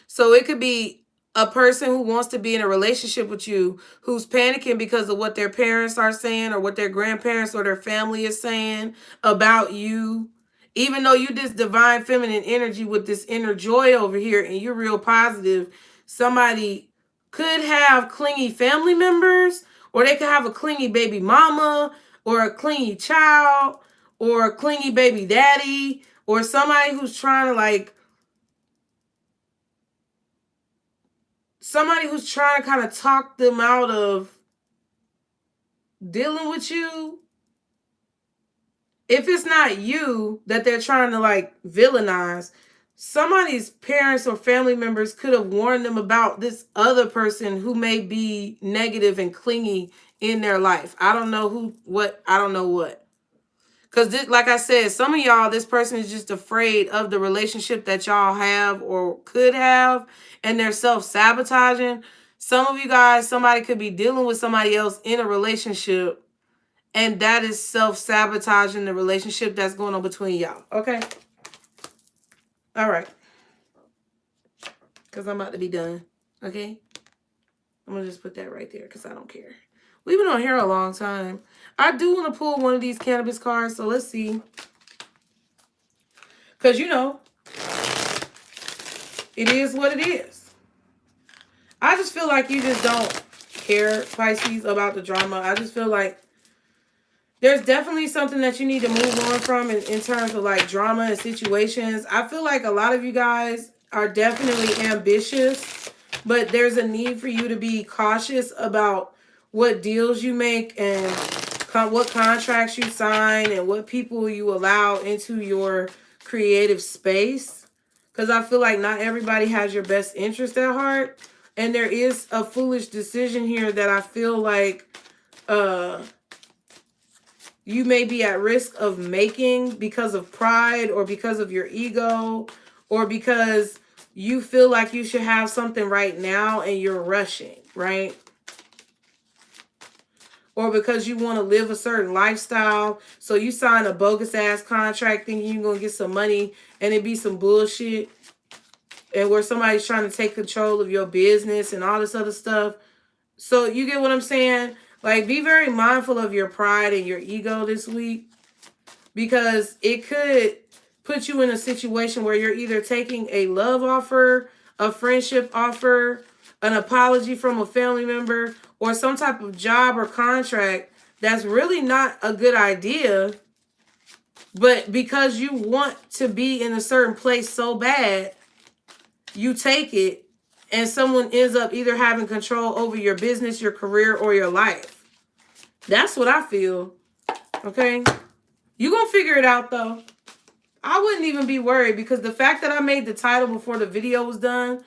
So it could be a person who wants to be in a relationship with you who's panicking because of what their parents are saying or what their grandparents or their family is saying about you. Even though you this divine feminine energy with this inner joy over here and you're real positive, somebody could have clingy family members or they could have a clingy baby mama or a clingy child or a clingy baby daddy or somebody who's trying to like somebody who's trying to kind of talk them out of dealing with you. If it's not you that they're trying to like villainize, somebody's parents or family members could have warned them about this other person who may be negative and clingy in their life. I don't know who, what, I don't know what. Because like I said, some of y'all, this person is just afraid of the relationship that y'all have or could have, and they're self-sabotaging. Some of you guys, somebody could be dealing with somebody else in a relationship, and that is self-sabotaging the relationship that's going on between y'all. Okay? All right. Because I'm about to be done. Okay? I'm going to just put that right there because I don't care. We've been on here a long time. I do want to pull one of these cannabis cards, so let's see. Because, you know, it is what it is. I just feel like you just don't care, Pisces, about the drama. I just feel like there's definitely something that you need to move on from in terms of like drama and situations. I feel like a lot of you guys are definitely ambitious, but there's a need for you to be cautious about what deals you make and what contracts you sign and what people you allow into your creative space. Because I feel like not everybody has your best interest at heart. And there is a foolish decision here that I feel like you may be at risk of making because of pride or because of your ego or because you feel like you should have something right now and you're rushing, right? Or because you want to live a certain lifestyle. So you sign a bogus ass contract thinking you're going to get some money and it be some bullshit. And where somebody's trying to take control of your business and all this other stuff. So you get what I'm saying? Like, be very mindful of your pride and your ego this week. Because it could put you in a situation where you're either taking a love offer, a friendship offer, an apology from a family member, or some type of job or contract that's really not a good idea. But because you want to be in a certain place so bad, you take it. And someone ends up either having control over your business, your career, or your life. That's what I feel. Okay? You're going to figure it out, though. I wouldn't even be worried because the fact that I made the title before the video was done,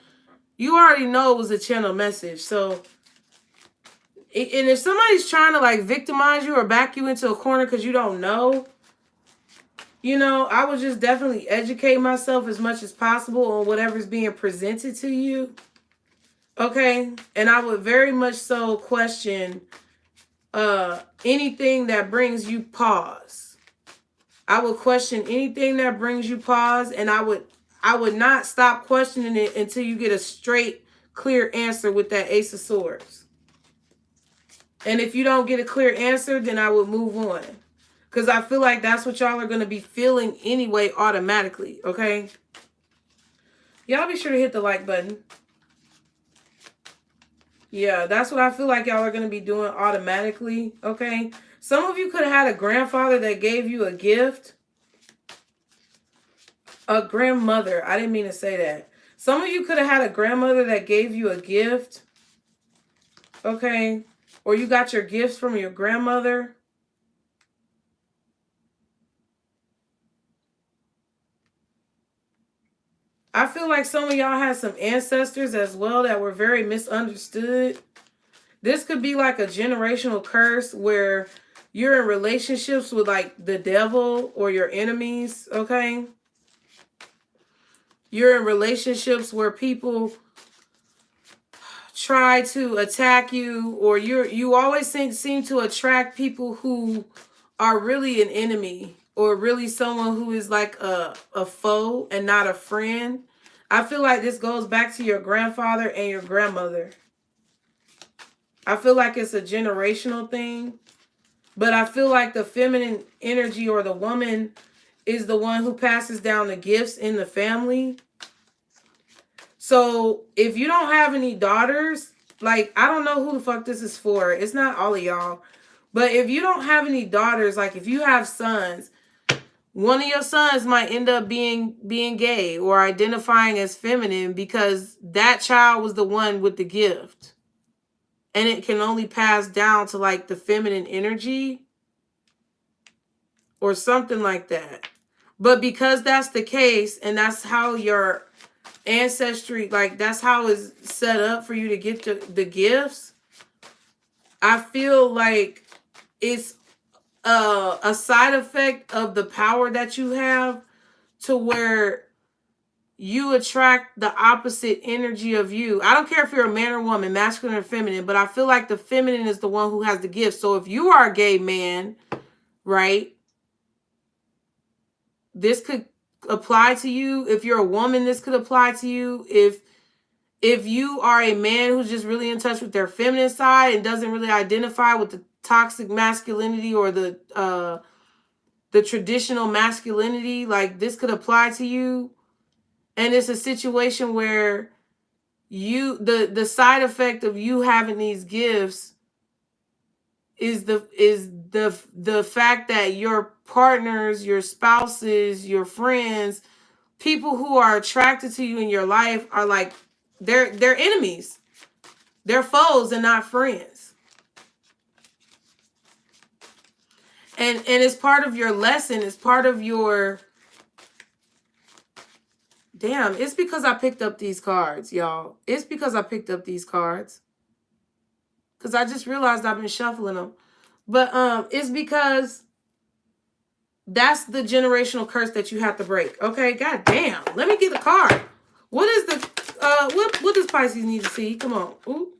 you already know it was a channel message. So, and if somebody's trying to, like, victimize you or back you into a corner because you don't know, you know, I would just definitely educate myself as much as possible on whatever's being presented to you. Okay, and I would very much so question anything that brings you pause. I would question anything that brings you pause, and I would not stop questioning it until you get a straight, clear answer with that Ace of Swords. And if you don't get a clear answer, then I would move on. Because I feel like that's what y'all are going to be feeling anyway automatically, okay? Y'all be sure to hit the like button. Yeah, that's what I feel like y'all are going to be doing automatically, okay? Some of you could have had a grandfather that gave you a gift. A grandmother. I didn't mean to say that. Some of you could have had a grandmother that gave you a gift, okay? Or you got your gifts from your grandmother. I feel like some of y'all had some ancestors as well that were very misunderstood. This could be like a generational curse where you're in relationships with like the devil or your enemies, okay? You're in relationships where people try to attack you, or you always seem to attract people who are really an enemy, or really someone who is like a foe and not a friend. I feel like this goes back to your grandfather and your grandmother. I feel like it's a generational thing. But I feel like the feminine energy or the woman is the one who passes down the gifts in the family. So if you don't have any daughters, like, I don't know who the fuck this is for. It's not all of y'all. But if you don't have any daughters, like if you have sons, one of your sons might end up being gay or identifying as feminine because that child was the one with the gift. And it can only pass down to like the feminine energy or something like that. But because that's the case and that's how your ancestry, like that's how it's set up for you to get the gifts, I feel like it's a side effect of the power that you have to where you attract the opposite energy of you. I don't care if you're a man or woman, masculine or feminine, but I feel like the feminine is the one who has the gift. So if you are a gay man, right, this could apply to you. If you're a woman, this could apply to you. If you are a man who's just really in touch with their feminine side and doesn't really identify with the toxic masculinity or the the traditional masculinity, like this could apply to you. And it's a situation where the side effect of you having these gifts is the fact that your partners, your spouses, your friends, people who are attracted to you in your life are like they're enemies. They're foes and not friends. And it's part of your lesson, it's part of your damn, it's because I picked up these cards, y'all. It's because I picked up these cards. Because I just realized I've been shuffling them. But it's because that's the generational curse that you have to break. Okay, god damn. Let me get a card. What is the what does Pisces need to see? Come on. Ooh.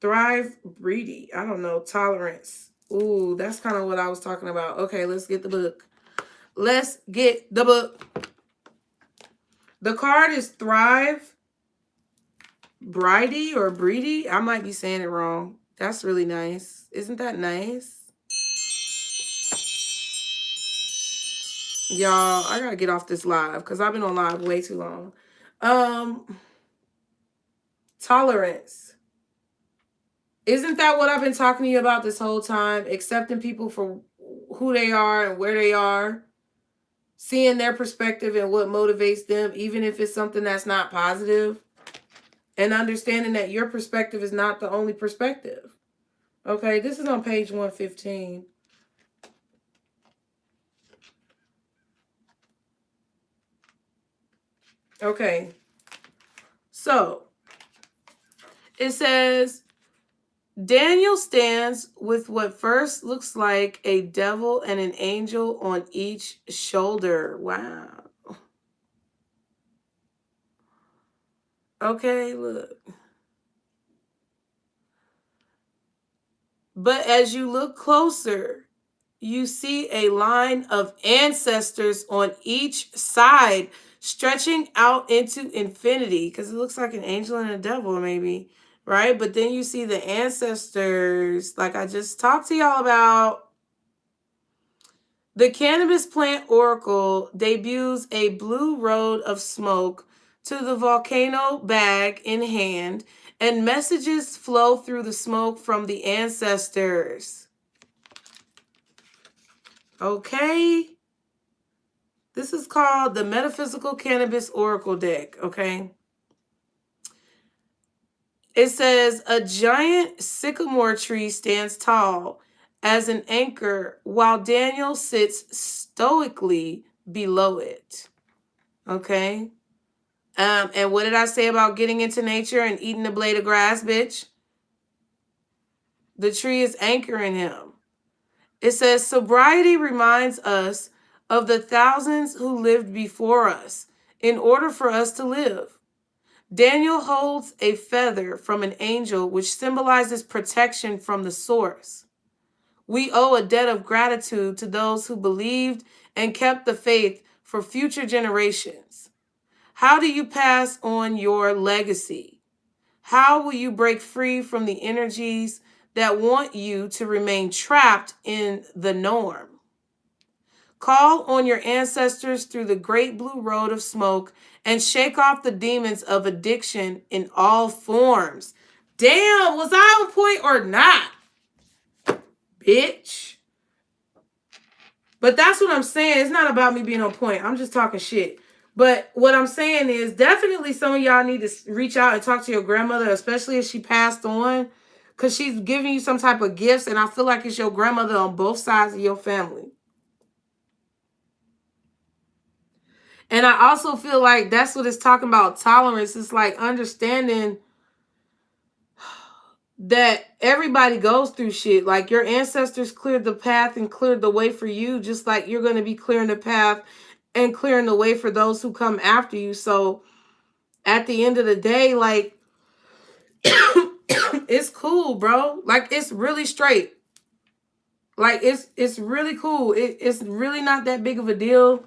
Thrive, greedy. I don't know. Tolerance. Ooh, that's kind of what I was talking about. Okay, let's get the book. Let's get the book. The card is Thrive, Bridey or Breedy. I might be saying it wrong. That's really nice. Isn't that nice? Y'all, I gotta get off this live because I've been on live way too long. Tolerance. Isn't that what I've been talking to you about this whole time? Accepting people for who they are and where they are. Seeing their perspective and what motivates them, even if it's something that's not positive. And understanding that your perspective is not the only perspective. Okay, this is on page 115. Okay. So, it says, Daniel stands with what first looks like a devil and an angel on each shoulder. Wow. Okay, look. But as you look closer, you see a line of ancestors on each side stretching out into infinity, because it looks like an angel and a devil maybe, right? But then you see the ancestors like I just talked to y'all about. The Cannabis Plant Oracle debuts a blue road of smoke to the volcano bag in hand, and messages flow through the smoke from the ancestors. Okay. This is called the Metaphysical Cannabis Oracle deck, okay? It says, a giant sycamore tree stands tall as an anchor while Daniel sits stoically below it. Okay? And what did I say about getting into nature and eating a blade of grass, bitch? The tree is anchoring him. It says, sobriety reminds us of the thousands who lived before us in order for us to live. Daniel holds a feather from an angel, which symbolizes protection from the source. We owe a debt of gratitude to those who believed and kept the faith for future generations. How do you pass on your legacy? How will you break free from the energies that want you to remain trapped in the norm? Call on your ancestors through the great blue road of smoke and shake off the demons of addiction in all forms. Damn, was I on point or not? Bitch. But that's what I'm saying. It's not about me being on point. I'm just talking shit. But what I'm saying is definitely some of y'all need to reach out and talk to your grandmother, especially if she passed on, because she's giving you some type of gifts, and I feel like it's your grandmother on both sides of your family. And I also feel like that's what it's talking about, tolerance. It's like understanding that everybody goes through shit. Like your ancestors cleared the path and cleared the way for you, just like you're going to be clearing the path and clearing the way for those who come after you. So at the end of the day, like, it's cool, bro. Like, it's really straight. Like, it's really cool. It's really not that big of a deal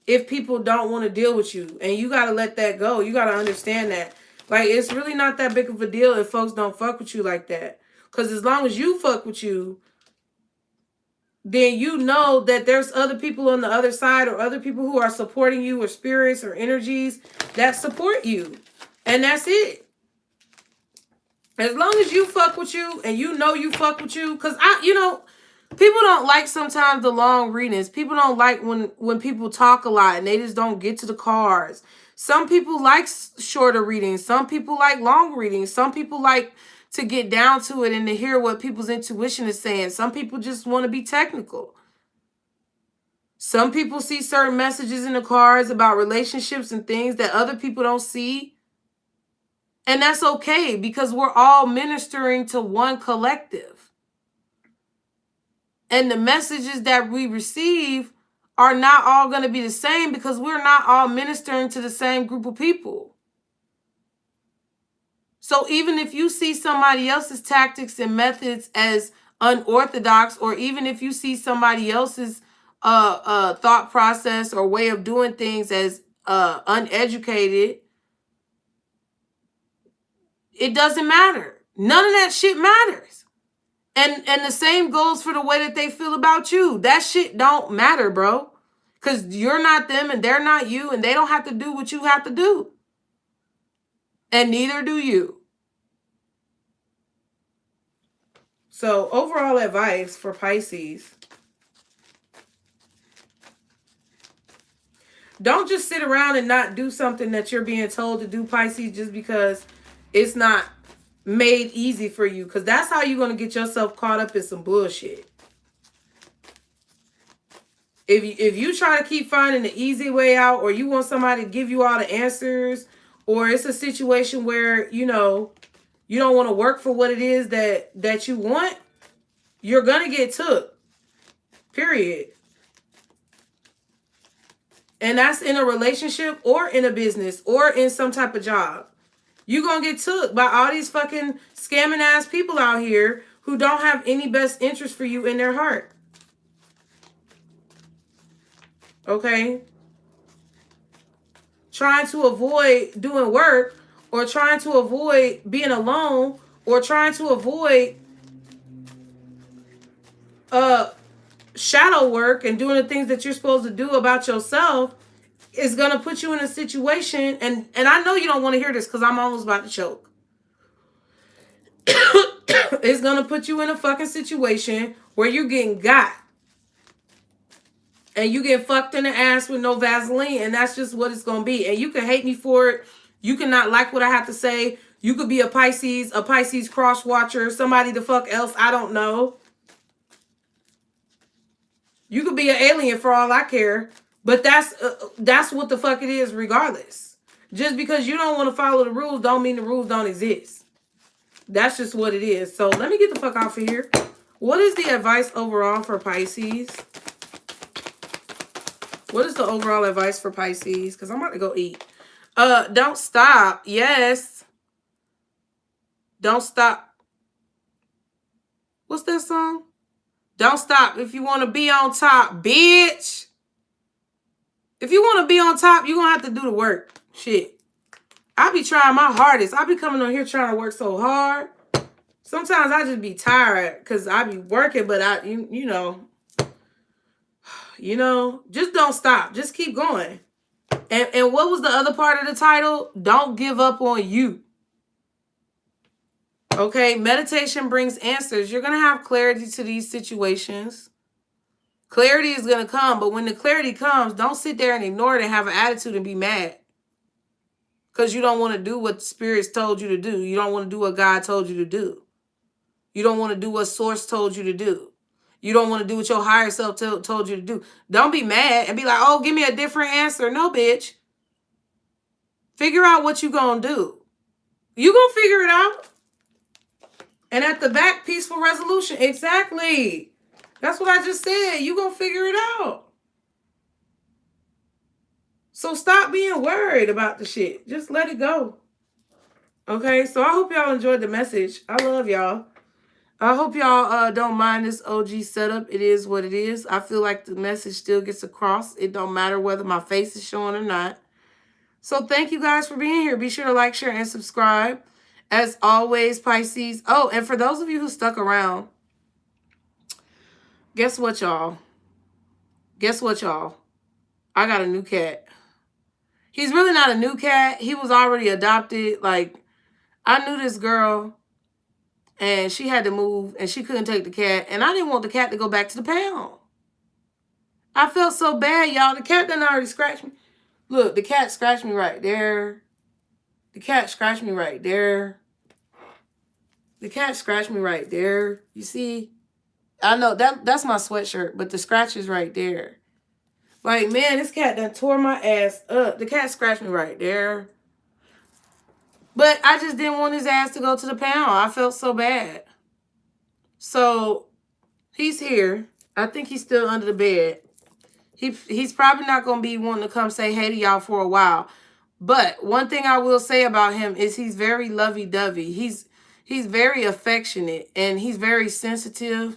if people don't want to deal with you. And you got to let that go. You got to understand that. Like, it's really not that big of a deal if folks don't fuck with you like that. Because as long as you fuck with you, then you know that there's other people on the other side, or other people who are supporting you, or spirits or energies that support you. And that's it. As long as you fuck with you and you know you fuck with you. Because people don't like sometimes the long readings. People don't like when people talk a lot and they just don't get to the cards. Some people like shorter readings. Some people like long readings. Some people like to get down to it and to hear what people's intuition is saying. Some people just want to be technical. Some people see certain messages in the cards about relationships and things that other people don't see. And that's okay, because we're all ministering to one collective. And the messages that we receive are not all going to be the same, because we're not all ministering to the same group of people. So even if you see somebody else's tactics and methods as unorthodox, or even if you see somebody else's thought process or way of doing things as uneducated, it doesn't matter. None of that shit matters. And the same goes for the way that they feel about you. That shit don't matter, bro. Because you're not them and they're not you, and they don't have to do what you have to do. And neither do you. So overall advice for Pisces. Don't just sit around and not do something that you're being told to do, Pisces, just because it's not made easy for you. Because that's how you're going to get yourself caught up in some bullshit. If you try to keep finding the easy way out, or you want somebody to give you all the answers, or it's a situation where, you don't want to work for what it is that you want, you're going to get took. Period. And that's in a relationship, or in a business, or in some type of job. You're going to get took by all these fucking scamming ass people out here who don't have any best interest for you in their heart. Okay? Trying to avoid doing work, or trying to avoid being alone, or trying to avoid shadow work and doing the things that you're supposed to do about yourself is going to put you in a situation. And I know you don't want to hear this, because I'm almost about to choke. It's going to put you in a fucking situation where you're getting got. And you get fucked in the ass with no Vaseline. And that's just what it's going to be. And you can hate me for it. You can not like what I have to say. You could be a Pisces cross watcher, somebody the fuck else, I don't know. You could be an alien for all I care. But that's what the fuck it is regardless. Just because you don't want to follow the rules don't mean the rules don't exist. That's just what it is. So let me get the fuck off of here. What is the advice overall for Pisces? What is the overall advice for Pisces? Because I'm about to go eat. Don't stop. Yes. Don't stop. What's that song? Don't stop if you want to be on top, bitch. If you want to be on top, you're going to have to do the work. Shit. I be trying my hardest. I be coming on here trying to work so hard. Sometimes I just be tired because I be working, but just don't stop. Just keep going. And what was the other part of the title? Don't give up on you. Okay, meditation brings answers. You're going to have clarity to these situations. Clarity is going to come, but when the clarity comes, don't sit there and ignore it and have an attitude and be mad. Because you don't want to do what spirits told you to do. You don't want to do what God told you to do. You don't want to do what source told you to do. You don't want to do what your higher self told you to do. Don't be mad and be like, oh, give me a different answer. No, bitch. Figure out what you going to do. You going to figure it out. And at the back, peaceful resolution. Exactly. That's what I just said. You going to figure it out. So stop being worried about the shit. Just let it go. Okay? So I hope y'all enjoyed the message. I love y'all. I hope y'all don't mind this OG setup. It is what it is. I feel like the message still gets across. It don't matter whether my face is showing or not. So thank you guys for being here. Be sure to like, share, and subscribe. As always, Pisces. Oh, and for those of you who stuck around, Guess what, y'all? Guess what, y'all? I got a new cat. He's really not a new cat. He was already adopted. Like, I knew this girl, and she had to move, and she couldn't take the cat, and I didn't want the cat to go back to the pound. I felt so bad, y'all. The cat done already scratched me. Look, the cat scratched me right there. The cat scratched me right there. The cat scratched me right there. You see? I know that's my sweatshirt, but the scratch is right there. Like, man, this cat done tore my ass up. The cat scratched me right there. But I just didn't want his ass to go to the pound. I felt so bad. So he's here. I think he's still under the bed. He's probably not going to be wanting to come say hey to y'all for a while. But one thing I will say about him is he's very lovey-dovey. He's very affectionate, and he's very sensitive.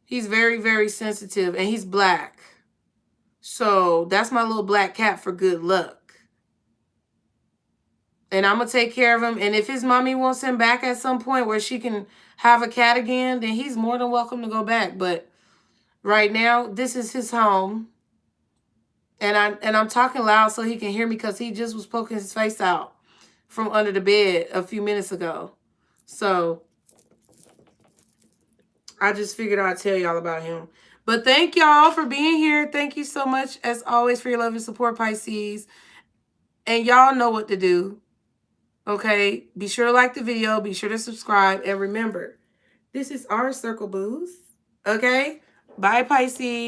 He's very, very sensitive, and he's black. So that's my little black cat for good luck. And I'm going to take care of him. And if his mommy wants him back at some point where she can have a cat again, then he's more than welcome to go back. But right now, this is his home. And I'm talking loud so he can hear me because he just was poking his face out from under the bed a few minutes ago. So I just figured I'd tell y'all about him. But thank y'all for being here. Thank you so much, as always, for your love and support, Pisces. And y'all know what to do. Okay? Be sure to like the video. Be sure to subscribe. And remember, this is our circle, booze. Okay? Bye, Pisces.